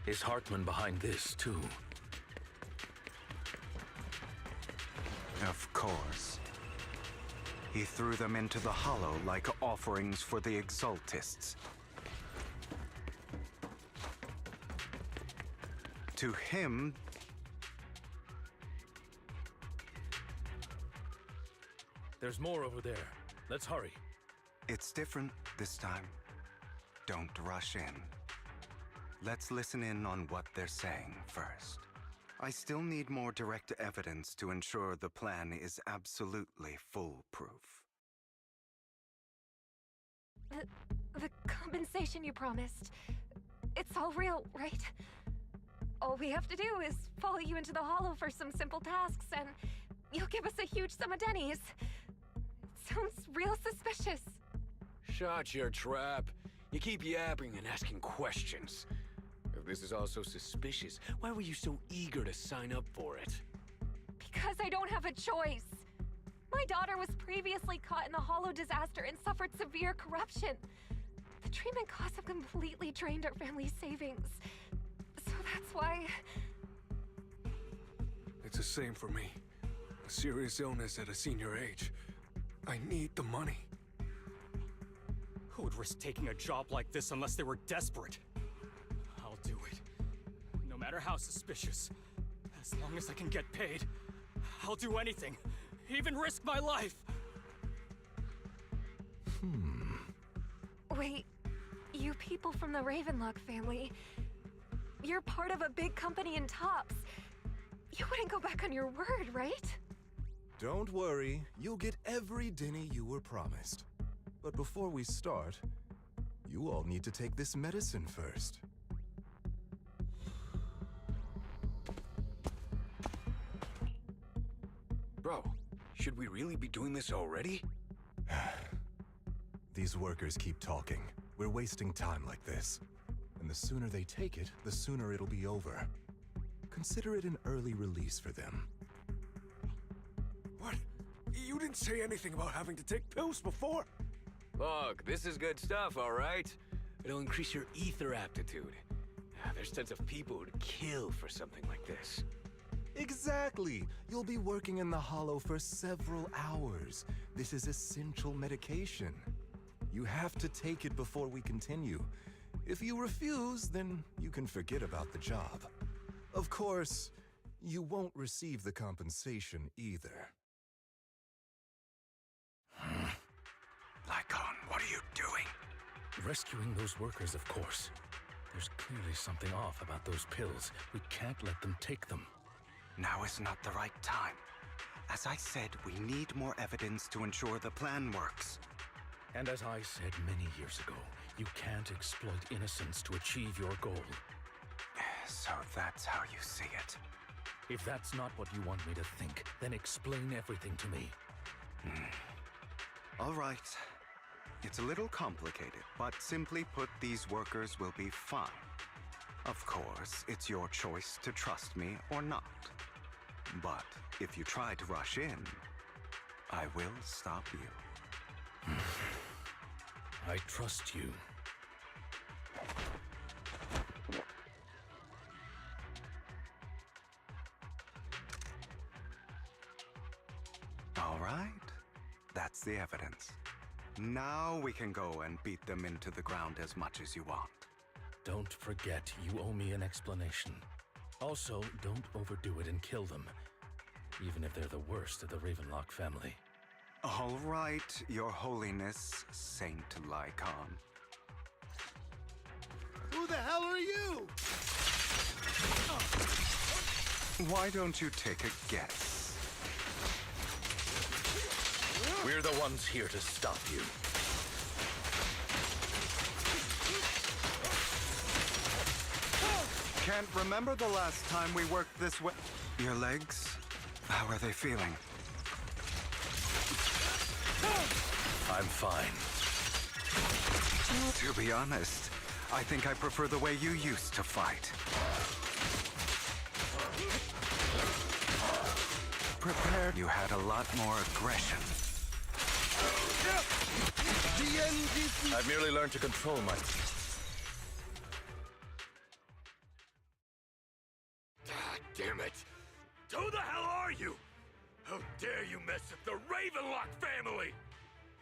Is Hartman behind this, too? Of course. He threw them into the Hollow like offerings for the Exaltists. To him, there's more over there. Let's hurry. It's different this time. Don't rush in. Let's listen in on what they're saying first. I still need more direct evidence to ensure the plan is absolutely foolproof. The compensation you promised. It's all real, right? All we have to do is follow you into the Hollow for some simple tasks, and you'll give us a huge sum of dennies. It sounds real suspicious. Shut your trap. You keep yapping and asking questions. If this is all so suspicious, why were you so eager to sign up for it? Because I don't have a choice. My daughter was previously caught in the Hollow disaster and suffered severe corruption. The treatment costs have completely drained our family's savings. So that's why... It's the same for me. A serious illness at a senior age. I need the money. Who would risk taking a job like this unless they were desperate? I'll do it. No matter how suspicious. As long as I can get paid, I'll do anything. Even risk my life! Wait, you people from the Ravenlock family, You're part of a big company in Tops. You wouldn't go back on your word, right? Don't worry, you'll get every Denny you were promised. But before we start, you all need to take this medicine first. Bro, should we really be doing this already? These workers keep talking. We're wasting time like this. And the sooner they take it, the sooner it'll be over. Consider it an early release for them. What? You didn't say anything about having to take pills before. Look, this is good stuff, all right? It'll increase your ether aptitude. There's tons of people who'd kill for something like this. Exactly! You'll be working in the Hollow for several hours. This is essential medication. You have to take it before we continue. If you refuse, then you can forget about the job. Of course, you won't receive the compensation either. Lycon, what are you doing? Rescuing those workers, of course. There's clearly something off about those pills. We can't let them take them. Now is not the right time. As I said, we need more evidence to ensure the plan works. And as I said many years ago, you can't exploit innocence to achieve your goal. So that's how you see it. If that's not what you want me to think, then explain everything to me. All right. It's a little complicated, but simply put, these workers will be fine. Of course, it's your choice to trust me or not. But if you try to rush in, I will stop you. I trust you. All right. That's the evidence. Now we can go and beat them into the ground as much as you want. Don't forget, you owe me an explanation. Also, don't overdo it and kill them, even if they're the worst of the Ravenlock family. All right, Your Holiness, Saint Lycon. Who the hell are you? Why don't you take a guess? We're the ones here to stop you. Can't remember the last time we worked this way. Your legs? How are they feeling? I'm fine. To be honest, I think I prefer the way you used to fight. Prepared, you had a lot more aggression. I've merely learned to control my... God damn it! Who the hell are you? How dare you mess with the Ravenlock family?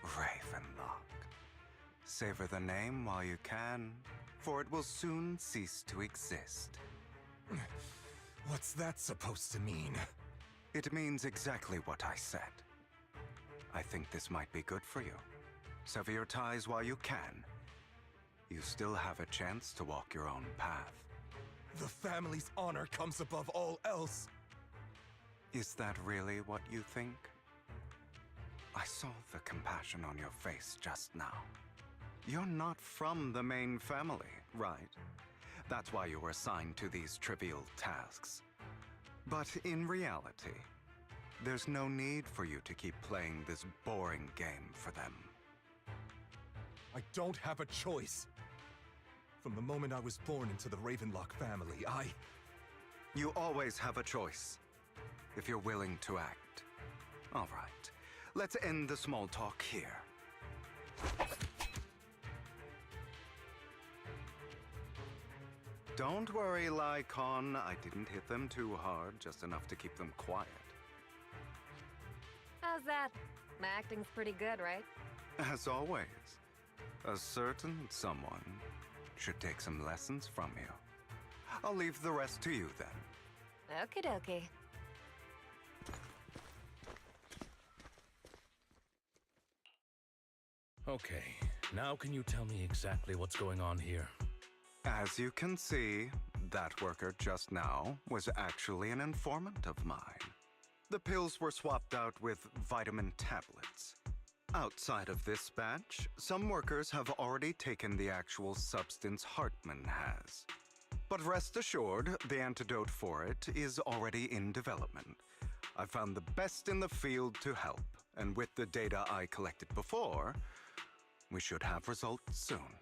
Ravenlock. Savor the name while you can, for it will soon cease to exist. What's that supposed to mean? It means exactly what I said. I think this might be good for you. Sever your ties while you can. You still have a chance to walk your own path. The family's honor comes above all else. Is that really what you think? I saw the compassion on your face just now. You're not from the main family, right? That's why you were assigned to these trivial tasks. But in reality, there's no need for you to keep playing this boring game for them. I don't have a choice. From the moment I was born into the Ravenlock family, You always have a choice, if you're willing to act. All right, let's end the small talk here. Don't worry, Lycon. I didn't hit them too hard, just enough to keep them quiet. How's that? My acting's pretty good, right? As always, a certain someone should take some lessons from you. I'll leave the rest to you then. Okie dokie. Okay, now can you tell me exactly what's going on here? As you can see, that worker just now was actually an informant of mine. The pills were swapped out with vitamin tablets. Outside of this batch, some workers have already taken the actual substance Hartman has. But rest assured, the antidote for it is already in development. I found the best in the field to help, and with the data I collected before, we should have results soon.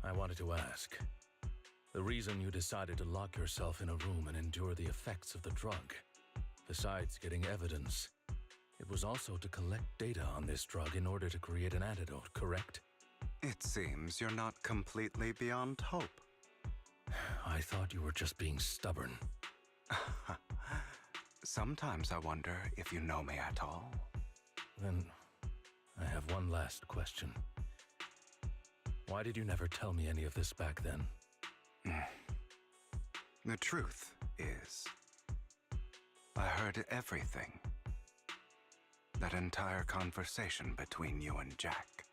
I wanted to ask, the reason you decided to lock yourself in a room and endure the effects of the drug, besides getting evidence, it was also to collect data on this drug in order to create an antidote, correct? It seems you're not completely beyond hope. I thought you were just being stubborn. Sometimes I wonder if you know me at all. Then, I have one last question. Why did you never tell me any of this back then? The truth is, I heard everything. That entire conversation between you and Jack.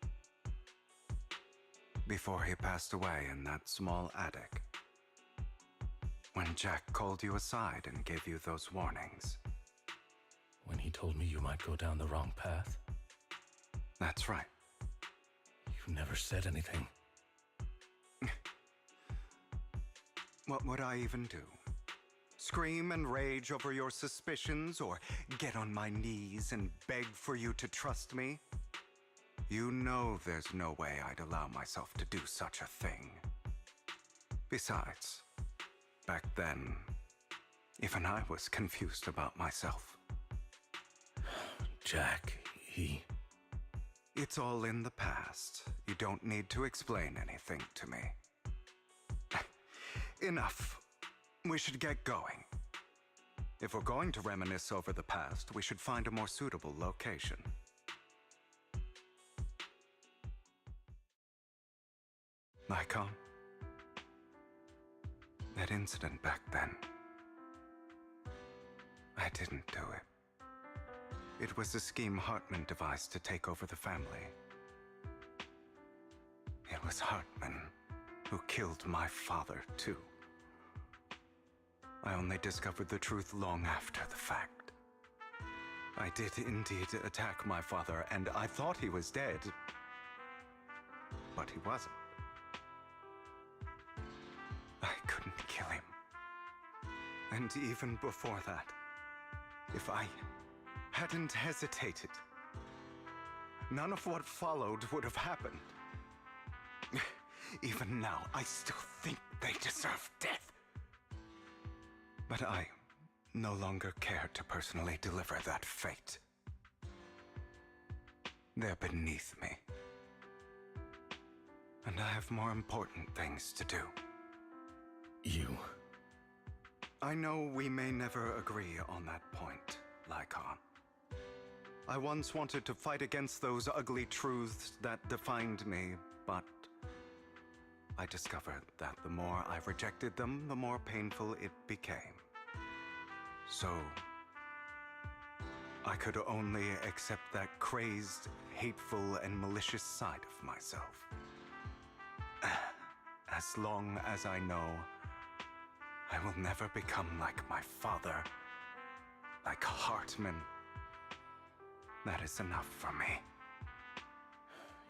Before he passed away in that small attic. When Jack called you aside and gave you those warnings. When he told me you might go down the wrong path? That's right. You never said anything. What would I even do? Scream and rage over your suspicions, or get on my knees and beg for you to trust me? You know there's no way I'd allow myself to do such a thing. Besides, back then, even I was confused about myself. Jack, It's all in the past. You don't need to explain anything to me. Enough. We should get going. If we're going to reminisce over the past, we should find a more suitable location. Lycon? That incident back then. I didn't do it. It was a scheme Hartman devised to take over the family. It was Hartman who killed my father, too. I only discovered the truth long after the fact. I did indeed attack my father, and I thought he was dead. But he wasn't. I couldn't kill him. And even before that, if I hadn't hesitated, none of what followed would have happened. Even now, I still think they deserve death. But I no longer care to personally deliver that fate. They're beneath me. And I have more important things to do. I know we may never agree on that point, Lycon. I once wanted to fight against those ugly truths that defined me, but I discovered that the more I rejected them, the more painful it became. So, I could only accept that crazed, hateful, and malicious side of myself. As long as I know I will never become like my father, like Hartman, that is enough for me.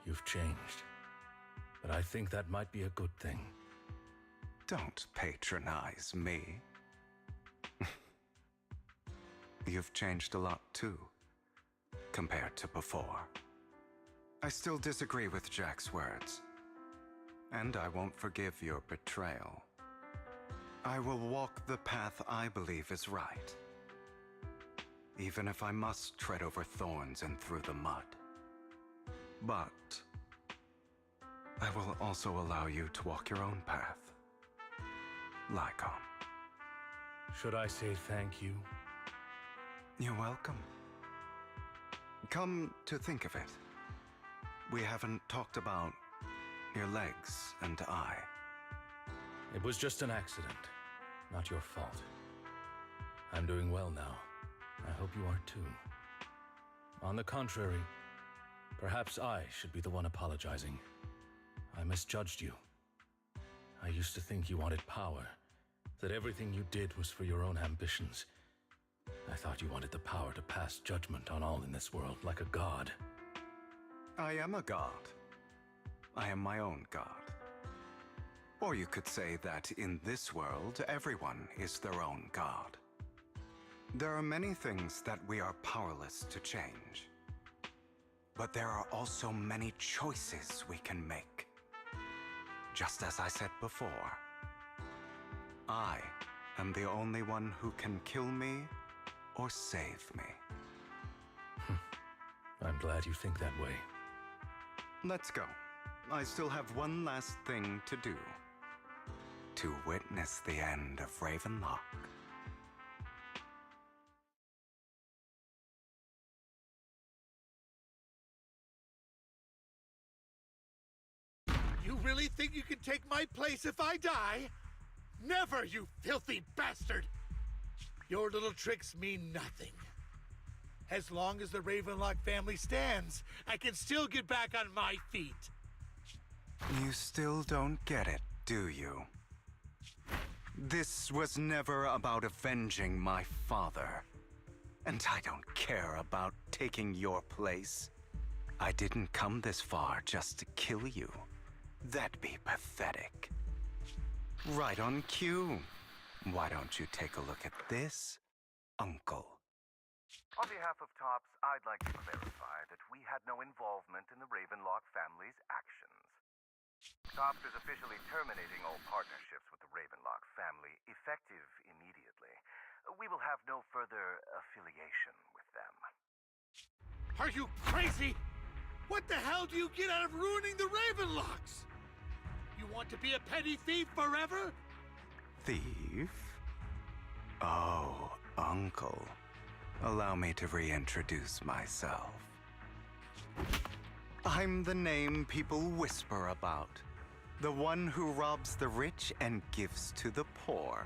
You've changed. But I think that might be a good thing. Don't patronize me. You've changed a lot too, compared to before. I still disagree with Jack's words. And I won't forgive your betrayal. I will walk the path I believe is right. Even if I must tread over thorns and through the mud. But I will also allow you to walk your own path. Lycon. Should I say thank you? You're welcome. Come to think of it, we haven't talked about your legs and eye. It was just an accident, not your fault. I'm doing well now. I hope you are too. On the contrary, perhaps I should be the one apologizing. I misjudged you. I used to think you wanted power, that everything you did was for your own ambitions. I thought you wanted the power to pass judgment on all in this world like a god. I am a god. I am my own god. Or you could say that in this world, everyone is their own god. There are many things that we are powerless to change. But there are also many choices we can make. Just as I said before, I am the only one who can kill me or save me. I'm glad you think that way. Let's go. I still have one last thing to do. To witness the end of Ravenlock. You really think you can take my place if I die? Never, you filthy bastard! Your little tricks mean nothing. As long as the Ravenlock family stands, I can still get back on my feet. You still don't get it, do you? This was never about avenging my father. And I don't care about taking your place. I didn't come this far just to kill you. That'd be pathetic. Right on cue. Why don't you take a look at this, Uncle? On behalf of TOPS, I'd like to clarify that we had no involvement in the Ravenlock family's actions. TOPS is officially terminating all partnerships with the Ravenlock family, effective immediately. We will have no further affiliation with them. Are you crazy? What the hell do you get out of ruining the Ravenlocks? You want to be a petty thief forever? Thief? Oh, Uncle. Allow me to reintroduce myself. I'm the name people whisper about. The one who robs the rich and gives to the poor.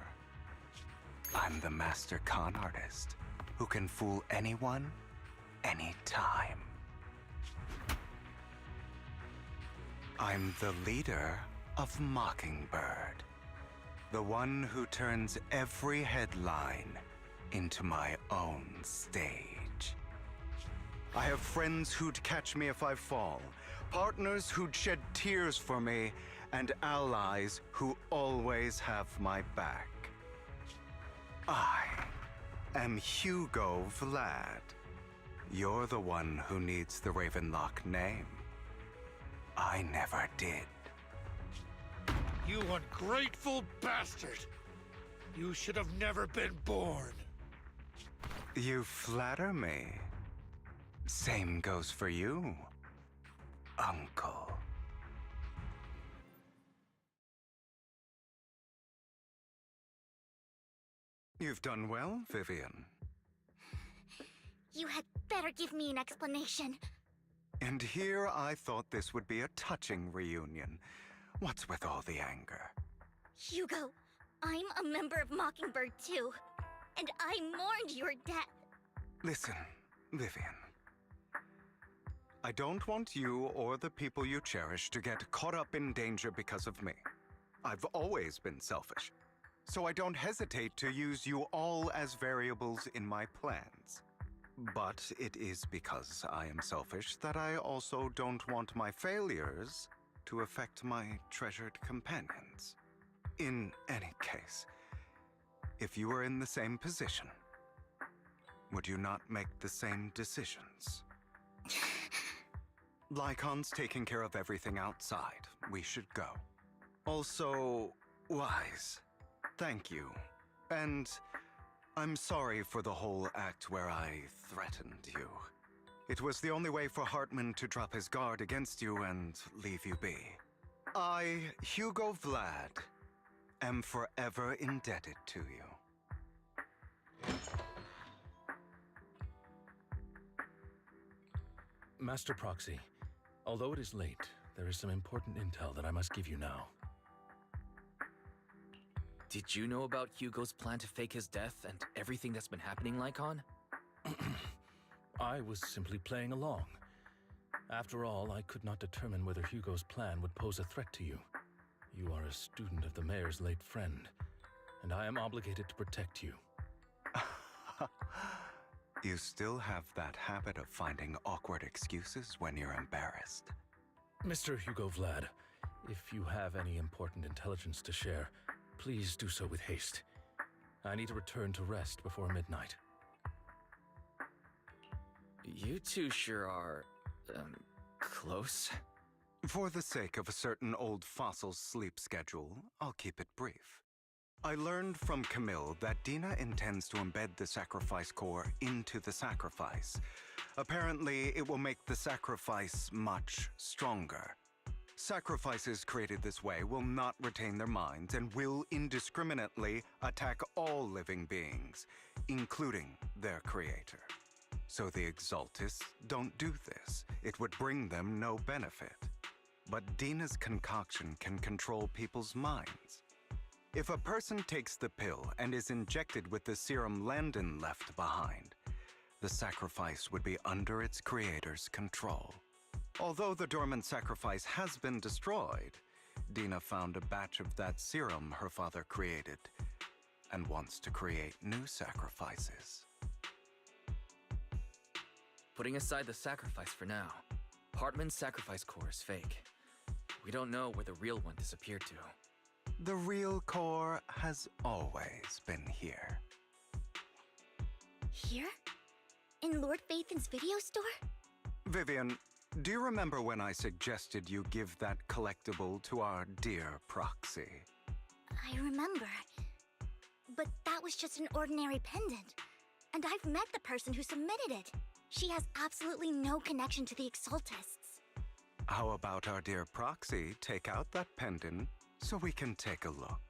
I'm the master con artist who can fool anyone, anytime. I'm the leader of Mockingbird. The one who turns every headline into my own stage. I have friends who'd catch me if I fall, partners who'd shed tears for me, and allies who always have my back. I am Hugo Vlad. You're the one who needs the Ravenlock name. I never did. You ungrateful bastard! You should have never been born. You flatter me. Same goes for you, Uncle. You've done well, Vivian. You had better give me an explanation. And here I thought this would be a touching reunion. What's with all the anger? Hugo, I'm a member of Mockingbird too. And I mourned your death. Listen, Vivian. I don't want you or the people you cherish to get caught up in danger because of me. I've always been selfish, so I don't hesitate to use you all as variables in my plans. But it is because I am selfish that I also don't want my failures to affect my treasured companions. In any case, if you were in the same position, would you not make the same decisions? Lycon's taking care of everything outside. We should go. Also, Wise, thank you. And I'm sorry for the whole act where I threatened you. It was the only way for Hartman to drop his guard against you and leave you be. I, Hugo Vlad, am forever indebted to you. Master Proxy, although it is late, there is some important intel that I must give you now. Did you know about Hugo's plan to fake his death and everything that's been happening, Lycon? I was simply playing along. After all, I could not determine whether Hugo's plan would pose a threat to you. You are a student of the mayor's late friend. and I am obligated to protect you. You still have that habit of finding awkward excuses when you're embarrassed. Mr. Hugo Vlad, if you have any important intelligence to share, please do so with haste. I need to return to rest before midnight. You two sure are, close? For the sake of a certain old fossil's sleep schedule, I'll keep it brief. I learned from Camille that Dina intends to embed the sacrifice core into the sacrifice. Apparently, it will make the sacrifice much stronger. Sacrifices created this way will not retain their minds and will indiscriminately attack all living beings, including their creator. So the Exaltists don't do this. It would bring them no benefit. But Dina's concoction can control people's minds. If a person takes the pill and is injected with the serum Landon left behind, the sacrifice would be under its creator's control. Although the dormant sacrifice has been destroyed, Dina found a batch of that serum her father created and wants to create new sacrifices. Putting aside the sacrifice for now, Hartman's sacrifice core is fake. We don't know where the real one disappeared to. The real core has always been here. Here? In Lord Phaethon's video store? Vivian, do you remember when I suggested you give that collectible to our dear proxy? I remember. But that was just an ordinary pendant. And I've met the person who submitted it. She has absolutely no connection to the Exaltists. How about our dear proxy take out that pendant so we can take a look?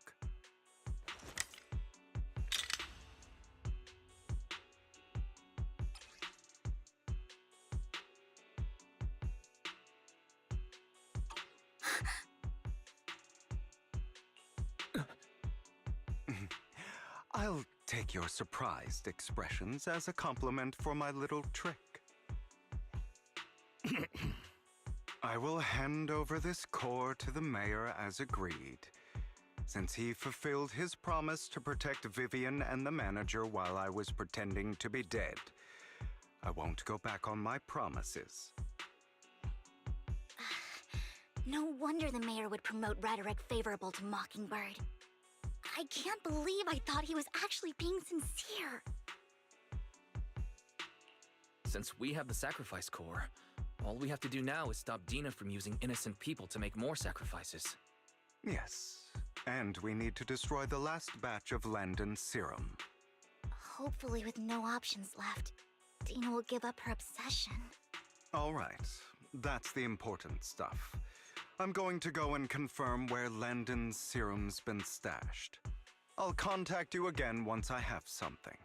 I'll take your surprised expressions as a compliment for my little trick. I will hand over this core to the mayor as agreed. Since he fulfilled his promise to protect Vivian and the manager while I was pretending to be dead, I won't go back on my promises. No wonder the mayor would promote rhetoric favorable to Mockingbird. I can't believe I thought he was actually being sincere. Since we have the sacrifice core, all we have to do now is stop Dina from using innocent people to make more sacrifices. Yes, and we need to destroy the last batch of Landon's serum. Hopefully with no options left, Dina will give up her obsession. All right, that's the important stuff. I'm going to go and confirm where Landon's serum's been stashed. I'll contact you again once I have something.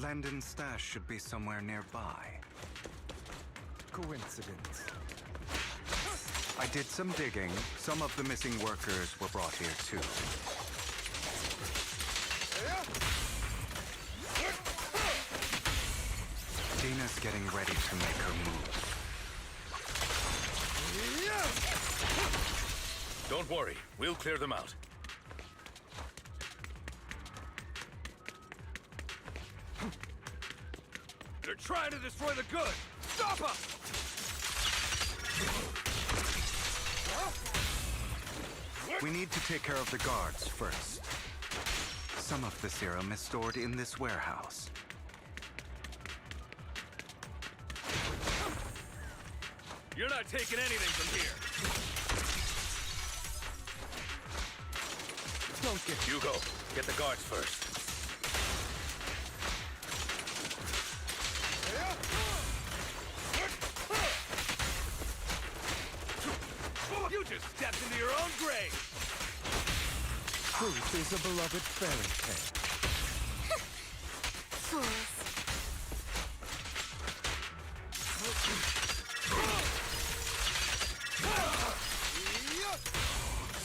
Landon's stash should be somewhere nearby. Coincidence. I did some digging. Some of the missing workers were brought here too. Dina's getting ready to make her move. Don't worry, we'll clear them out. They're trying to destroy the goods! Stop them! We need to take care of the guards first. Some of the serum is stored in this warehouse. You're not taking anything from here! Don't get Hugo. Get the guards first. You just stepped into your own grave! Truth is a beloved fairy tale. Fools.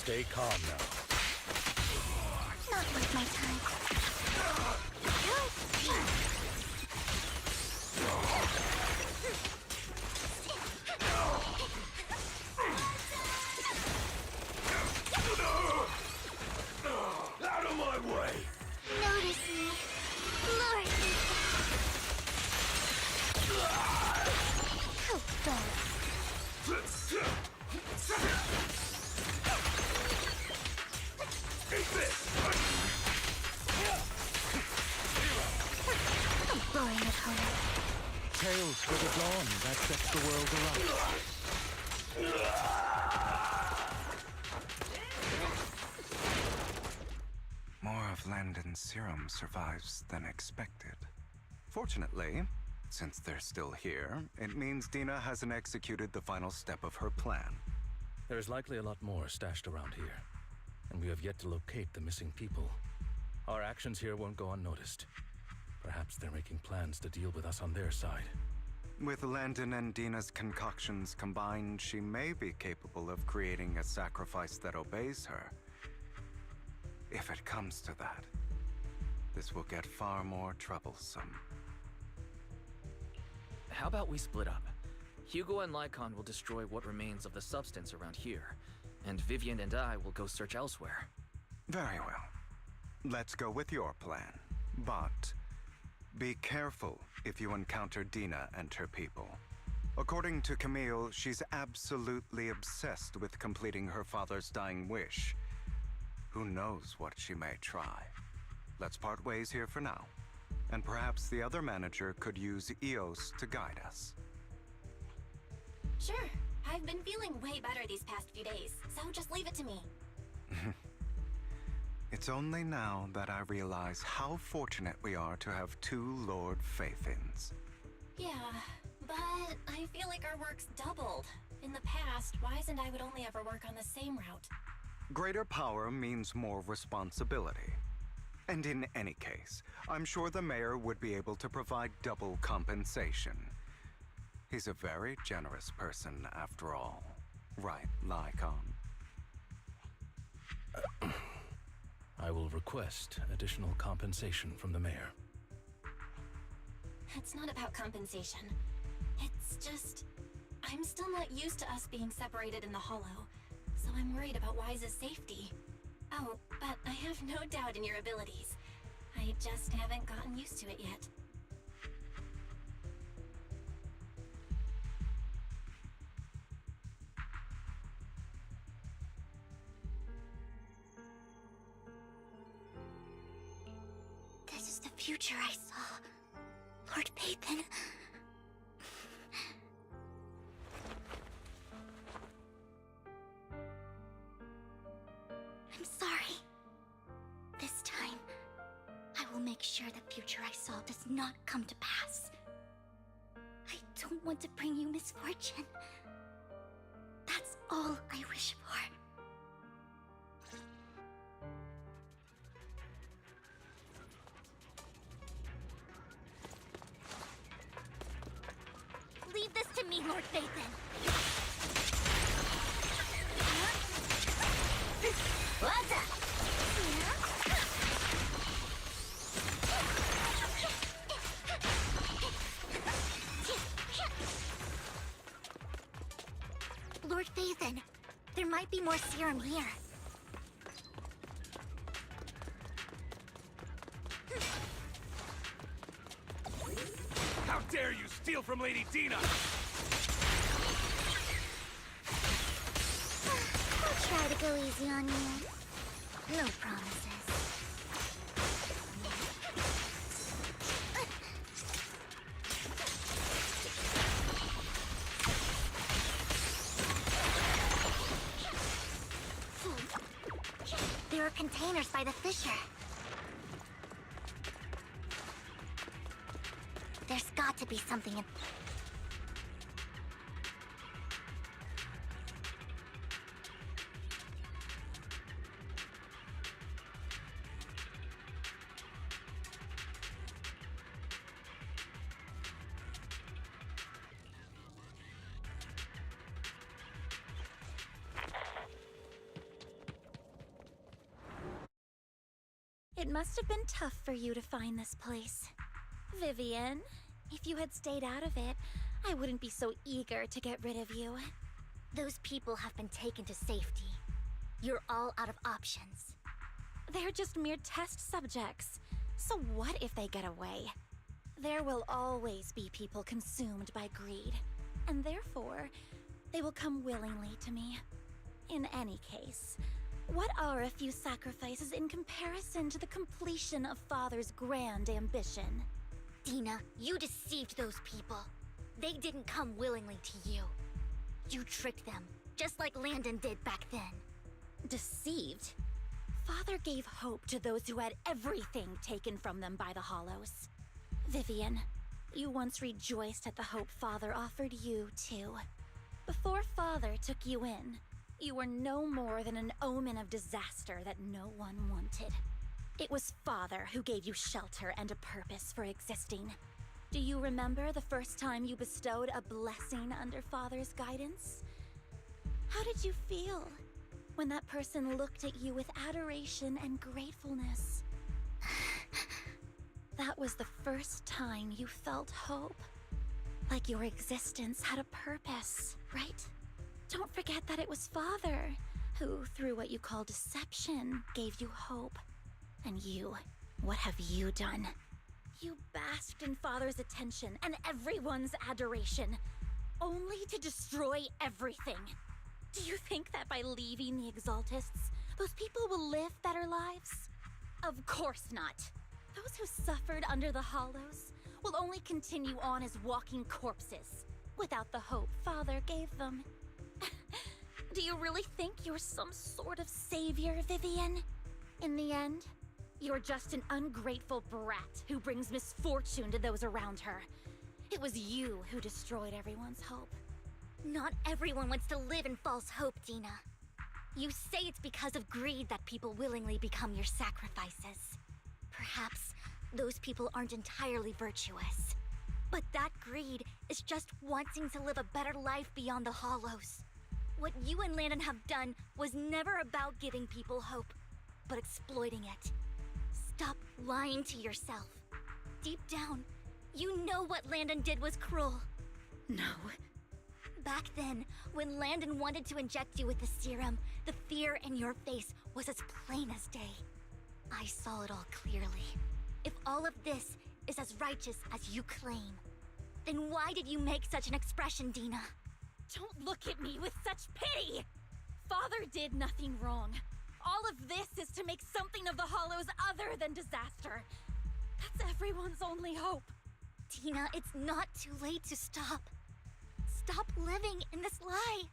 Stay calm now. Not worth my time. Out of my way! Notice me. Lure me. Oh, God. Eat this! A boring opponent. Tales for the dawn that sets the world alight. More of Landon's serum survives than expected. Fortunately, since they're still here, it means Dina hasn't executed the final step of her plan. There's likely a lot more stashed around here, and we have yet to locate the missing people. Our actions here won't go unnoticed. Perhaps they're making plans to deal with us on their side. With Landon and Dina's concoctions combined, she may be capable of creating a sacrifice that obeys her. If it comes to that, this will get far more troublesome. How about we split up? Hugo and Lycon will destroy what remains of the substance around here, and Vivian and I will go search elsewhere. Very well. Let's go with your plan. But be careful if you encounter Dina and her people. According to Camille, she's absolutely obsessed with completing her father's dying wish. Who knows what she may try? Let's part ways here for now. And perhaps the other manager could use Eos to guide us. Sure. I've been feeling way better these past few days, so just leave it to me. It's only now that I realize how fortunate we are to have two Lord Faithins. Yeah, but I feel like our work's doubled. In the past, Wise and I would only ever work on the same route. Greater power means more responsibility. And in any case, I'm sure the mayor would be able to provide double compensation. He's a very generous person, after all. Right, Lycon? I will request additional compensation from the mayor. It's not about compensation. It's just... I'm still not used to us being separated in the Hollow, so I'm worried about Wise's safety. Oh, but I have no doubt in your abilities. I just haven't gotten used to it yet. This is the future I saw. Lord Pathan. I'm sorry. This time, I will make sure the future I saw does not come to pass. I don't want to bring you misfortune. That's all I wish for. Lord Phaethon. What's up? Lord Phaethon, there might be more serum here. How dare you steal from Lady Dina! I'll try to go easy on you. No promises. There are containers by the fissure. There's got to be something in... It must have been tough for you to find this place. Vivian, if you had stayed out of it, I wouldn't be so eager to get rid of you. Those people have been taken to safety. You're all out of options. They're just mere test subjects. So what if they get away? There will always be people consumed by greed, and therefore, they will come willingly to me. In any case, what are a few sacrifices in comparison to the completion of Father's grand ambition? Dina, you deceived those people. They didn't come willingly to you. You tricked them, just like Landon did back then. Deceived? Father gave hope to those who had everything taken from them by the Hollows. Vivian, you once rejoiced at the hope Father offered you, too. Before Father took you in, you were no more than an omen of disaster that no one wanted. It was Father who gave you shelter and a purpose for existing. Do you remember the first time you bestowed a blessing under Father's guidance? How did you feel when that person looked at you with adoration and gratefulness? That was the first time you felt hope. Like your existence had a purpose, right? Don't forget that it was Father who, through what you call deception, gave you hope. And you, what have you done? You basked in Father's attention and everyone's adoration, only to destroy everything. Do you think that by leaving the Exaltists, those people will live better lives? Of course not. Those who suffered under the Hollows will only continue on as walking corpses, without the hope Father gave them. Do you really think you're some sort of savior, Vivian? In the end, you're just an ungrateful brat who brings misfortune to those around her. It was you who destroyed everyone's hope. Not everyone wants to live in false hope, Dina. You say it's because of greed that people willingly become your sacrifices. Perhaps those people aren't entirely virtuous. But that greed is just wanting to live a better life beyond the Hollows. What you and Landon have done was never about giving people hope, but exploiting it. Stop lying to yourself. Deep down, you know what Landon did was cruel. No. Back then, when Landon wanted to inject you with the serum, the fear in your face was as plain as day. I saw it all clearly. If all of this is as righteous as you claim, then why did you make such an expression, Dina? Don't look at me with such pity! Father did nothing wrong. All of this is to make something of the Hollows other than disaster. That's everyone's only hope. Dina, it's not too late to stop. Stop living in this lie.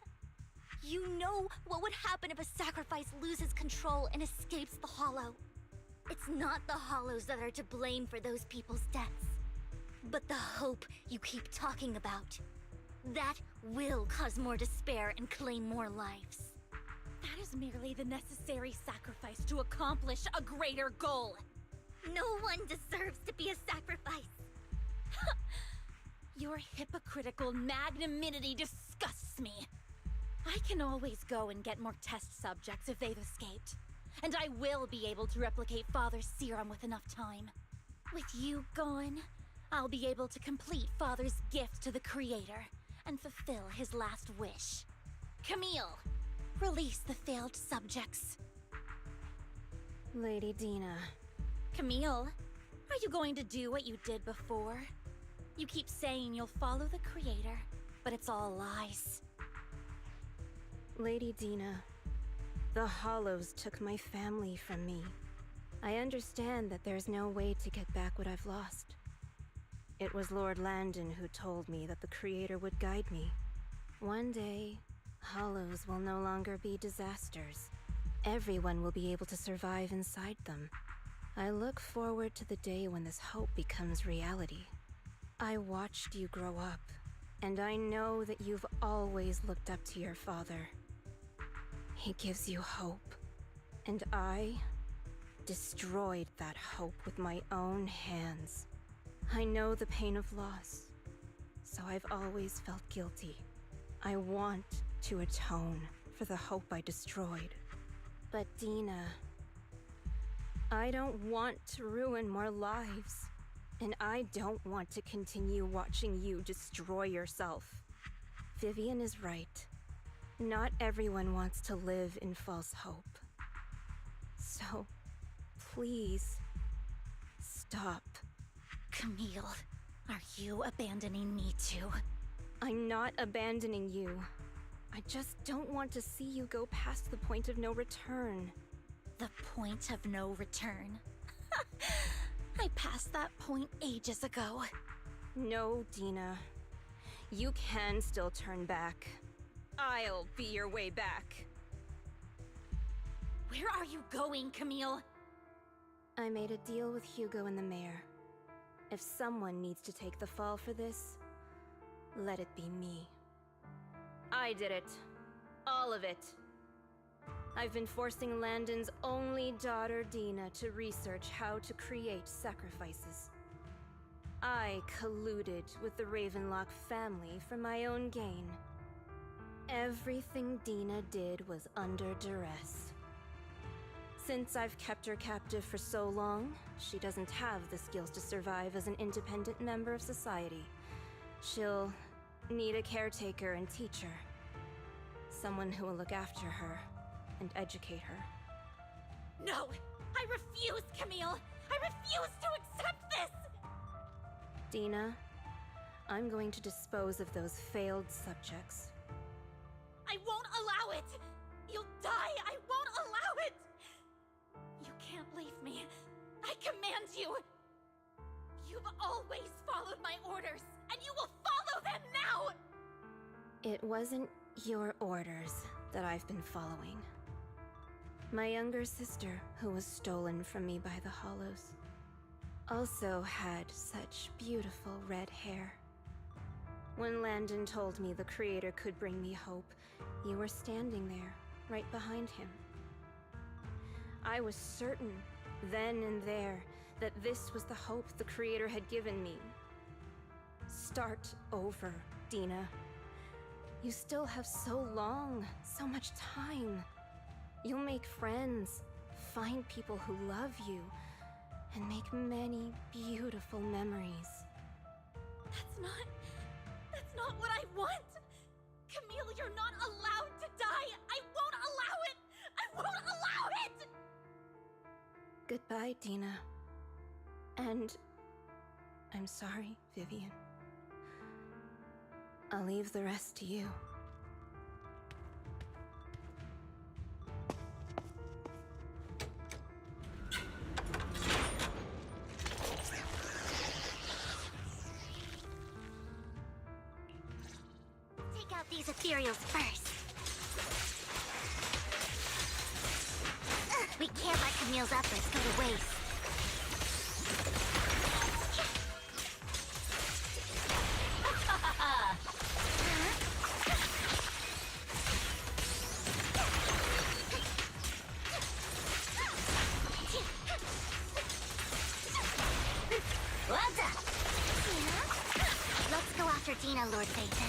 You know what would happen if a sacrifice loses control and escapes the Hollow. It's not the Hollows that are to blame for those people's deaths, but the hope you keep talking about. That will cause more despair and claim more lives. That is merely the necessary sacrifice to accomplish a greater goal. No one deserves to be a sacrifice. Your Your hypocritical magnanimity disgusts me. I can always go and get more test subjects if they've escaped. And I will be able to replicate Father's serum with enough time. With you gone, I'll be able to complete Father's gift to the Creator and fulfill his last wish. Camille, release the failed subjects. Lady Dina. Camille, are you going to do what you did before? You keep saying you'll follow the Creator, but it's all lies. Lady Dina, the Hollows took my family from me. I understand that there's no way to get back what I've lost. It was Lord Landon who told me that the Creator would guide me. One day, Hollows will no longer be disasters. Everyone will be able to survive inside them. I look forward to the day when this hope becomes reality. I watched you grow up, and I know that you've always looked up to your father. He gives you hope, and I destroyed that hope with my own hands. I know the pain of loss, so I've always felt guilty. I want to atone for the hope I destroyed. But Dina, I don't want to ruin more lives, and I don't want to continue watching you destroy yourself. Vivian is right. Not everyone wants to live in false hope. So, please, stop. Camille, are you abandoning me too? I'm not abandoning you. I just don't want to see you go past the point of no return. The point of no return? I passed that point ages ago. No, Dina. You can still turn back. I'll be your way back. Where are you going, Camille? I made a deal with Hugo and the mayor. If someone needs to take the fall for this, let it be me. I did it. All of it. I've been forcing Landon's only daughter, Dina, to research how to create sacrifices. I colluded with the Ravenlock family for my own gain. Everything Dina did was under duress. Since I've kept her captive for so long, she doesn't have the skills to survive as an independent member of society. She'll need a caretaker and teacher. Someone who will look after her and educate her. No! I refuse, Camille! I refuse to accept this! Dina, I'm going to dispose of those failed subjects. I won't allow it! You'll die! I won't allow it! You can't leave me. I command you! You've always followed my orders, and you will follow them now! It wasn't your orders that I've been following. My younger sister, who was stolen from me by the Hollows, also had such beautiful red hair. When Landon told me the Creator could bring me hope, you were standing there, right behind him. I was certain, then and there, that this was the hope the Creator had given me. Start over, Dina. You still have so long, so much time. You'll make friends, find people who love you, and make many beautiful memories. That's not what I want! Camille, you're not allowed to die! I won't allow it! I won't allow it! Goodbye, Dina. And I'm sorry, Vivian. I'll leave the rest to you. Take out these ethereals first. We can't let Camille's efforts go to waste. Well done. Let's go out Dr. Dina, Lord Satan.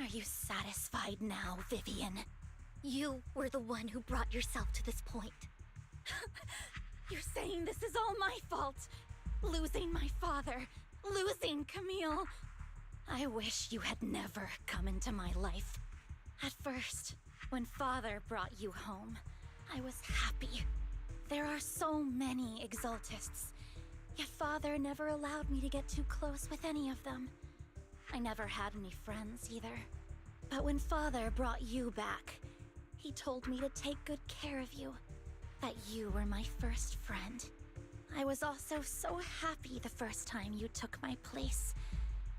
Are you satisfied now, Vivian? You were the one who brought yourself to this point. You're saying this is all my fault. Losing my father, losing Camille. I wish you had never come into my life. At first, when Father brought you home, I was happy. There are so many Exaltists, yet Father never allowed me to get too close with any of them. I never had any friends either. But when Father brought you back, he told me to take good care of you, that you were my first friend. I was also so happy the first time you took my place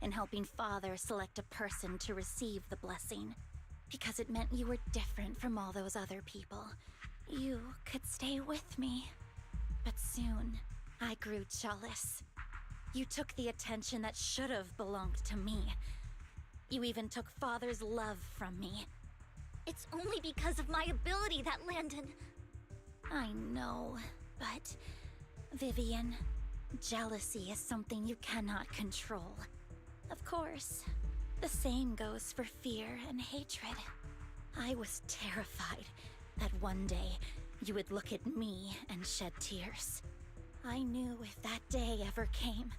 in helping Father select a person to receive the blessing, because it meant you were different from all those other people. You could stay with me. But soon, I grew jealous. You took the attention that should have belonged to me. You even took Father's love from me. It's only because of my ability that Landon... I know, but... Vivian, jealousy is something you cannot control. Of course, the same goes for fear and hatred. I was terrified that one day you would look at me and shed tears. I knew if that day ever came,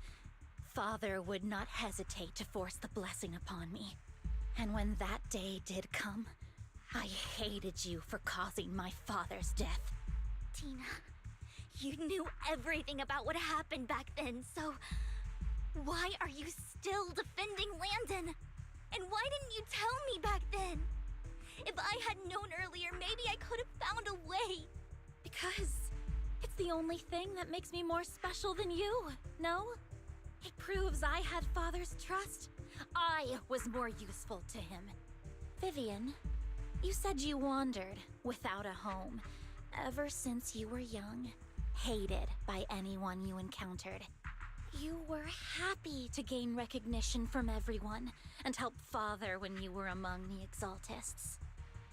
Father would not hesitate to force the blessing upon me. And when that day did come, I hated you for causing my father's death. Tina, you knew everything about what happened back then, so... why are you still defending Landon? And why didn't you tell me back then? If I had known earlier, maybe I could have found a way. Because it's the only thing that makes me more special than you, no? It proves I had Father's trust. I was more useful to him. Vivian, you said you wandered without a home ever since you were young, hated by anyone you encountered. You were happy to gain recognition from everyone and help Father when you were among the Exaltists.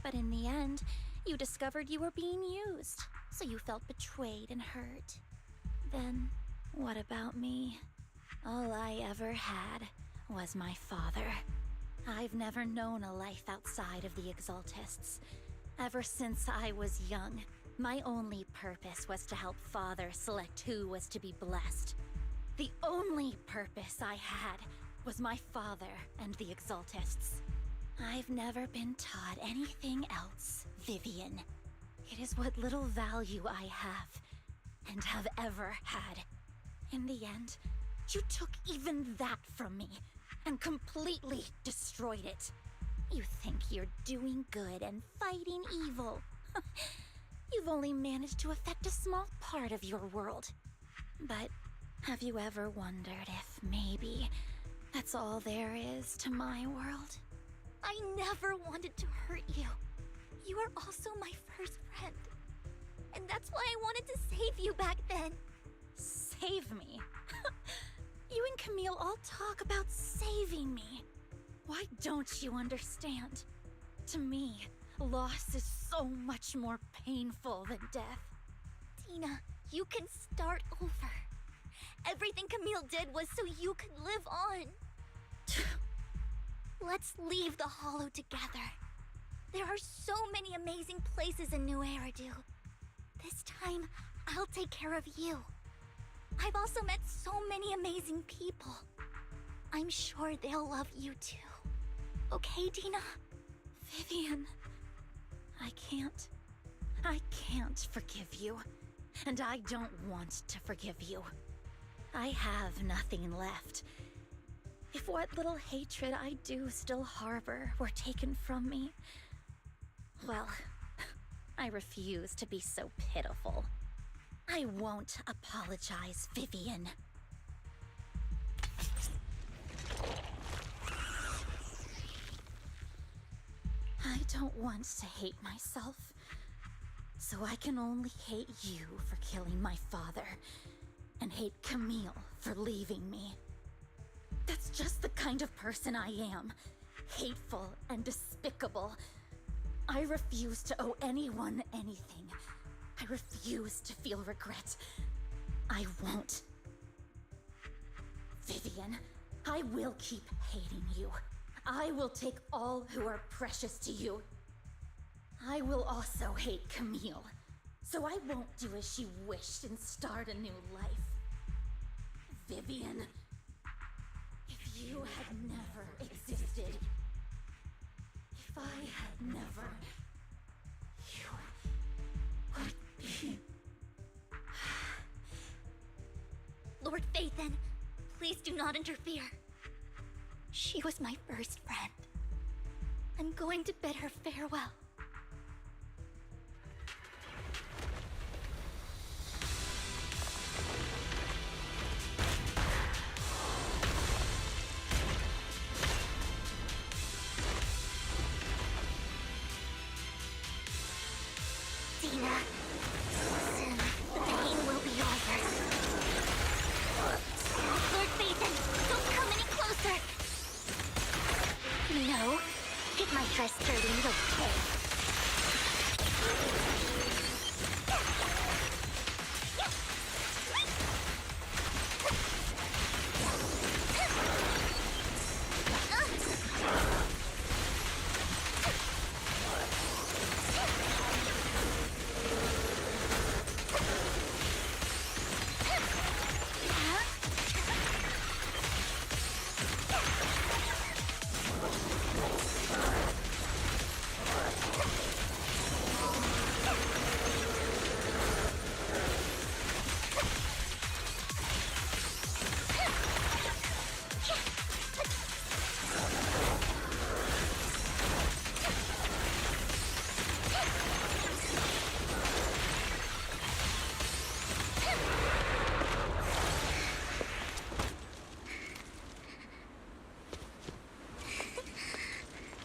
But in the end, you discovered you were being used, so you felt betrayed and hurt. Then, what about me? All I ever had was my father. I've never known a life outside of the Exaltists. Ever since I was young, my only purpose was to help Father select who was to be blessed. The only purpose I had was my father and the Exaltists. I've never been taught anything else, Vivian. It is what little value I have, and have ever had. In the end, you took even that from me, and completely destroyed it. You think you're doing good and fighting evil. You've only managed to affect a small part of your world. But have you ever wondered if maybe that's all there is to my world? I never wanted to hurt you. You are also my first friend. And that's why I wanted to save you back then. Save me? You and Camille all talk about saving me. Why don't you understand? To me, loss is so much more painful than death. Tina, you can start over. Everything Camille did was so you could live on. Let's leave the Hollow together. There are so many amazing places in New Eridu. This time, I'll take care of you. I've also met so many amazing people. I'm sure they'll love you too. Okay, Dina? Vivian, I can't forgive you. And I don't want to forgive you. I have nothing left. If what little hatred I do still harbor were taken from me, well, I refuse to be so pitiful. I won't apologize, Vivian. I don't want to hate myself. So I can only hate you for killing my father, and hate Camille for leaving me. That's just the kind of person I am. Hateful and despicable. I refuse to owe anyone anything. I refuse to feel regret. I won't. Vivian, I will keep hating you. I will take all who are precious to you. I will also hate Camille, so I won't do as she wished and start a new life. Vivian, if you had never existed, if I had never, you would be... Lord Phaethon, please do not interfere. She was my first friend. I'm going to bid her farewell. Dina, soon the pain will be over. Lord Phaethon, don't come any closer! No, get my dress dirty and okay.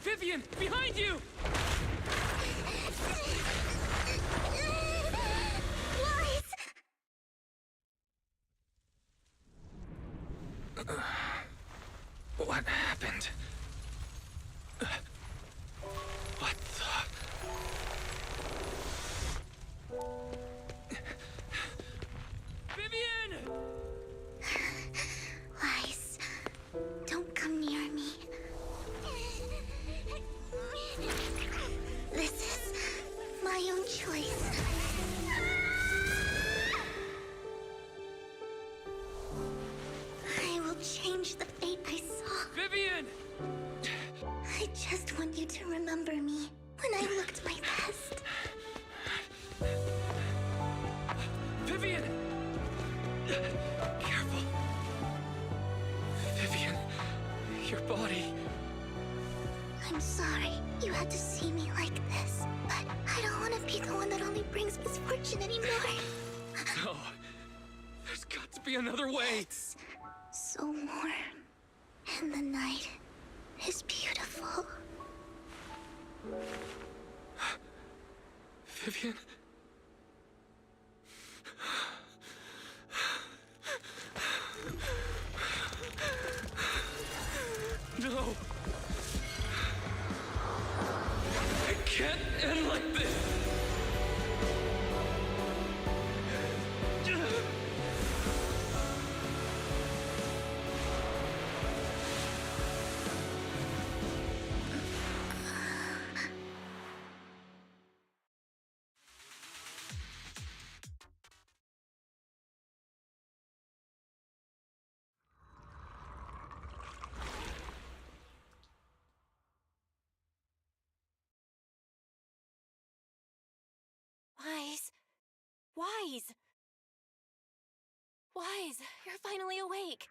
Vivian, behind you! Lies! What happened? What the... Vivian! Lies. Don't come near me. This is my own choice. I will change the fate I saw. Vivian! I just want you to remember me when I looked my best. Vivian! Careful. Vivian, your body... I'm sorry you had to see me like this, but I don't want to be the one that only brings misfortune anymore. No. There's got to be another way. It's so warm, and the night is beautiful. Vivian? No! It can't end like this! Wise. Wise. Wise, you're finally awake.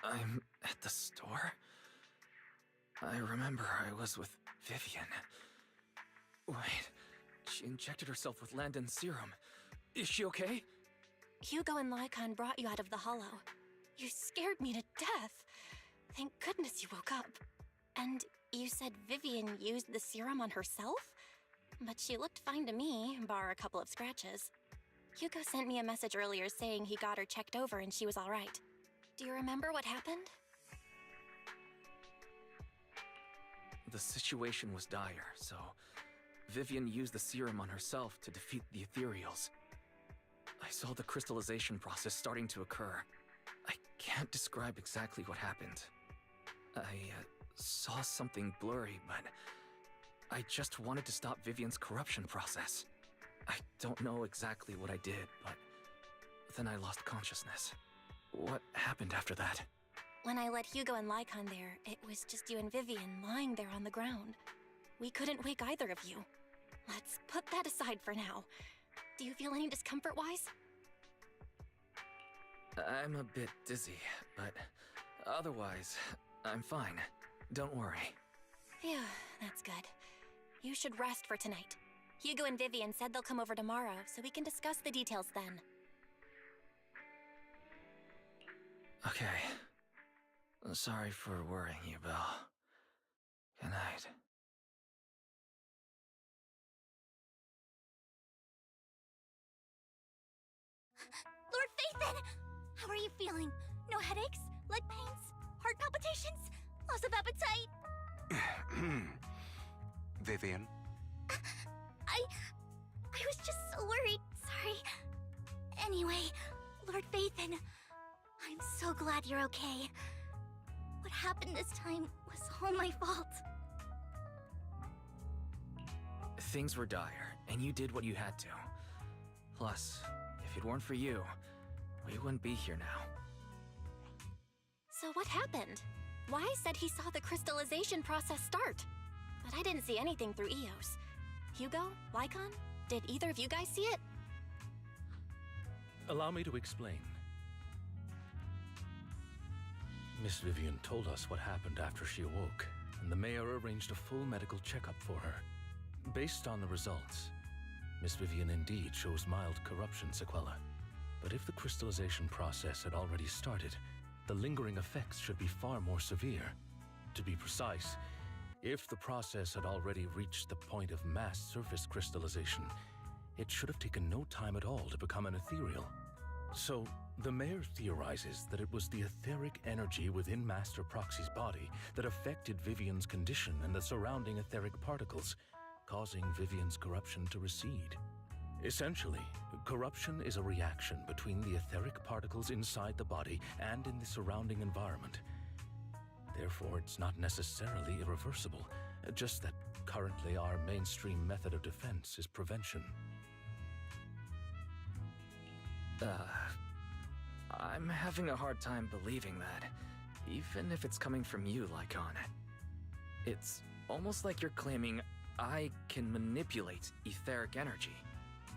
I'm at the store? I remember I was with Vivian. Wait, she injected herself with Landon's serum. Is she okay? Hugo and Lycon brought you out of the hollow. You scared me to death. Thank goodness you woke up. And You said Vivian used the serum on herself? But she looked fine to me, bar a couple of scratches. Hugo sent me a message earlier saying he got her checked over and she was all right. Do you remember what happened? The situation was dire, so Vivian used the serum on herself to defeat the ethereals. I saw the crystallization process starting to occur. I can't describe exactly what happened. I saw something blurry, but I just wanted to stop Vivian's corruption process. I don't know exactly what I did, but then I lost consciousness. What happened after that? When I let Hugo and Lycon there, it was just you and Vivian lying there on the ground. We couldn't wake either of you. Let's put that aside for now. Do you feel any discomfort-wise? I'm a bit dizzy, but otherwise, I'm fine. Don't worry. Phew, that's good. You should rest for tonight. Hugo and Vivian said they'll come over tomorrow, so we can discuss the details then. Okay. Sorry for worrying you, Belle. Good night. Lord Phaethon! How are you feeling? No headaches? Leg pains? Heart palpitations? Loss of appetite? Vivian? I was just so worried. Sorry. Anyway, Lord Phaethon, I'm so glad you're okay. What happened this time was all my fault. Things were dire, and you did what you had to. Plus, if it weren't for you, we wouldn't be here now. So what happened? Wai said he saw the crystallization process start, but I didn't see anything through Eos. Hugo? Lycon? Did either of you guys see it? Allow me to explain. Miss Vivian told us what happened after she awoke, and the mayor arranged a full medical checkup for her. Based on the results, Miss Vivian indeed shows mild corruption sequelae. But if the crystallization process had already started, the lingering effects should be far more severe. To be precise, if the process had already reached the point of mass surface crystallization, it should have taken no time at all to become an ethereal. So, the mayor theorizes that it was the etheric energy within Master Proxy's body that affected Vivian's condition and the surrounding etheric particles, causing Vivian's corruption to recede. Essentially, corruption is a reaction between the etheric particles inside the body and in the surrounding environment. Therefore, it's not necessarily irreversible, just that currently our mainstream method of defense is prevention. I'm having a hard time believing that, even if it's coming from you, Lycon. It's almost like you're claiming I can manipulate etheric energy.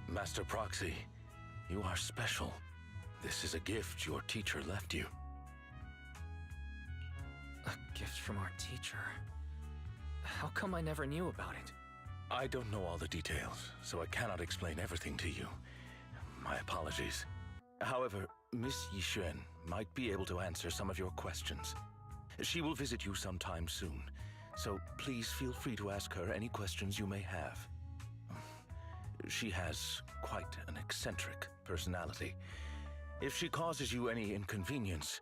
Master Proxy, you are special. This is a gift your teacher left you. A gift from our teacher? How come I never knew about it? I don't know all the details, so I cannot explain everything to you. My apologies. However, Miss Yixuan might be able to answer some of your questions. She will visit you sometime soon, so please feel free to ask her any questions you may have. She has quite an eccentric personality. If she causes you any inconvenience...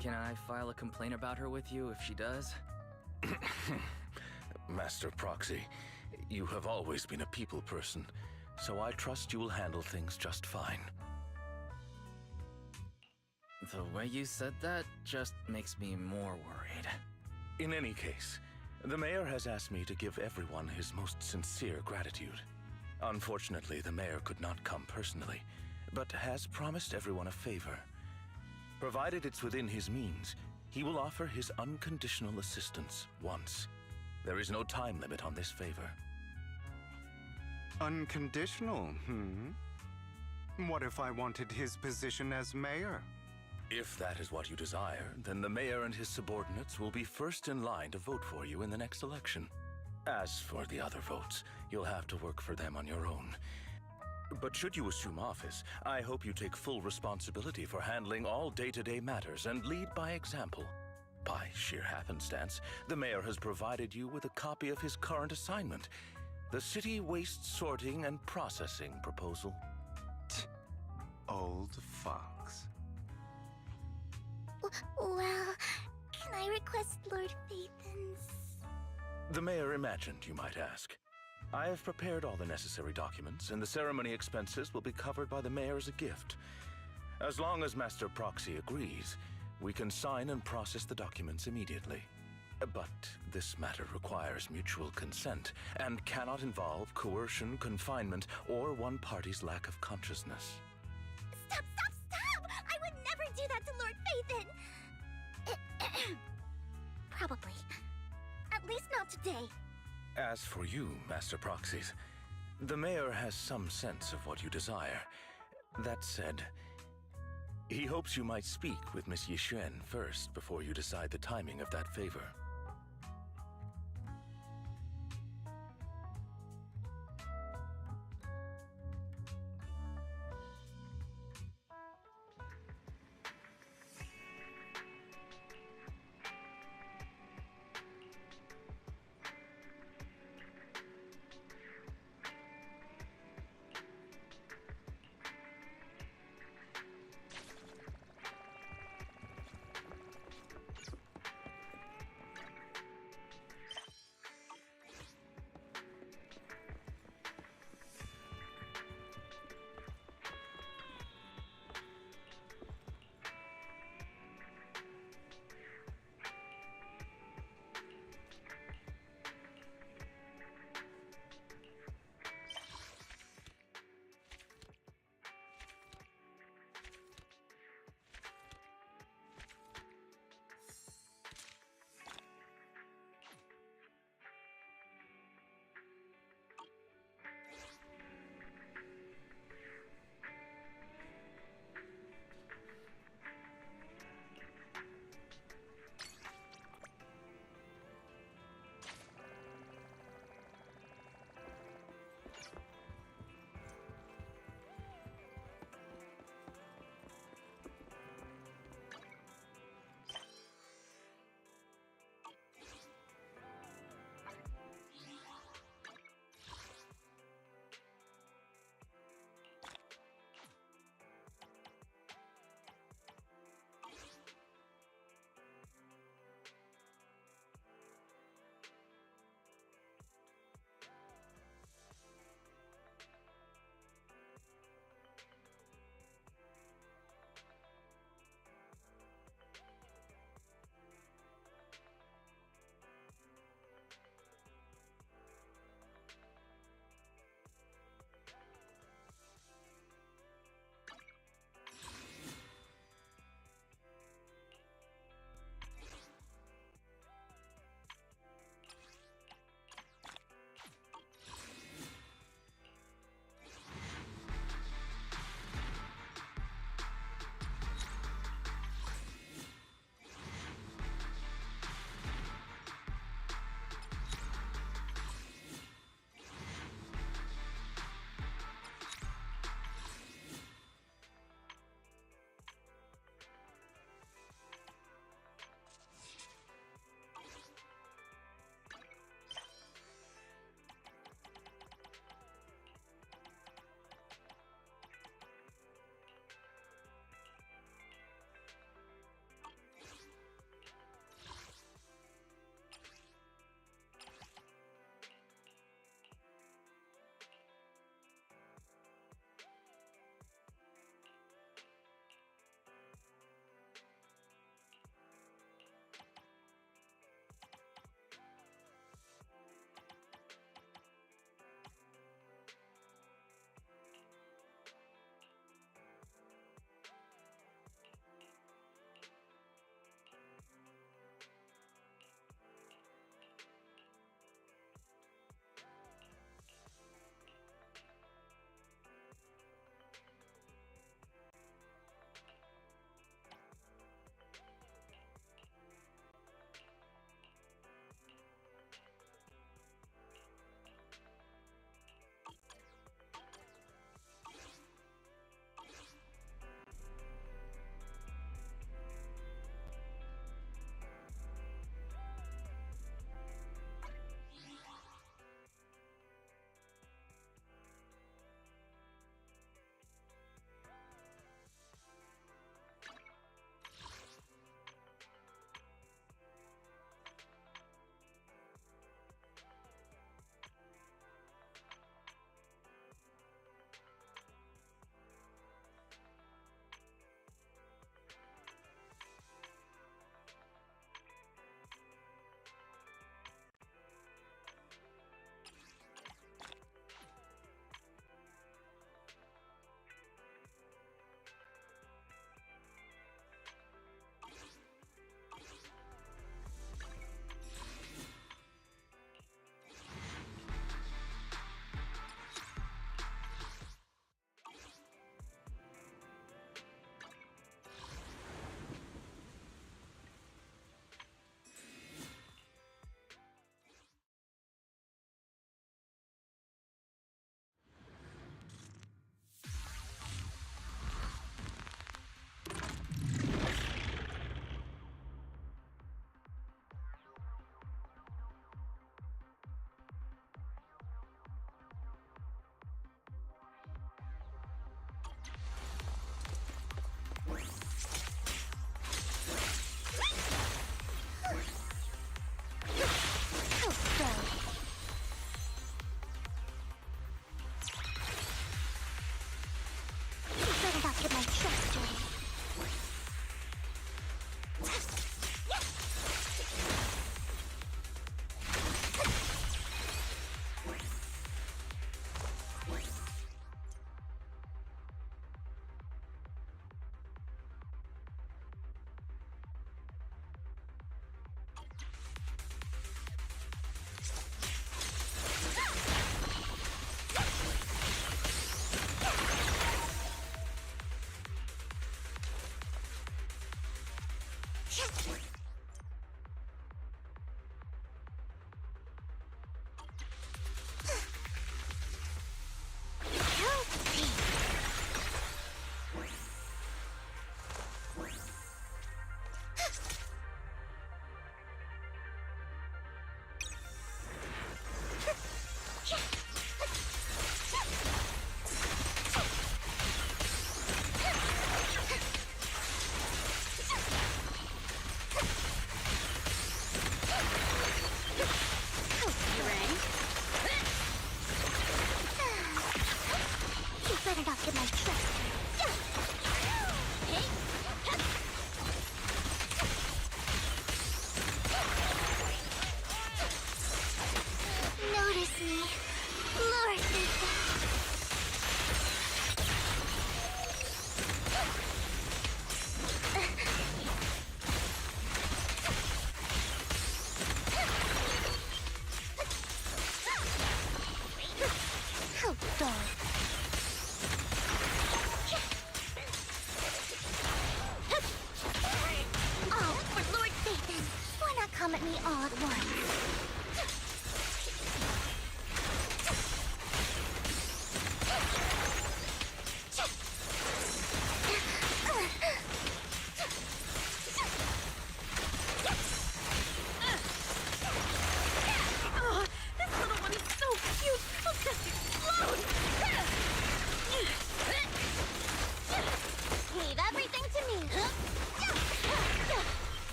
Can I file a complaint about her with you if she does? Master Proxy, you have always been a people person, so I trust you will handle things just fine. The way you said that just makes me more worried. In any case, the mayor has asked me to give everyone his most sincere gratitude. Unfortunately, the mayor could not come personally, but has promised everyone a favor. Provided it's within his means, he will offer his unconditional assistance once. There is no time limit on this favor. Unconditional, What if I wanted his position as mayor? If that is what you desire, then the mayor and his subordinates will be first in line to vote for you in the next election. As for the other votes, you'll have to work for them on your own. But should you assume office, I hope you take full responsibility for handling all day-to-day matters and lead by example. By sheer happenstance, the mayor has provided you with a copy of his current assignment, the City Waste Sorting and Processing proposal. Old fox. Well, can I request Lord Phaethon's? The mayor imagined you might ask. I have prepared all the necessary documents, and the ceremony expenses will be covered by the mayor as a gift. As long as Master Proxy agrees, we can sign and process the documents immediately. But this matter requires mutual consent and cannot involve coercion, confinement, or one party's lack of consciousness. Stop! I would never do that to Lord Phaethon! Probably. At least not today. As for you, Master Proxies, the mayor has some sense of what you desire. That said, he hopes you might speak with Miss Yixuan first before you decide the timing of that favor.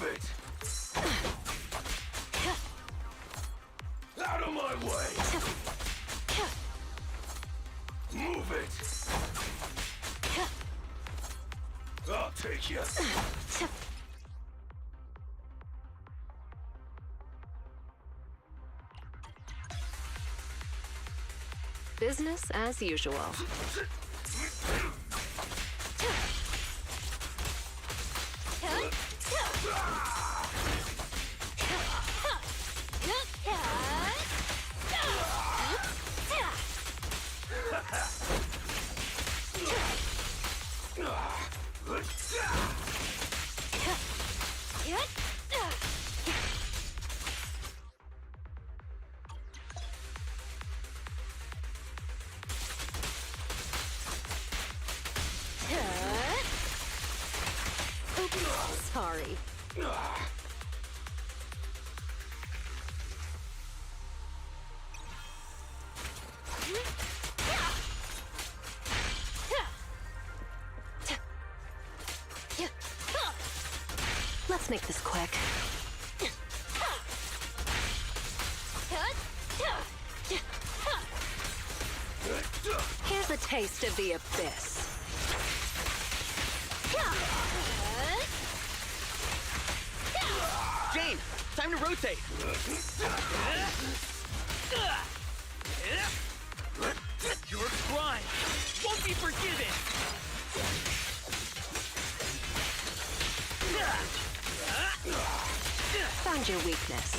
Move it! Out of my way! Move it! I'll take you! Business as usual. Sorry. Let's make this quick. Here's a taste of the abyss. Jane, time to rotate. Your crime won't be forgiven. Found your weakness.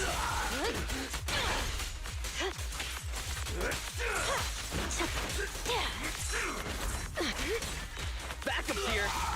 Backup's here.